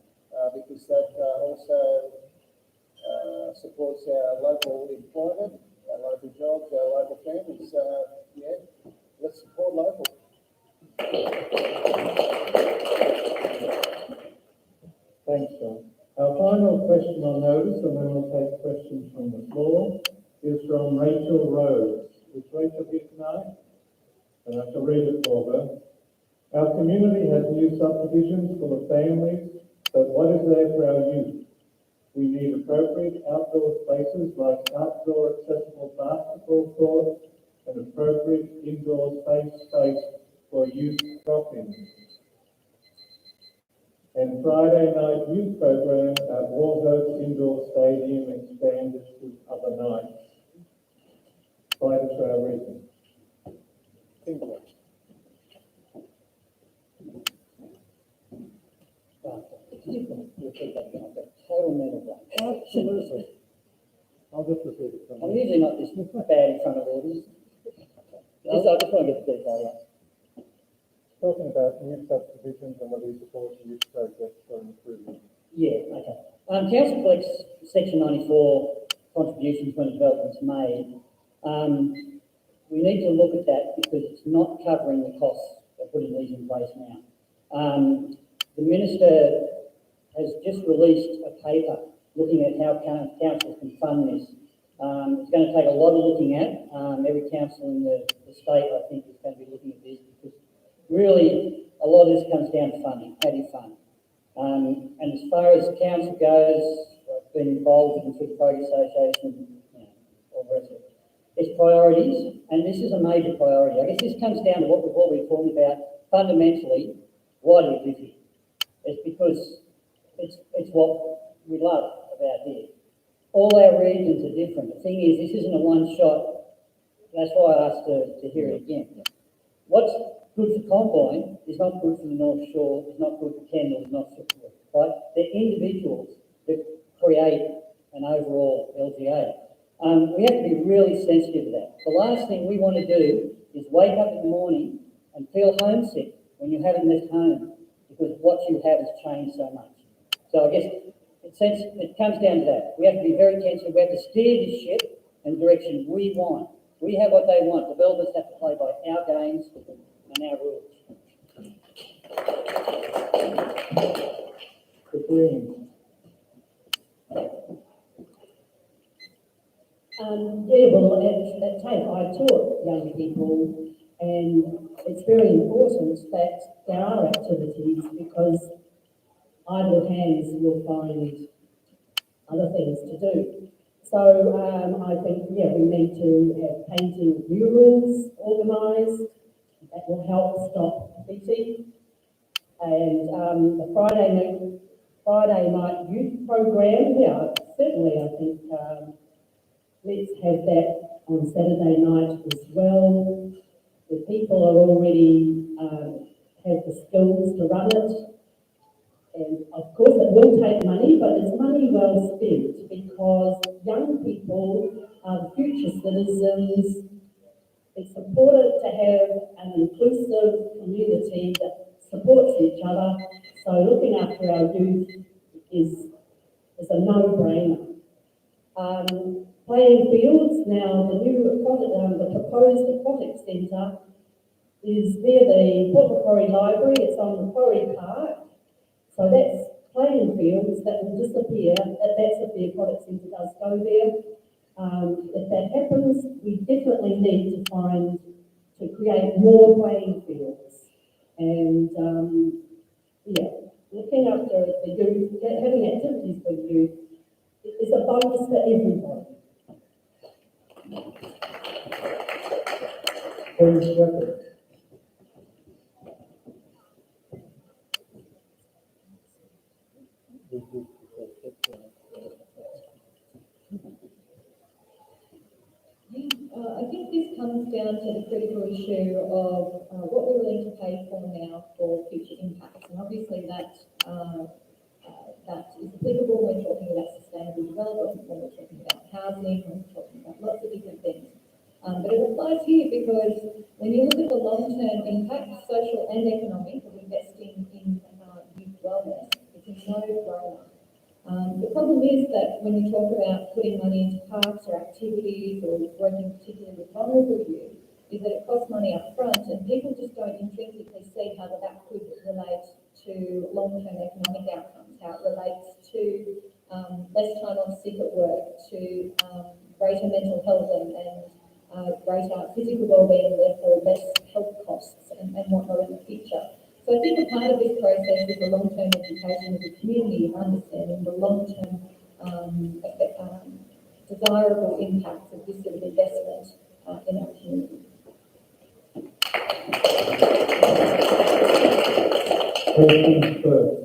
S14: because that also supports our local employment, our local jobs, our local families. So, yeah, let's support local.
S1: Thanks, John. Our final question on notice, and then we'll take questions from the floor, is from Rachel Rose. Is Rachel here tonight? And I shall read it for her. Our community has new subdivisions full of families, but what is there for our youth? We need appropriate outdoor spaces like outdoor accessible basketball courts and appropriate indoor safe space for youth drop-ins. And Friday night youth program at Wauchope Indoor Stadium expanded to other nights. By the trail region.
S5: Total mental block. Absolutely.
S1: I'll just repeat it.
S5: I'm usually not this bad in front of audience. I just want to get the detail out.
S1: Talking about new subdivisions and whether you support youth projects for improvement.
S5: Yeah, okay. Council collects Section 94 contributions when development's made. We need to look at that because it's not covering the costs of putting these in place now. The Minister has just released a paper looking at how councils can fund this. It's going to take a lot of looking at. Every council in the state, I think, is going to be looking at this because really a lot of this comes down to funding. How do you fund? And as far as council goes, I've been involved in the Progress Association, all the rest of it. It's priorities, and this is a major priority. I guess this comes down to what we've all been talking about. Fundamentally, why do we live here? It's because it's what we love about here. All our regions are different. The thing is, this isn't a one-shot. That's why I asked to hear it again. What's good for Combine is not good for the North Shore, it's not good for Kendal, it's not good for, right? They're individuals that create an overall LGA. We have to be really sensitive to that. The last thing we want to do is wake up in the morning and feel homesick when you haven't left home because what you have has changed so much. So I guess it comes down to that. We have to be very sensitive. We have to steer this ship in the direction we want. We have what they want. Developers have to play by our games and our rules.
S1: The Greens.
S17: At TAFE, I taught young people, and it's very important that there are activities because idle hands will find other things to do. So I think, we need to have painting murals organised. That will help stop graffiti. And the Friday night youth program, certainly I think let's have that on Saturday night as well. The people are already have the skills to run it. And of course it will take money, but it's money well spent because young people are the future citizens. It's important to have an inclusive community that supports each other. So looking after our youth is a no-brainer. Playing fields, now the proposed aquatic centre is near the Port Macquarie Library. It's on Macquarie Park. So that's playing fields that will disappear, that's if the aquatic centre does go there. If that happens, we definitely need to create more playing fields. And, looking after the youth, having activities for youth is a bonus for everybody.
S16: I think this comes down to the critical issue of what we're willing to pay for now for future impacts. And obviously that is applicable when we're talking about sustainable development, when we're talking about housing, when we're talking about lots of different things. But it applies here because when you look at the long-term impact, social and economic, of investing in youth wellness, it's a no-brainer. The problem is that when you talk about putting money into parks or activities or working particularly with vulnerable youth, is that it costs money up front and people just don't intrinsically see how that could relate to long-term economic outcomes, how it relates to less time off sick at work, to greater mental health and greater physical well-being, and therefore less health costs and whatnot in the future. So I think a part of this process is the long-term education of the community, understanding the long-term desirable impacts of this sort of investment in our community.
S13: Questions first.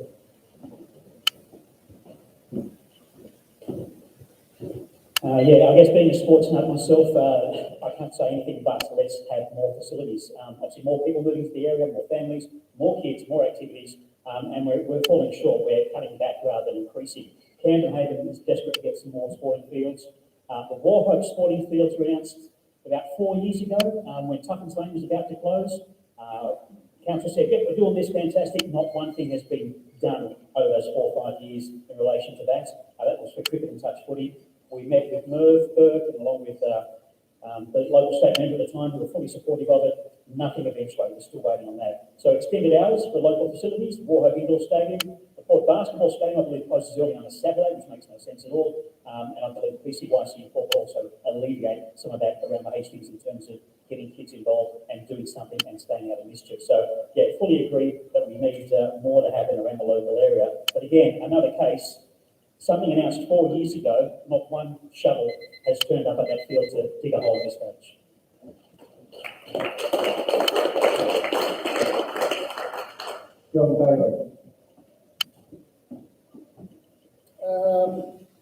S10: I guess being a sports nut myself, I can't say anything but let's have more facilities. Obviously more people moving to the area, more families, more kids, more activities, and we're falling short. We're cutting back rather than increasing. Camden Haven is desperate to get some more sporting fields. The Wauchope sporting fields were announced about 4 years ago when Tuckins Lane was about to close. Council said, yep, we're doing this, fantastic. Not one thing has been done over those 4 or 5 years in relation to that. That was for cricket and touch footy. We met with Merv Burke and along with the local state member at the time who were fully supportive of it. Nothing eventuated. We're still waiting on that. So extended hours for local facilities, Wauchope Indoor Stadium, the Port Basketball Stadium, I believe closes early on a Saturday, which makes no sense at all. And I believe PCYC will also alleviate some of that around the Hastings in terms of getting kids involved and doing something and staying out of mischief. So yeah, fully agree that we need more to happen around the local area. But again, another case, something announced 4 years ago, not one shovel has turned up at that field to dig a hole in this stage.
S13: John Bailey.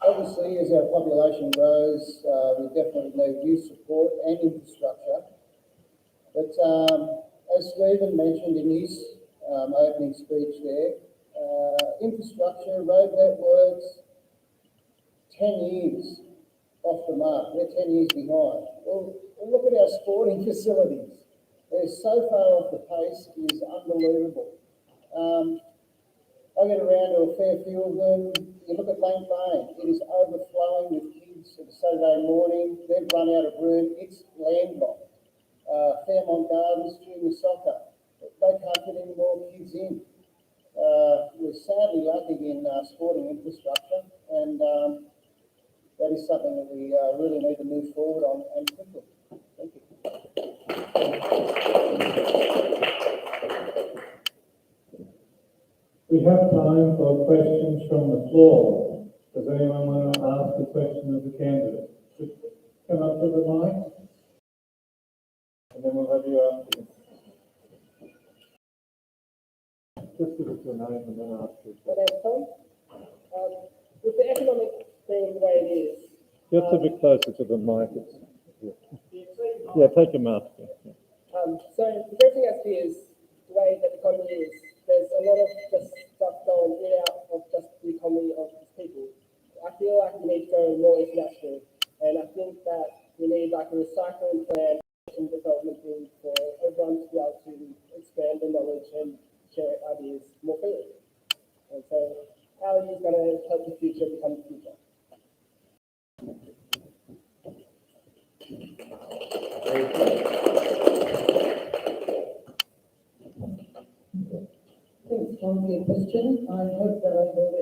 S14: Obviously, as our population grows, we definitely need youth support and infrastructure. But as Stephen mentioned in his opening speech there, infrastructure, road networks, 10 years off the mark. We're 10 years behind. Well, look at our sporting facilities. They're so far off the pace, it is unbelievable. I get around to a fair few of them. You look at Lane Lane, it is overflowing with kids on Saturday morning. They've run out of room. It's landlocked. Fairmont Gardens, junior soccer. They can't get any more kids in. We're sadly lacking in sporting infrastructure, and that is something that we really need to move forward on and quickly. Thank you.
S13: We have time for questions from the floor. Does anyone want to ask a question of the candidate? Just come up to the mic, and then we'll have you ask. Just give us your name and then ask your question.
S20: With the economic being the way it is.
S1: Just a bit closer to the mic. Yeah, take your mask.
S20: So the first thing I see is the way that the economy is. There's a lot of just stuff going in and out of just the economy of people. I feel like we need to go more international, and I think that we need like a recycling plan and development thing for everyone to be able to expand their knowledge and share ideas more freely. And so how are you going to help the future become the future?
S4: Thanks, Tom, for your question. I hope that I heard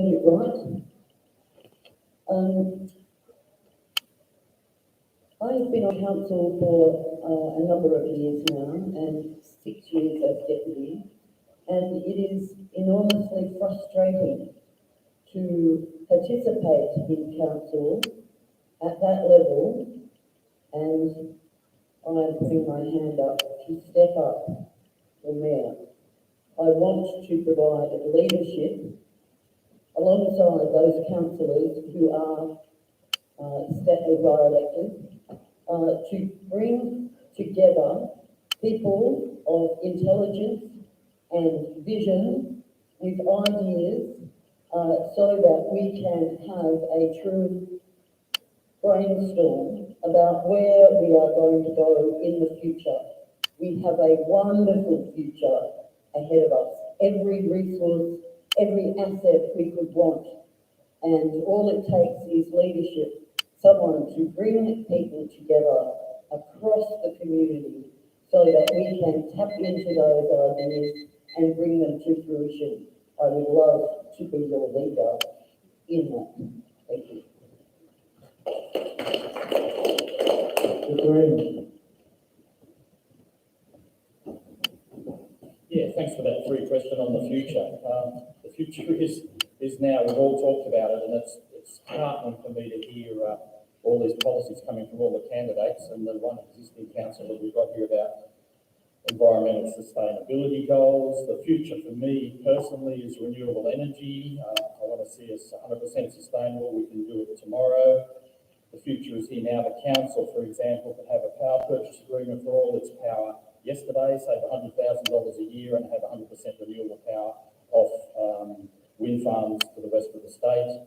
S4: it right. I've been on council for a number of years now, and 6 years as deputy, and it is enormously frustrating to participate in council at that level, and I'm putting my hand up to step up for mayor. I want to provide leadership alongside those councillors who are elected, to bring together people of intelligence and vision with ideas, so that we can have a true brainstorm about where we are going to go in the future. We have a wonderful future ahead of us. Every resource, every asset we could want. And all it takes is leadership, someone to bring people together across the community so that we can tap into those ideas and bring them to fruition. I would love to be your leader in that. Thank you.
S6: Yeah, thanks for that free question on the future. The future is now, we've all talked about it, and it's heartening for me to hear all these policies coming from all the candidates, and the one existing council that we've got here about environmental sustainability goals. The future for me personally is renewable energy. I want to see us 100% sustainable. We can do it tomorrow. The future is here now. The council, for example, could have a power purchase agreement for all its power yesterday, save $100,000 a year and have 100% renewable power off wind farms for the rest of the state.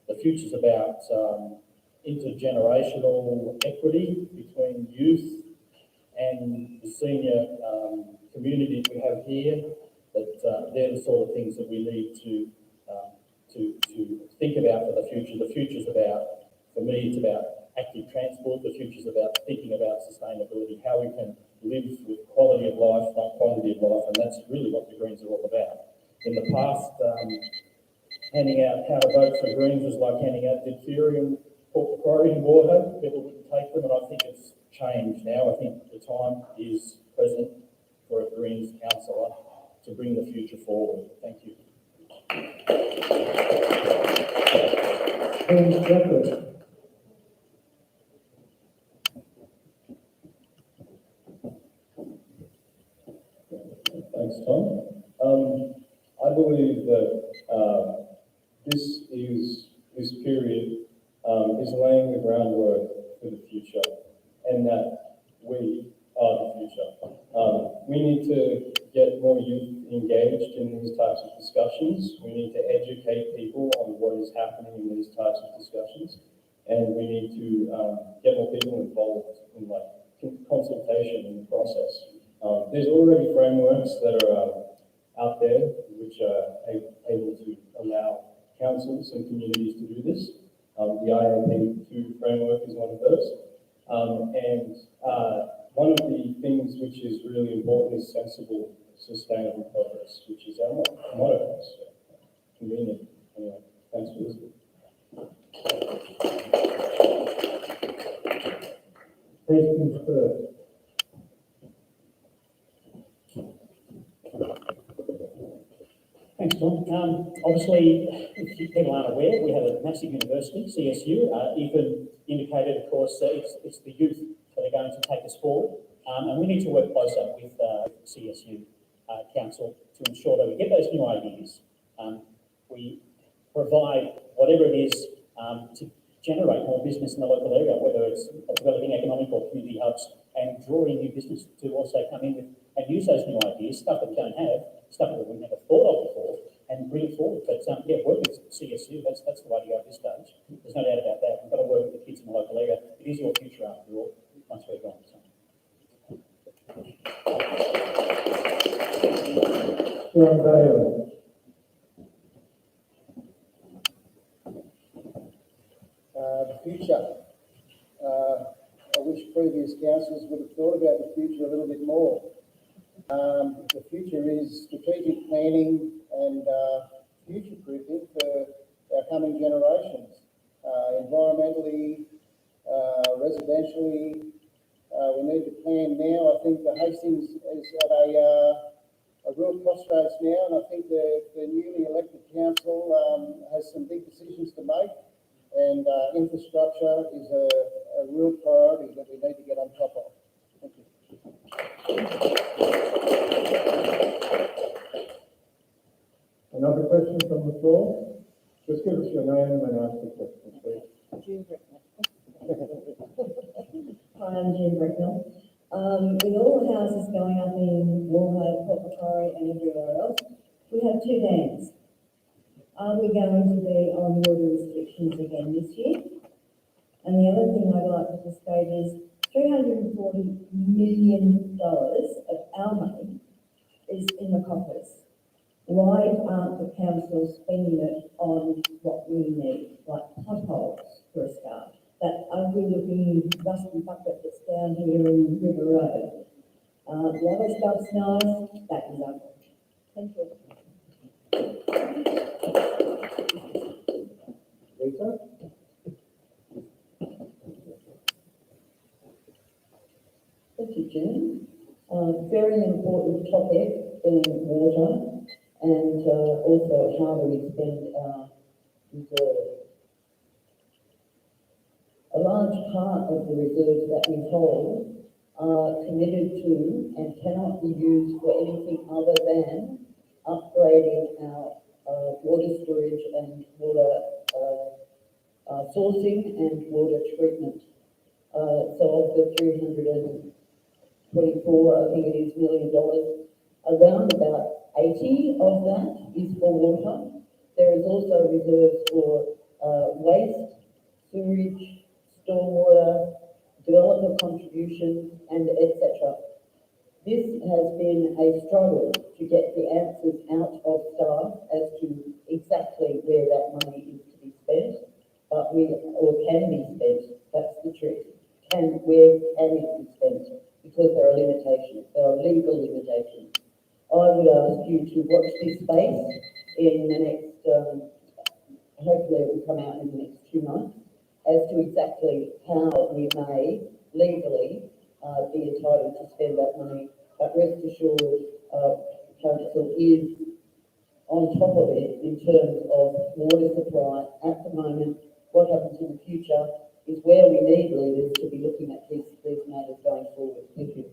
S6: The future's about intergenerational equity between youth and the senior community we have here. That they're the sort of things that we need to think about for the future. The future's about, for me, it's about active transport. The future's about thinking about sustainability, how we can live with quality of life, not quantity of life, and that's really what the Greens are all about. In the past, handing out how to vote for Greens was like handing out diphtheria and Macquarie and Wauchope. People wouldn't take them, and I think it's changed now. I think the time is present for a Greens councillor to bring the future forward. Thank you.
S21: Thanks, Tom. I believe that this period is laying the groundwork for the future, and that we are the future. We need to get more youth engaged in these types of discussions. We need to educate people on what is happening in these types of discussions, and we need to get more people involved in consultation in the process. There's already frameworks that are out there which are able to allow councils and communities to do this. The IAP2 framework is one of those. And one of the things which is really important is sensible, sustainable progress, which is our motto. So, convenient. Anyway, thanks for listening.
S10: Thanks, Tom. Obviously, if people aren't aware, we have a massive university, CSU. Ethan indicated, of course, it's the youth that are going to take us forward. And we need to work closer with CSU Council to ensure that we get those new ideas. We provide whatever it is to generate more business in the local area, whether it's developing economic or community hubs, and drawing new business to also come in with and use those new ideas, stuff that we don't have, stuff that we never thought of before, and bring it forward. But yeah, work with CSU, that's the way to go at this stage. There's no doubt about that. We've got to work with the kids in the local area. It is your future after all, once we're gone. So.
S14: The future. I wish previous councillors would have thought about the future a little bit more. The future is strategic planning and future proofing for our coming generations. Environmentally, residentially, we need to plan now. I think the Hastings is at a real crossroads now, and I think the newly elected council has some big decisions to make, and infrastructure is a real priority that we need to get on top of. Thank you.
S1: Another question from the floor? Just give us your name and ask the question, please.
S3: Hi, I'm Jean Bricknell. With all the houses going up in Wauchope, Macquarie and everywhere else, we have 2 dams. Are we going to be on water restrictions again this year? And the other thing I'd like to state is $340 million of our money is in the coffers. Why aren't the council spending it on what we need, like potholes for a start? That ugly looking rusty bucket that's down here in River Road. The other stuff's nice, that is ugly. Thank you.
S1: Lisa?
S4: Thank you, Jim. Very important topic being water and also how do we spend our reserves. A large part of the reserves that we hold are committed to and cannot be used for anything other than upgrading our water storage and water sourcing and water treatment. So of the $324, I think it is, $million, around about 80 of that is for water. There is also reserves for waste, sewage, stormwater, developer contributions, and etc. This has been a struggle to get the answers out of staff as to exactly where that money is to be spent, but or can be spent. That's the trick. Where can it be spent? Because there are limitations. There are legal limitations. I would ask you to watch this space in the next, hopefully it will come out in the next 2 months, as to exactly how we may legally be entitled to spend that money. But rest assured, council is on top of it in terms of water supply at the moment. What happens in the future is where we need leaders to be looking at these matters going forward. Thank you.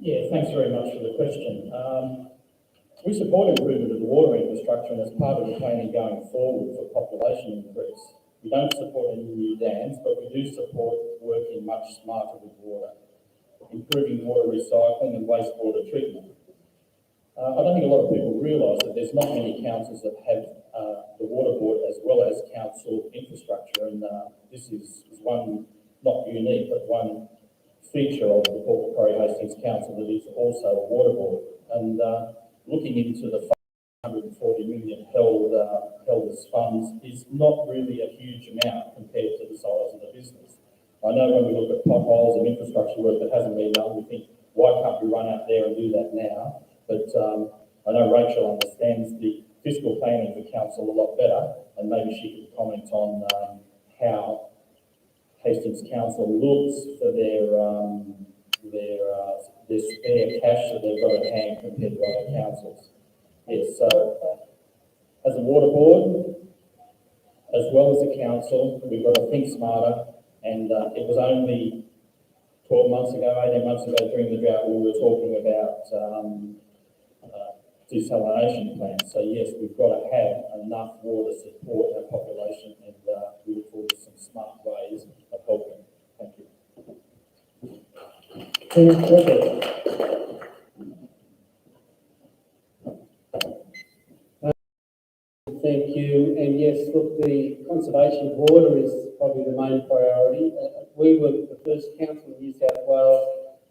S10: Yeah, thanks very much for the question. We support improvement of the water infrastructure, and as part of the planning going forward for population increase. We don't support any new dams, but we do support working much smarter with water, improving water recycling and wastewater treatment. I don't think a lot of people realise that there's not many councils that have the water board as well as council infrastructure, and this is one, not unique, but one feature of the Port Macquarie Hastings Council that is also a water board. And looking into the 140 million held as funds is not really a huge amount compared to the size of the business. I know when we look at potholes and infrastructure work that hasn't been done, we think, why can't we run out there and do that now? But I know Rachel understands the fiscal planning of the council a lot better, and maybe she could comment on how Hastings Council looks for their spare cash that they've got at hand compared to other councils. Yes, so as a water board, as well as a council, we've got to think smarter, and it was only 12 months ago, 18 months ago during the drought, we were talking about desalination plants. So yes, we've got to have enough water to support our population, and we look forward to some smart ways of helping. Thank you.
S9: Thank you. And yes, look, the conservation of water is probably the main priority. We were the first council in New South Wales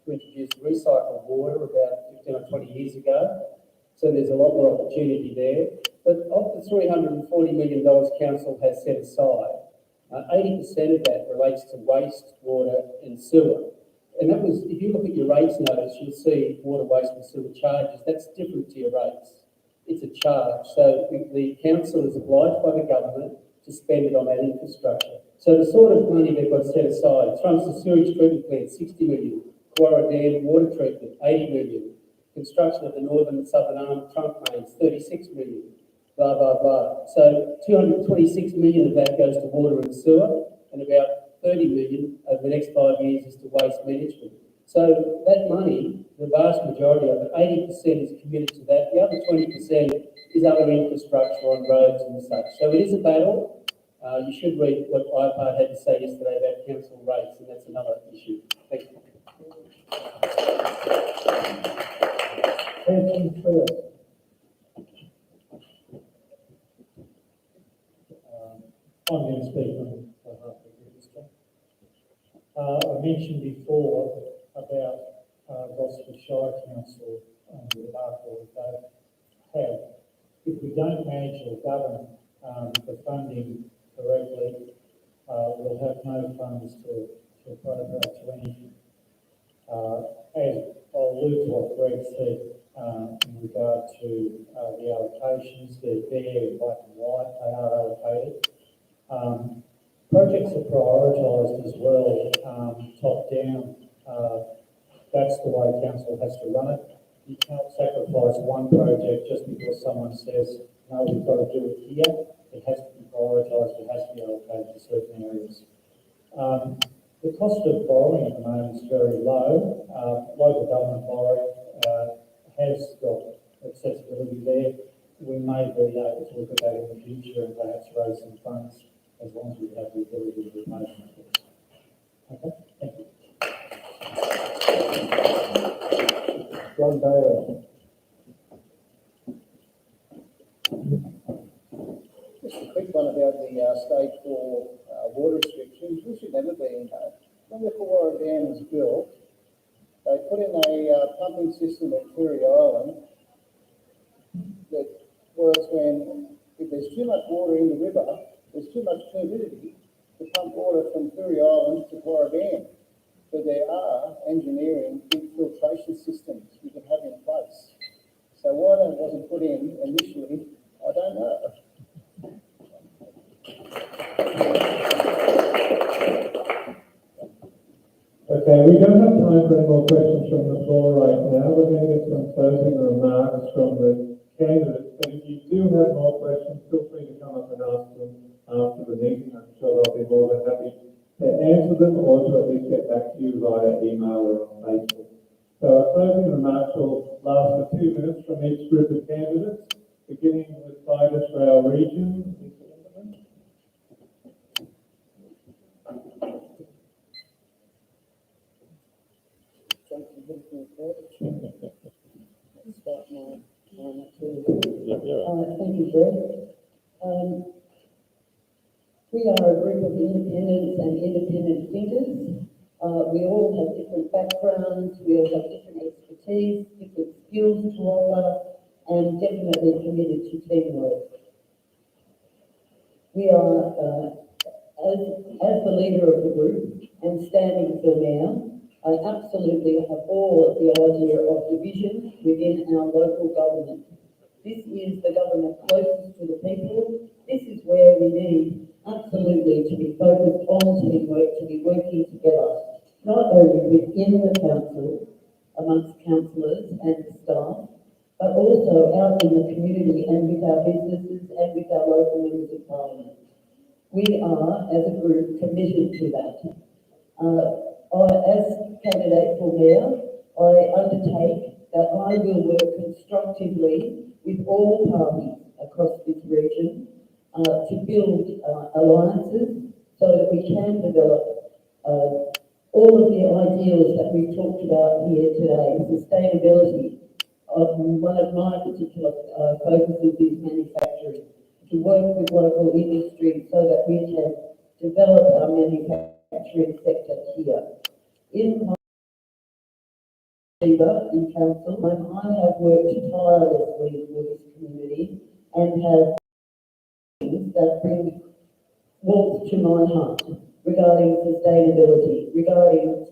S9: to introduce recycled water about 15 or 20 years ago. So there's a lot more opportunity there. But of the $340 million council has set aside, 80% of that relates to waste, water and sewer. And that was, if you look at your rates notice, you'll see water, waste and sewer charges. That's different to your rates. It's a charge. So the council is obliged by the government to spend it on that infrastructure. So the sort of money they've got set aside, trunks the sewage treatment plant, 60 million, Macquarie Dam water treatment, 80 million, construction of the northern and southern arm trunk mains, 36 million, blah, blah, blah. So 226 million of that goes to water and sewer, and about 30 million over the next 5 years is to waste management. So that money, the vast majority of it, 80% is committed to that. The other 20% is other infrastructure on roads and such. So it is a battle. You should read what IPART had to say yesterday about council rates, and that's another issue. Thank you.
S13: Question first. I'm going to speak on behalf of the minister. I mentioned before about Gosford Shire Council and the remarkable they have. If we don't manage or govern the funding correctly, we'll have no funds to appropriate to anything. As I'll allude to what Greg said in regard to the allocations, they're there in black and white, they are allocated. Projects are prioritised as well, top down. That's the way council has to run it. You can't sacrifice one project just because someone says, no, we've got to do it here. It has to be prioritised, it has to be allocated to certain areas. The cost of borrowing at the moment is very low. Local government borrowing has got accessibility there. We may be able to look at that in the future and perhaps raise some funds as long as we have the ability to make it. Okay, thank you. John Bailey.
S14: Just a quick one about the stage 4 water restrictions. We should never be in that. When the Macquarie Dam was built, they put in a pumping system at Macquarie Island that works when, if there's too much water in the river, there's too much turbidity to pump water from Macquarie Island to Macquarie Dam. But there are engineering infiltration systems you can have in place. So why that wasn't put in initially, I don't know.
S1: Okay, we don't have time for any more questions from the floor right now. We're going to get some closing remarks from the candidates. But if you do have more questions, feel free to come up and ask them after the meeting. I'm sure they'll be more than happy to answer them or to at least get back to you via email or on Facebook. So our closing remarks will last for 2 minutes from each group of candidates, beginning with Fidus for our region.
S4: Thank you, Greg. We are a group of independents and independent thinkers. We all have different backgrounds, we all have different expertise, different skills to offer, and definitely committed to teamwork. We are, as the leader of the group and standing for now, I absolutely abhor the idea of division within our local government. This is the government closest to the people. This is where we need absolutely to be focused on teamwork, to be working together, not only within the council, amongst councillors and staff, but also out in the community and with our businesses and with our local members of parliament. We are, as a group, committed to that. As candidate for mayor, I undertake that I will work constructively with all parties across this region to build alliances so that we can develop all of the ideals that we've talked about here today. Sustainability, one of my particular focuses is manufacturing, to work with local industry so that we can develop our manufacturing sector here. In my in council, I have worked tirelessly for this community and have things that bring
S3: warmth to my heart regarding sustainability, regarding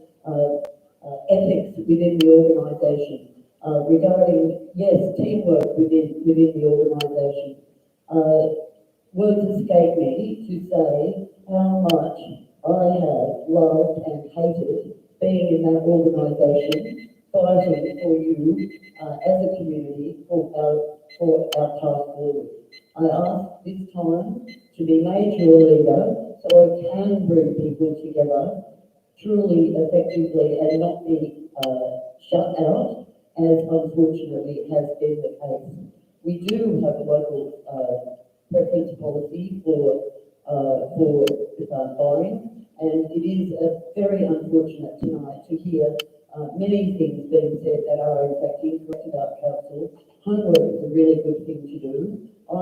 S3: ethics within the organisation, regarding, yes, teamwork within the organisation. Words escape me to say how much I have loved and hated being in that organisation, fighting for you as a community for our path forward. I ask this time to be made your leader so I can bring people together truly effectively and not be shut out, as unfortunately has been the case. We do have a local preference policy for buying, and it is very unfortunate tonight to hear many things being said that are in fact incorrect about council. Homework is a really good thing to do. I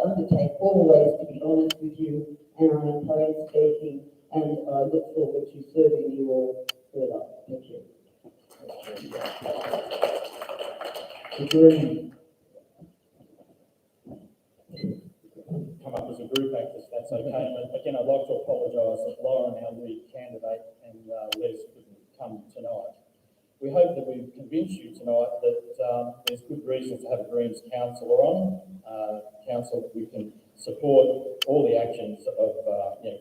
S3: undertake always to be honest with you, and I am plain speaking, and I look forward to serving you all further. Thank you.
S6: Come up as a group actor, that's okay. But again, I'd like to apologise that Lauren, our lead candidate, and Les couldn't come tonight. We hope that we've convinced you tonight that there's good reason to have a Greens councillor on, council that we can support all the actions of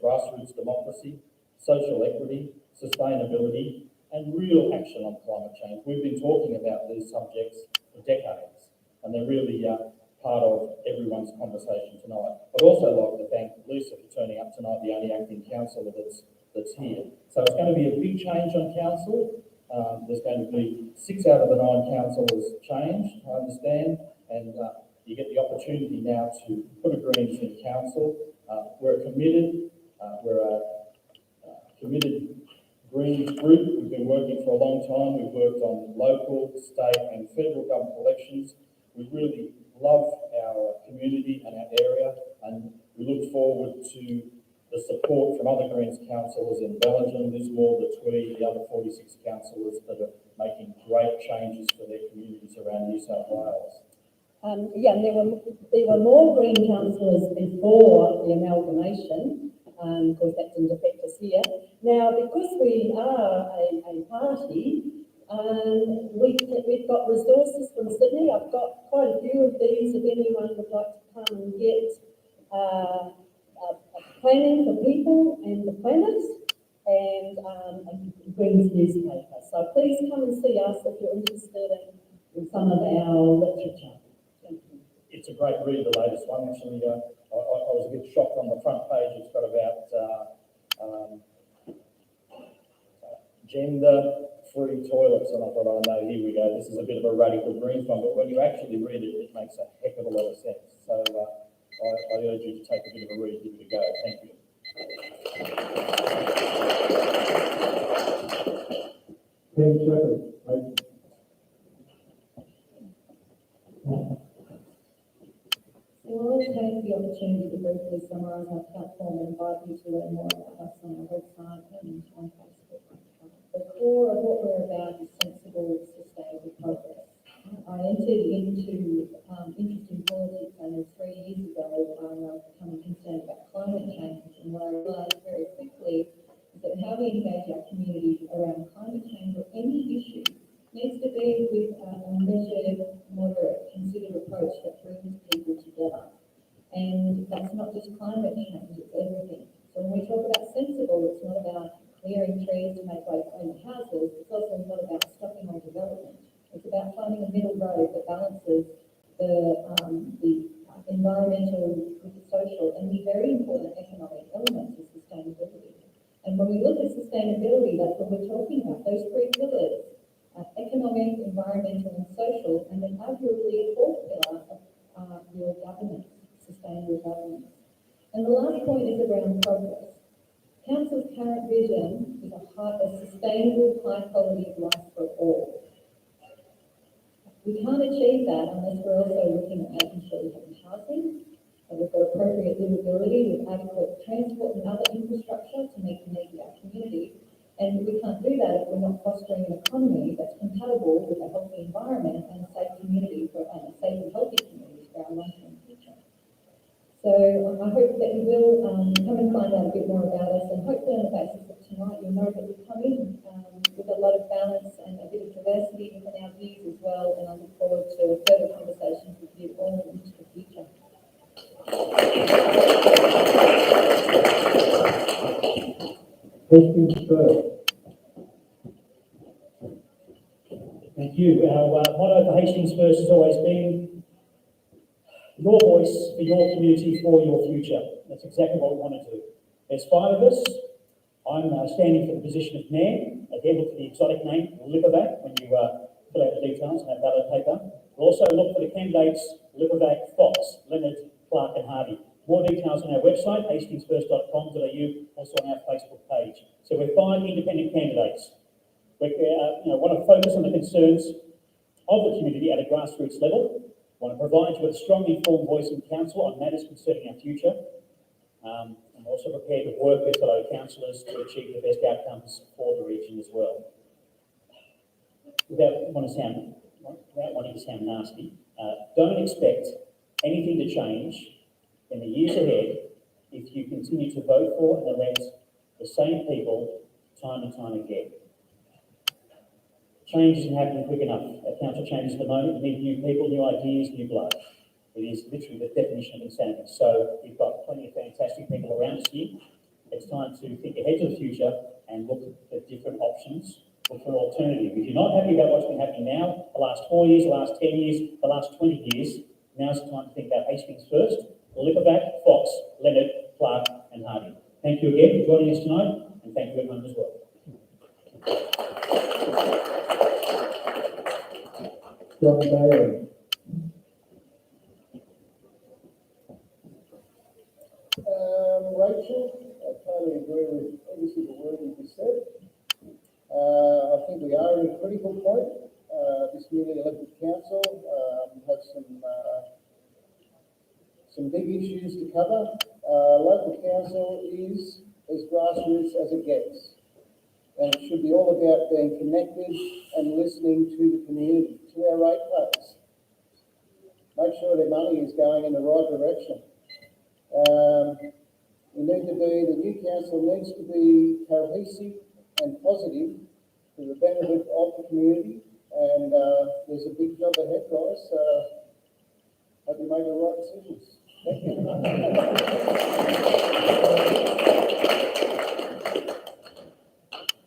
S6: grassroots democracy, social equity, sustainability, and real action on climate change. We've been talking about these subjects for decades, and they're really part of everyone's conversation tonight. I'd also like to thank Lisa for turning up tonight, the only acting councillor that's here. So it's going to be a big change on council. There's going to be 6 out of the 9 councillors changed, I understand, and you get the opportunity now to put a Greens in council. We're committed Greens group. We've been working for a long time. We've worked on local, state and federal government elections. We really love our community and our area, and we look forward to the support from other Greens councillors in Bellingen, Lismore, the Tweed, the other 46 councillors that are making great changes for their communities around New South Wales.
S3: And there were more Green councillors before the amalgamation, because that didn't affect us here. Now, because we are a party, we've got resources from Sydney. I've got quite a few of these if anyone would like to come and get planning for people and the planet, and Greens newspaper. So please come and see us if you're interested in some of our literature.
S6: It's a great read, the latest one. Actually, I was a bit shocked on the front page. It's got about gender-free toilets, and I thought, oh no, here we go. This is a bit of a radical Greens one, but when you actually read it, it makes a heck of a lot of sense. So I urge you to take a bit of a read, give it a go. Thank you.
S1: Thank you.
S16: So I'll take the opportunity to briefly summarise our platform and invite you to learn more about us on our website and on Facebook. The core of what we're about is sensible, sustainable progress. I entered into interest in politics only 3 years ago when I was becoming concerned about climate change, and what I realised very quickly is that how we engage our communities around climate change or any issue needs to be with a measured, moderate, considered approach that brings people together. And that's not just climate change, it's everything. So when we talk about sensible, it's not about clearing trees to make way for new houses. It's also not about stopping all development. It's about finding a middle road that balances the environmental with the social and the very important economic elements of sustainability. And when we look at sustainability, that's what we're talking about, those 3 pillars. Economic, environmental and social, and then arguably a 4th pillar of your governance, sustainable governance. And the last point is around progress. Council's current vision is a sustainable, high quality of life for all. We can't achieve that unless we're also looking at making sure we have housing, and we've got appropriate livability with adequate transport and other infrastructure to meet the needs of our community. And we can't do that if we're not fostering an economy that's compatible with a healthy environment and a safe community and a safe and healthy community for our long-term future. So I hope that you will come and find out a bit more about us, and hopefully on the basis of tonight, you'll know that we come in with a lot of balance and a bit of diversity within our views as well, and I look forward to further conversations with you all into the future.
S10: Hastings first. Thank you. Our motto for Hastings First has always been your voice for your community, for your future. That's exactly what we want to do. There's 5 of us. I'm standing for the position of mayor. Again, look for the exotic name, Liverback, when you fill out the details on that ballot paper. We'll also look for the candidates, Liverback, Fox, Leonard, Clark and Hardy. More details on our website, hastingsfirst.com.au, also on our Facebook page. So we're 5 independent candidates. We want to focus on the concerns of the community at a grassroots level. Want to provide you with a strongly informed voice in council on matters concerning our future. And we're also prepared to work with fellow councillors to achieve the best outcomes for the region as well. Without wanting to sound nasty, don't expect anything to change in the years ahead if you continue to vote for and elect the same people time and time again. Change isn't happening quick enough. Our council changes at the moment. We need new people, new ideas, new blood. It is literally the definition of insanity. So we've got plenty of fantastic people around us here. It's time to think ahead to the future and look at different options, look for an alternative. If you're not happy about what's been happening now, the last 4 years, the last 10 years, the last 20 years, now's the time to think about Hastings First, Liverback, Fox, Leonard, Clark and Hardy. Thank you again for joining us tonight, and thank you everyone as well.
S1: John Bailey.
S14: Rachel, I totally agree with every single word you just said. I think we are at a critical point. This newly elected council have some big issues to cover. Local council is as grassroots as it gets. And it should be all about being connected and listening to the community, to our ratepayers. Make sure their money is going in the right direction. The new council needs to be cohesive and positive for the benefit of the community. And there's a big job ahead, guys. Hope you make the right decisions. Thank you.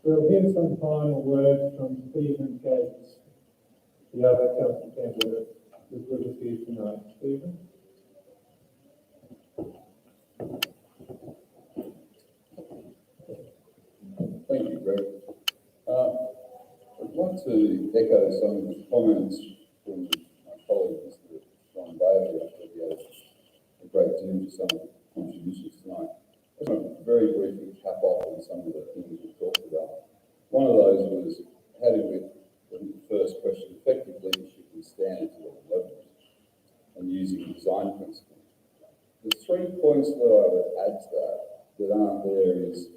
S1: We'll hear some final words from Stephen Gates, the other council candidate who's with us here tonight. Stephen?
S15: Thank you, Greg. I'd like to echo some of the comments from my colleague, Mr. John Bailey. I thought he had a great deal to some of the contributions tonight. I just want to very briefly cap off on some of the things we talked about. One of those was how do we, the first question, effective leadership and standards at all levels and using design principles. The 3 points that I would add to that aren't there is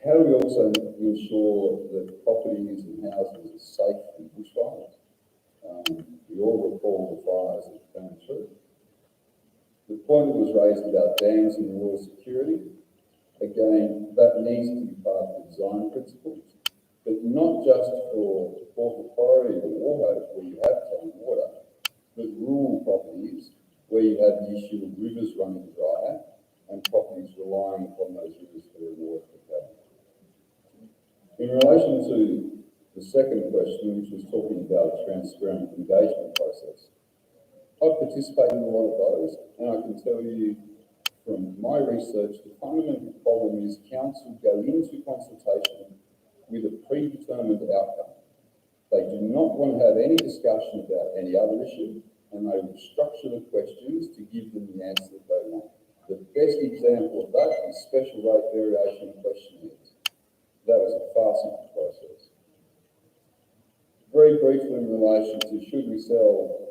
S15: how do we also ensure that properties and houses are safe from bushfires? We all recall the fires that came through. The point that was raised about dams and water security, again, that needs to be part of the design principles, but not just for Macquarie or Wauchope, where you have town water, but rural properties where you have the issue of rivers running dry and properties relying upon those rivers for their water supply. In relation to the second question, which was talking about a transparent engagement process, I've participated in a lot of those, and I can tell you from my research, the fundamental problem is council go into consultation with a predetermined outcome. They do not want to have any discussion about any other issue, and they will structure the questions to give them the answer that they want. The best example of that is special rate variation questionnaires. That was a farcical process. Very briefly in relation to should we sell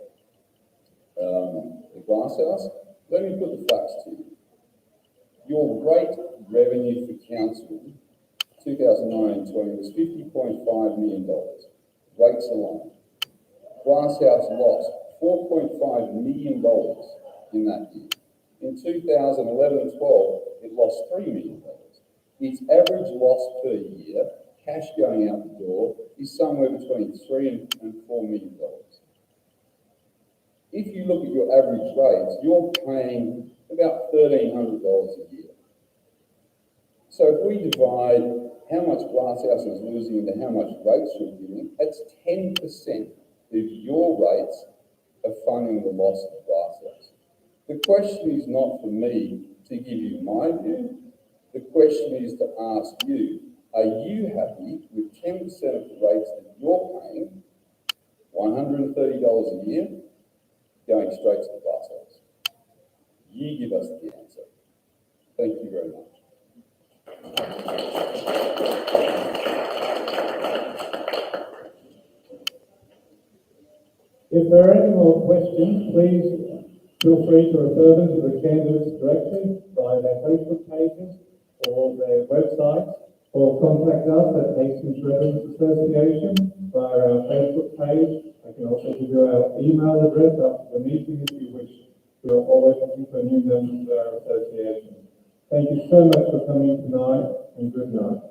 S15: the glass house, let me put the facts to you. Your rate revenue for council 2019-20 was $50.5 million, rates alone. Glass house lost $4.5 million in that year. In 2011-12, it lost $3 million. Its average loss per year, cash going out the door, is somewhere between $3 and $4 million. If you look at your average rates, you're paying about $1,300 a year. So if we divide how much Glasshouse is losing into how much rates you're giving, that's 10% of your rates are funding the loss of Glasshouse. The question is not for me to give you my view. The question is to ask you, are you happy with 10% of the rates that you're paying, $130 a year, going straight to the Glasshouse? You give us the answer. Thank you very much.
S1: If there are any more questions, please feel free to refer them to the candidates directly via their Facebook pages or their websites, or contact us at Hastings Residents Association via our Facebook page. I can also give you our email address after the meeting if you wish. We are always looking for new members of our association. Thank you so much for coming tonight, and good night.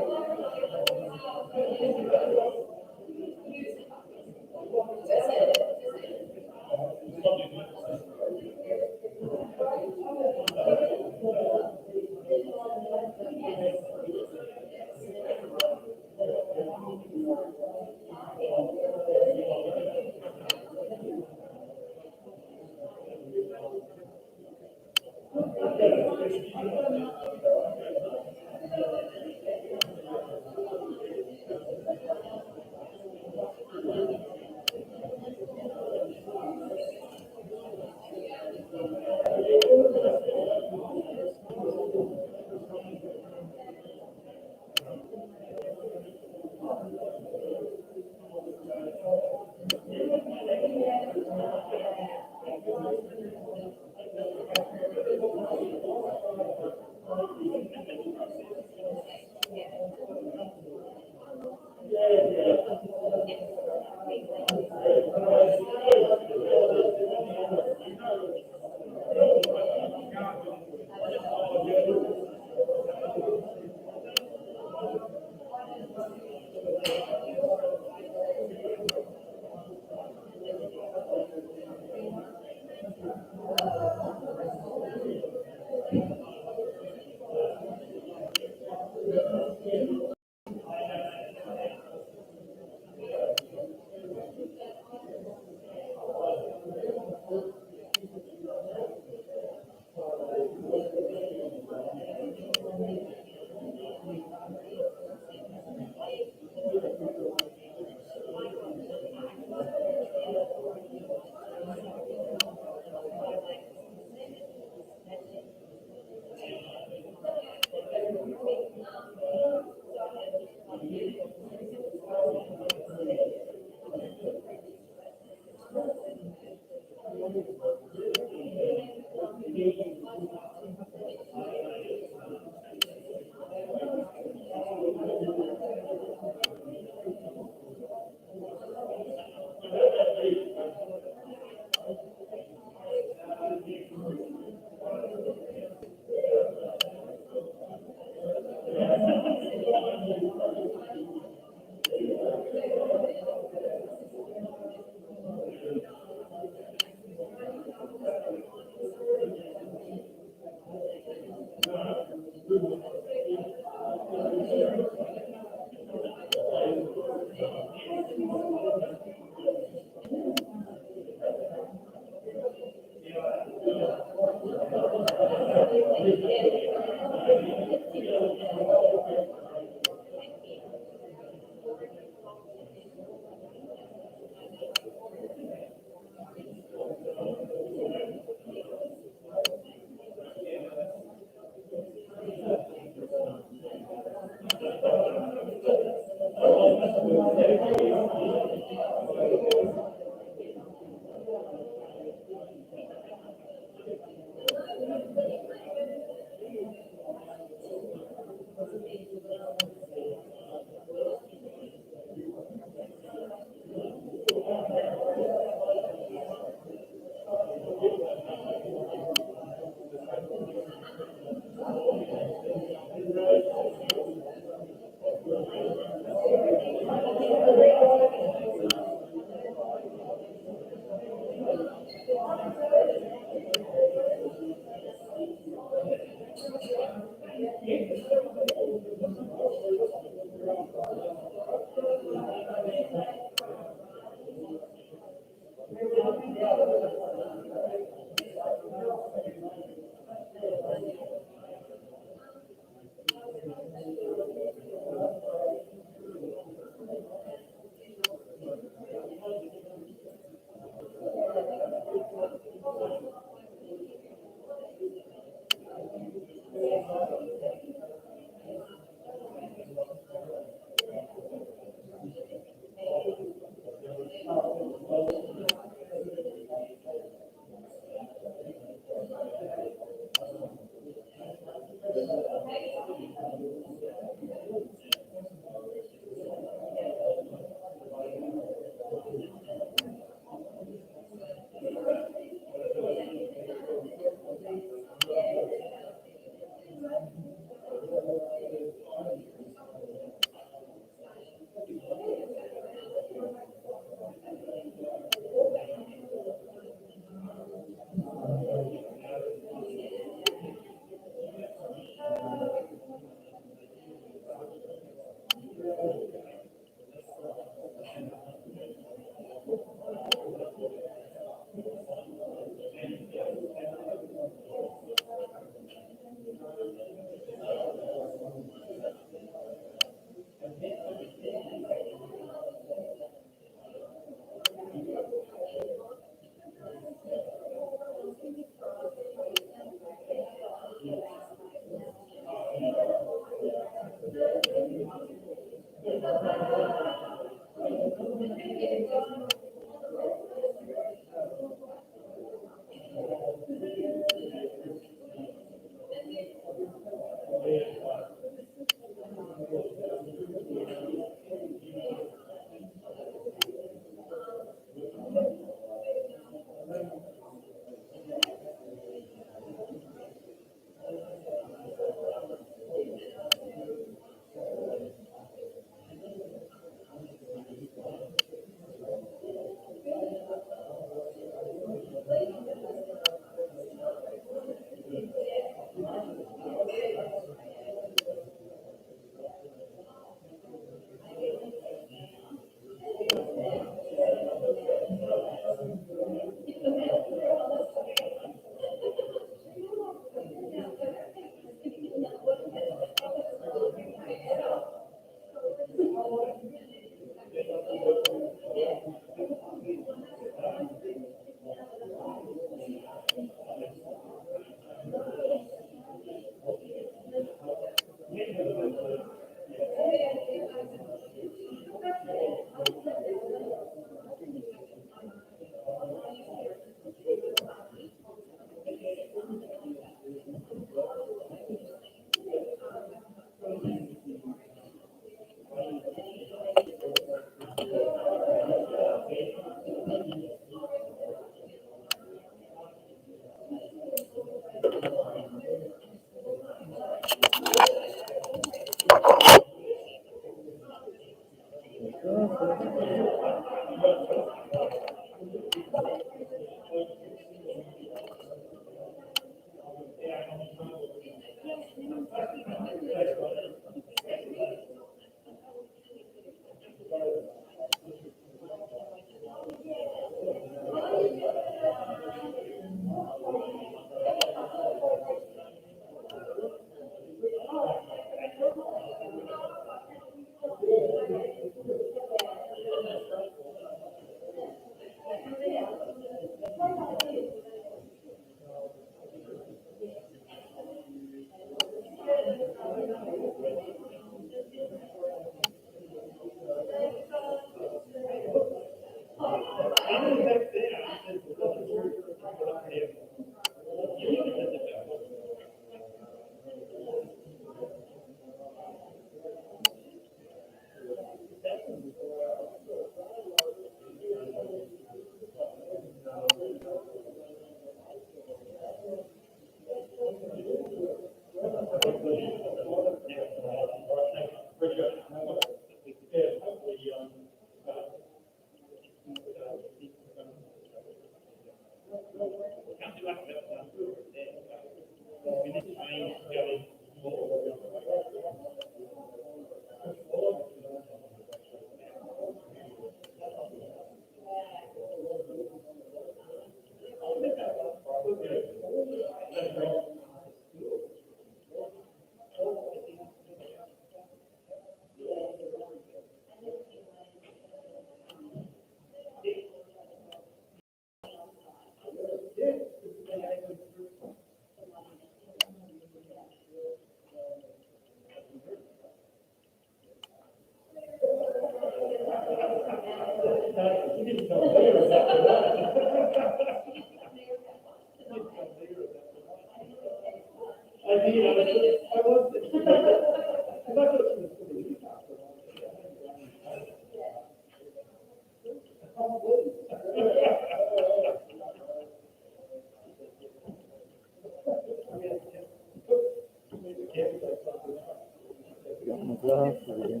S1: Got my glasses again.